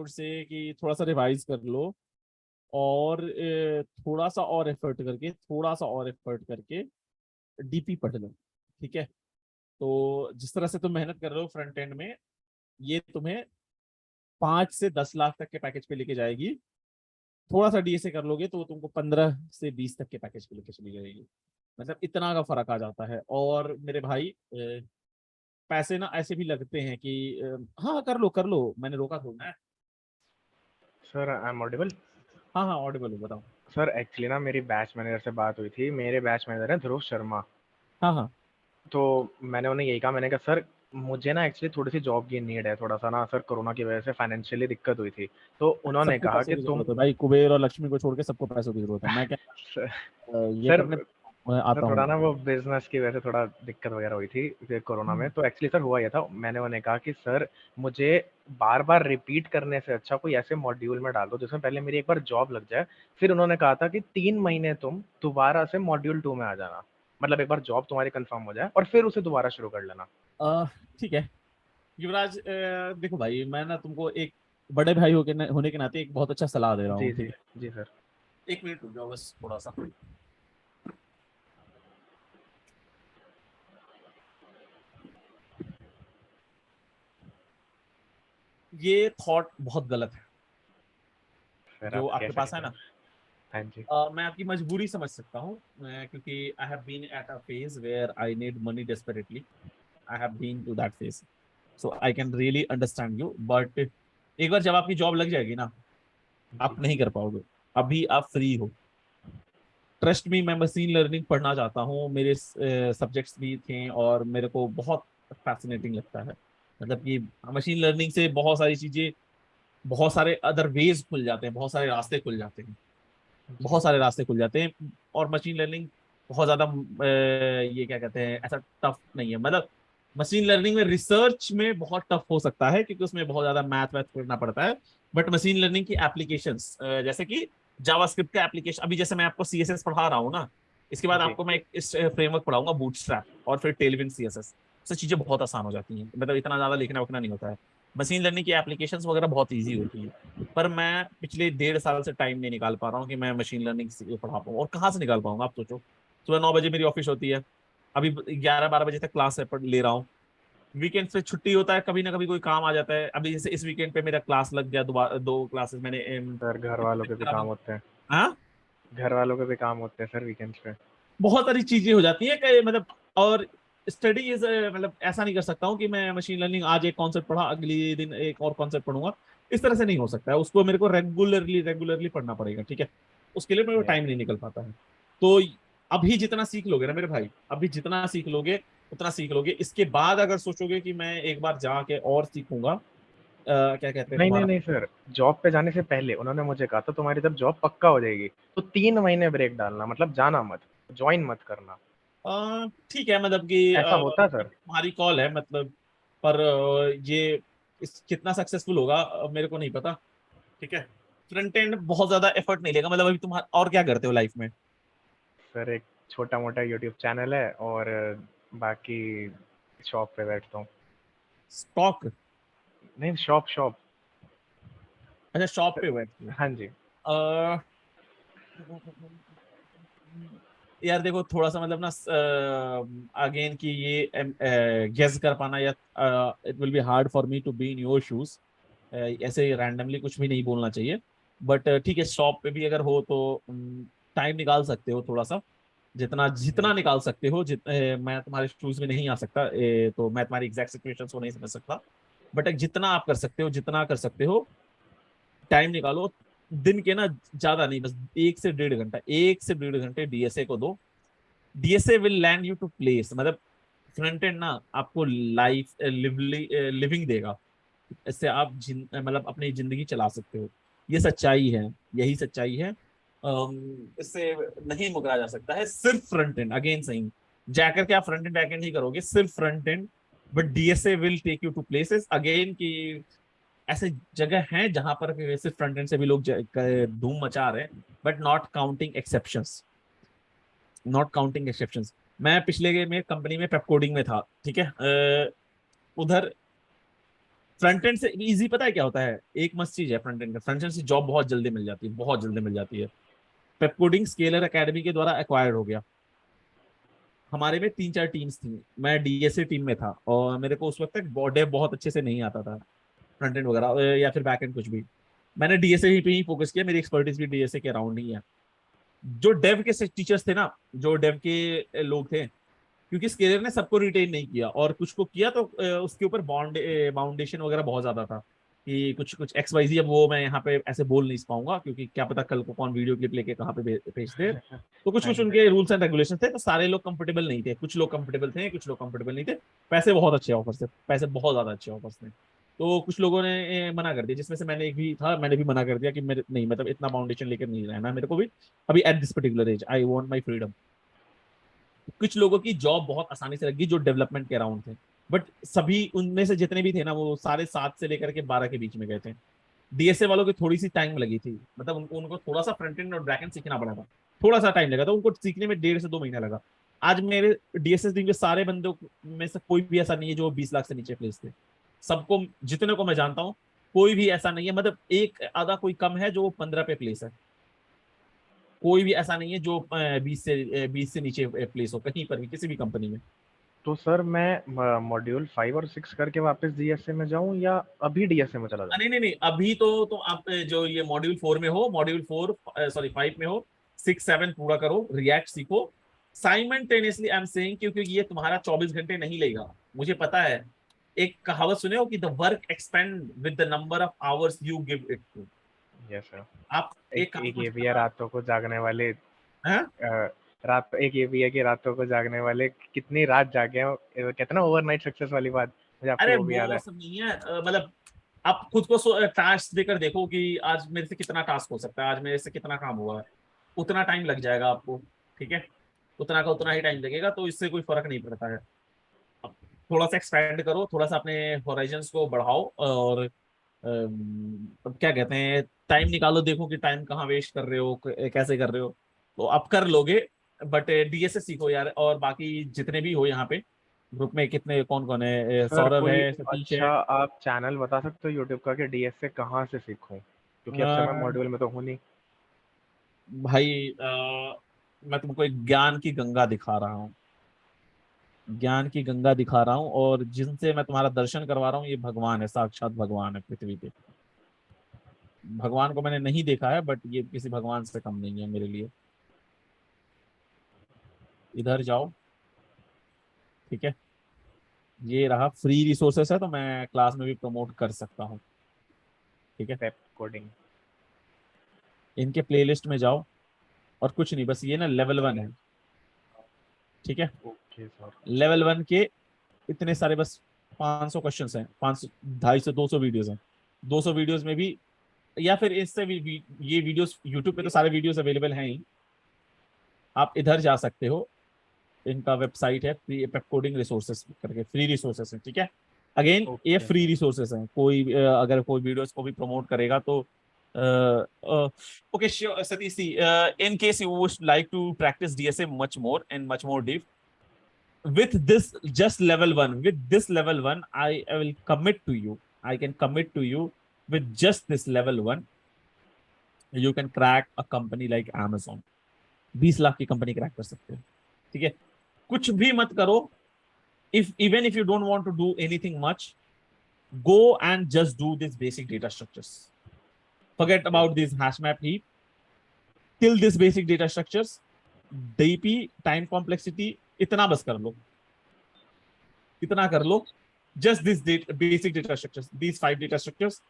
say कि थोड़ा सा रिवाइज कर लो, और थोड़ा सा और एफर्ट करके डीपी पढ़ लो, ठीक है? तो जिस तरह से तुम मेहनत कर रहे हो फ्रंट एंड में, ये तुम्हें 5 से 10 लाख तक के पैकेज पे लेके जाएगी. थोड़ा सा डीएसए कर लोगे तो तुमको 15 से 20 तक के पैकेज पे लेके चली जाएगी. मतलब इतना का फर्क आ जाता है. और मेरे भाई, पैसे ना ऐसे भी लगते हैं कि हाँ कर लो, मैंने रोका थोड़ा है. Sir I am audible? हाँ हाँ ऑडिबल हो, बताओ. सर एक्चुअली ना मेरी बैच मैनेजर से बात हुई थी. मेरे बैच मैनेजर हैं ध्रुव शर्मा. हाँ हाँ. तो मैंने उन्हें यही कहा, मैंने कहा सर मुझे ना एक्चुअली थोड़ी सी जॉब की नीड है, थोड़ा सा ना सर कोरोना की वजह से फाइनेंशियली दिक्कत हुई थी. तो उन्होंने सबको कहा पैसों कि की तुम जरूरत है भाई, कुबेर और लक्ष्मी को छोड़ के सबको पैसों की जरूरत है. मैं क्या ये सर करने सर आता थोड़ा हूँ. ना वो बिजनेस की वजह से थोड़ा दिक्कत वगैरह हुई थी कोरोना में. तो एक्चुअली सर हुआ ये था, मैंने उन्हें कहा कि सर मुझे बार बार रिपीट करने से अच्छा कोई ऐसे मॉड्यूल में डाल दो जिसमें पहले मेरी एक बार जॉब लग जाए. फिर उन्होंने कहा था कि 3 महीने तुम दोबारा से मॉड्यूल 2 में आ जाना, मतलब एक बार जॉब तुम्हारी कंफर्म हो जाए और फिर उसे दोबारा शुरू कर लेना. ठीक है युवराज, देखो भाई, मैं ना तुमको एक बड़े भाई होने के नाते एक बहुत अच्छा सलाह दे रहा जी हूँ, जी ठीक है? जी सर. 1 मिनट रुक जाओ बस थोड़ा सा. ये थॉट बहुत गलत है सर जो आप कह आपके पास है सकते ना. हैं. हाँ जी. मैं आपकी मजबूरी समझ सकता हूँ, क्योंकि I have been at a phase where I need money desperately. I have been to that phase, so I can really understand you. But एक बार जब आपकी जॉब लग जाएगी ना, जी आप नहीं कर पाओगे. अभी आप फ्री हो. ट्रस्ट मी, मैं मशीन लर्निंग पढ़ना चाहता हूँ. मेरे सब्जेक्ट्स भी थे और मेरे को बहुत फैसिनेटिंग लगता है. मतलब कि मशीन लर्निंग से बहुत सारी चीजें, बहुत सारे अदर वेज खुल जाते हैं, बहुत सारे रास्ते खुल जाते हैं, जी बहुत सारे रास्ते खुल जाते हैं. और मशीन लर्निंग बहुत ज्यादा ये क्या कहते हैं, ऐसा टफ नहीं है. मतलब मशीन लर्निंग में रिसर्च में बहुत टफ हो सकता है क्योंकि उसमें बहुत ज्यादा मैथ करना पड़ता है. बट मशीन लर्निंग की एप्लीकेशंस, जैसे कि जावास्क्रिप्ट का एप्लीकेशन, अभी जैसे मैं आपको सीएसएस पढ़ा रहा हूँ ना, इसके बाद जी आपको मैं इस फ्रेमवर्क पढ़ाऊंगा बूटस्ट्रैप और फिर टेलविंड सीएसएस. सब चीजें बहुत आसान हो जाती हैं. मतलब इतना ज्यादा लिखना उखना नहीं होता है. मशीन लर्निंग की एप्लीकेशंस वगैरह बहुत ईजी होती है. पर मैं पिछले 1.5 साल से टाइम नहीं निकाल पा रहा हूँ कि मैं मशीन लर्निंग पढ़ा पाऊँ. और कहाँ से निकाल पाऊंगा, आप सोचो. सुबह 9 बजे मेरी ऑफिस होती है, अभी 11-12 बजे तक क्लास ले रहा हूँ. वीकेंड पे छुट्टी होता है, कभी ना कभी कोई काम आ जाता है। अभी जैसे इस वीकेंड पे मेरा क्लास लग गया, दोबारा 2 क्लासेस मैंने सर घर वालों के भी काम होते हैं, हाँ, घर वालों के भी काम होते हैं सर वीकेंड्स पे। बहुत सारी चीजें हो जाती है कि मतलब, और स्टडी इज मतलब ऐसा नहीं कर सकता हूँ कि मैं मशीन लर्निंग आज एक कॉन्सेप्ट पढ़ा, अगली दिन एक और कॉन्सेप्ट पढ़ूंगा। इस तरह से नहीं हो सकता है, उसको मेरे को रेगुलरली रेगुलरली पढ़ना पड़ेगा, ठीक है। उसके लिए मेरे को यस टाइम नहीं निकल पाता है। तो अभी जितना सीख लोगे ना मेरे भाई, अभी जितना सीख लोगे उतना सीख लोगे। इसके बाद अगर सोचोगे कि मैं एक बार जाके और सीखूंगा, क्या कहते हैं नहीं नहीं तुम्हारा, नहीं सर, जॉब पे जाने से पहले उन्होंने मुझे कहा था तुम्हारी जब जॉब पक्का हो जाएगी तो 3 महीने ब्रेक डालना, मतलब जाना मत, ज्वाइन मत करना। ठीक है, मतलब कि ऐसा होता सर? तुम्हारी कॉल है मतलब। पर ये इस कितना सक्सेसफुल होगा मेरे को नहीं पता, ठीक है। फ्रंट एंड बहुत ज्यादा एफर्ट नहीं लेगा, मतलब अभी तुम और क्या करते हो लाइफ में? सर एक छोटा मोटा यूट्यूब चैनल है और बाकी शॉप पे बैठता हूँ। स्टॉक? नहीं, शॉप शॉप। अच्छा, शॉप पे बैठते हाँ जी। हो। यार देखो, थोड़ा सा मतलब ना, अगेन कि ये गेस कर पाना, या it will be hard for me to be in your shoes. ऐसे रैंडमली कुछ भी नहीं बोलना चाहिए। बट ठीक है, शॉप पे भी अगर हो तो टाइम निकाल सकते हो थोड़ा सा, जितना जितना जी निकाल सकते हो। मैं तुम्हारे शूज में नहीं आ सकता, तो मैं तुम्हारी एग्जैक्ट सिचुएशन को नहीं समझ सकता। बट जितना आप कर सकते हो, जितना कर सकते हो, टाइम निकालो। दिन के ना, ज्यादा नहीं, बस 1 से 1.5 घंटा, 1 से 1.5 घंटे डीएसए को दो। DSA will land you to place, मतलब फ्रंट एंड ना आपको लाइफ लिविंग देगा। इससे आप मतलब अपनी जिंदगी चला सकते हो। ये सच्चाई है, यही सच्चाई है। इससे नहीं मुकरा जा सकता है। सिर्फ फ्रंट एंड, अगेन सही, जाकर के आप फ्रंट एंड बैक एंड नहीं करोगे, सिर्फ front end. But DSA will take you to places again, की ऐसे जगह हैं जहां पर सिर्फ फ्रंट एंड से भी लोग धूम मचा रहे हैं। But not counting exceptions, not counting exceptions. मैं पिछले में कंपनी में पेप कोडिंग में था, ठीक है। उधर फ्रंट एंड से इजी, पता है क्या होता है? एक मस्त चीज है फ्रंट एंड का, फ्रंट एंड से जॉब बहुत जल्दी मिल जाती है, बहुत जल्दी मिल जाती है। पेप कोडिंग स्केलर एकेडमी के द्वारा एक्वायर्ड हो गया। हमारे में 3-4 टीम्स थी, मैं डीएसए टीम में था, और मेरे को उस वक्त तक डेव बहुत अच्छे से नहीं आता था, फ्रंट एंड वगैरह या फिर बैक एंड कुछ भी। मैंने डीएसए ही पे ही फोकस किया, मेरी एक्सपर्टीज भी डीएसए के अराउंड ही है। जो डेव के टीचर्स थे ना, जो डेव के लोग थे, क्योंकि स्केलर ने सबको रिटेन नहीं किया, और कुछ को किया, तो उसके ऊपर बाउंडेशन वगैरह बहुत ज्यादा था कि कुछ कुछ एक्स वाई जी। अब वो मैं यहाँ पे ऐसे बोल नहीं पाऊंगा, क्योंकि क्या पता कल को कौन वीडियो क्लिप लेके कहाँ पे भेज दे। तो कुछ हाँ कुछ जी। उनके रूल्स एंड रेगुलेशन थे, तो सारे लोग कंफर्टेबल नहीं थे, कुछ लोग कंफर्टेबल थे, कुछ लोग कंफर्टेबल नहीं थे। पैसे बहुत अच्छे ऑफर्स थे, पैसे बहुत ज्यादा अच्छे ऑफर्स थे। तो कुछ लोगों ने मना कर दिया, जिसमें से मैंने एक भी था, मैंने भी मना कर दिया कि मेरे नहीं, मतलब इतना बाउंडेशन लेकर नहीं रहना मेरे को भी। अभी at this particular age I want my freedom. कुछ लोगों की जॉब बहुत आसानी से लगी जो डेवलपमेंट के अराउंड थे। बट सभी उनमें से जितने भी थे ना, वो सारे 7 से लेकर के 12 के बीच में गए थे। डीएसए वालों की थोड़ी सी टाइम लगी थी, मतलब उनको थोड़ा सा फ्रंट एंड और बैक एंड सीखना पड़ा था। थोड़ा सा टाइम लगा था उनको सीखने में, 1.5 से 2 महीना लगा। आज मेरे डीएसए टीम के सारे बंदों में से कोई भी ऐसा नहीं है जो 20 लाख से नीचे प्लेस थे। सबको, जितने को मैं जानता हूँ, कोई भी ऐसा नहीं है, मतलब एक आधा कोई कम है जो 15 पे प्लेस है। कोई भी ऐसा नहीं है जो 20 से नीचे प्लेस हो कहीं पर भी, किसी भी कंपनी में। तो सर मैं मॉड्यूल 5 और 6 करके वापस डीएसए में जाऊं या अभी डीएसए में चला जाऊं? नहीं नहीं नहीं, अभी तो आप जो ये मॉड्यूल 4 में हो, मॉड्यूल 4 सॉरी 5 में हो, 6-7 पूरा करो, रिएक्ट सीखो साइमल्टेनियसली। आई एम सेइंग, क्योंकि ये तुम्हारा 24 घंटे नहीं लेगा, मुझे पता है। एक कहावत सुने हो कि the work expand with the number of hours you give it to. Yes sir. आप एक एक काम एक को ये भी है जितना, रातों को जागने वाले। हाँ, रात एक ये भी है कि रातों को जागने वाले कितनी रात जागे हैं, कहते हैं ना ओवरनाइट सक्सेस वाली बात, मुझे आपकी अरे वो भी याद वो है। सब नहीं है। मतलब आप खुद को टास्क देकर देखो कि आज मेरे से कितना टास्क हो सकता है, आज मेरे से कितना काम हुआ है। उतना टाइम लग जाएगा आपको, ठीक है। उतना का उतना ही टाइम लगेगा, तो इससे कोई फर्क नहीं पड़ता है। अब थोड़ा सा एक्सपैंड करो, थोड़ा सा अपने होराइजन्स को बढ़ाओ, और अब क्या कहते हैं, टाइम निकालो, देखो कि टाइम कहाँ वेस्ट कर रहे हो, कैसे कर रहे हो। तो आप कर लोगे। बट डीएसए सीखो यार, और बाकी जितने भी हो यहाँ पे ग्रुप में, कितने कौन कौन है, सर सौरभ कोई है, सतीश अच्छा है। आप चैनल बता सकते हो यूट्यूब का कि डीएसए कहाँ से सीखूं, क्योंकि अब से मैं अ, मॉड्यूल में तो हूँ नहीं। भाई मैं तुमको एक ज्ञान की गंगा दिखा रहा हूँ। ज्ञान की गंगा दिखा रहा हूँ, और जिनसे मैं तुम्हारा दर्शन करवा रहा हूँ ये भगवान है, साक्षात भगवान है पृथ्वी पे। भगवान को मैंने नहीं देखा है, बट ये किसी भगवान से कम नहीं है मेरे लिए। इधर जाओ, ठीक है। ये रहा फ्री रिसोर्सेस है, तो मैं क्लास में भी प्रमोट कर सकता हूँ, ठीक है। पेप कोडिंग। इनके प्लेलिस्ट में जाओ, और कुछ नहीं, बस ये ना लेवल 1 है, ठीक है। Okay sir. लेवल 1 के इतने सारे बस 500 क्वेश्चंस हैं, 500 250 200 वीडियोस हैं। 200 वीडियोस में भी, या फिर इससे भी ये वीडियोस यूट्यूब पे तो सारे वीडियोस अवेलेबल हैं ही। आप इधर जा सकते हो, इनका वेबसाइट है फ्री पेप कोडिंग रिसोर्सेस करके, फ्री रिसोर्सेस है, ठीक है। अगेन ये ओके फ्री सर। रिसोर्सेस हैं, कोई अगर कोई वीडियोस को भी प्रमोट करेगा तो okay Satish see, in case you would like to practise DSA much more and much more deep with this just level 1, with this level 1 I will commit to you, I can commit to you, with just this level 1 you can crack a company like Amazon। 20 lakh की company crack कर सकते हो, ठीक है। कुछ भी मत करो, if even if you don't want to do anything much, go and just do this basic data structures, forget about this hash map heap, till this basic data structures, DP time complexity, इतना बस कर लो, इतना कर लो, just this basic data structures, these 5 data structures.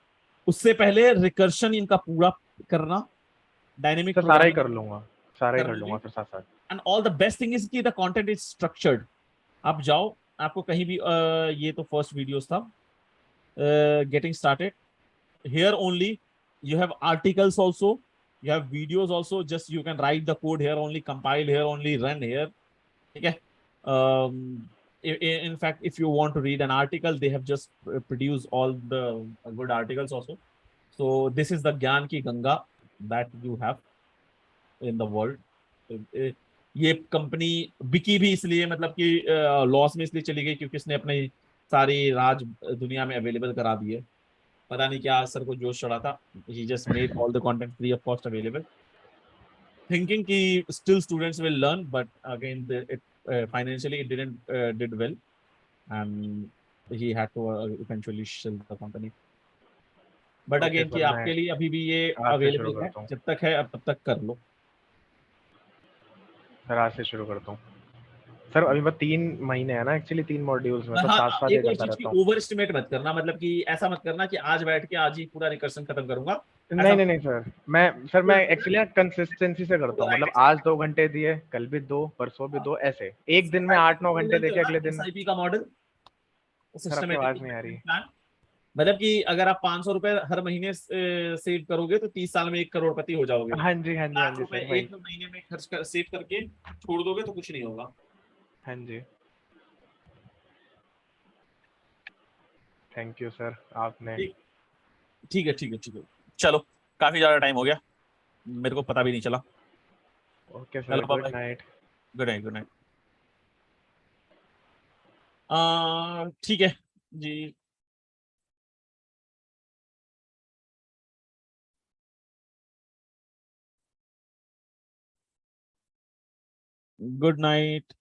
उससे पहले recursion इनका पूरा करना, डायनेमिक सर सारा ही कर प्रोग्रामिंग लूंगा, सारा ही कर कर लोगे। लूंगा सर साथ साथ। And all the best thing is कि द कंटेंट इज स्ट्रक्चर्ड। आप जाओ, आपको कहीं भी ये तो फर्स्ट वीडियोस था, getting started here only, you have articles also, you have videos also, just you can write the code here only, compile here only, run here, okay. um in fact if you want to read an article, they have just produced all the good articles also। so this is the gyan ki ganga that you have in the world। ये company बिकी भी इसलिए, मतलब कि loss में इसलिए चली गई क्योंकि इसने अपनी सारी राज दुनिया में अवेलेबल करा दी है। पता नहीं क्या सर को जोश चढ़ा था, he just made all the content free of cost available, thinking कि still students will learn, but again financially it didn't did well, and he had to eventually sell the company। but okay again कि sir, मैं आपके लिए अभी भी ये आज से शुरू अवेलेबल है, करता हूँ। जब तक है अब तब तक कर लो। सर आज से शुरू करता हूँ। सर अभी मैं 3 महीने है ना एक्चुअली, 3 मॉड्यूल्स में, तो हाँ, साथ साथ ये एक और करता चीज की रहता हूँ। ओवर एस्टिमेट मत करना, मतलब कि ऐसा मत करना कि आज बैठ के आज ही पूरा रिकर्शन खत्म करूंगा, ऐसा नहीं नहीं नहीं सर, मैं एक्चुअली कंसिस्टेंसी से करता हूँ, मतलब आज 2 घंटे दिए, कल भी 2, परसों भी 2, ऐसे एक दिन में 8-9 घंटे देके अगले दिन। SIP का मॉडल, सर आपकी सिस्टमेटिक आवाज नहीं आ रही। Investment plan. मतलब कि अगर आप 500 रुपए हर महीने सेव करोगे तो 30 साल में 1 करोड़पति हो जाओगे। हाँ जी हाँ जी हाँ 60 जी रुपए सर, वही। एक महीने में खर्च कर सेव करके छोड़ दोगे तो कुछ नहीं होगा। हाँ जी, थैंक यू सर, आपने। ठीक ठीक है, ठीक है, ठीक है। चलो, काफी ज्यादा टाइम हो गया, मेरे को पता भी नहीं चला। ओके सर, चलो goodbye, night. Good night, good night. ठीक है जी, गुड नाइट।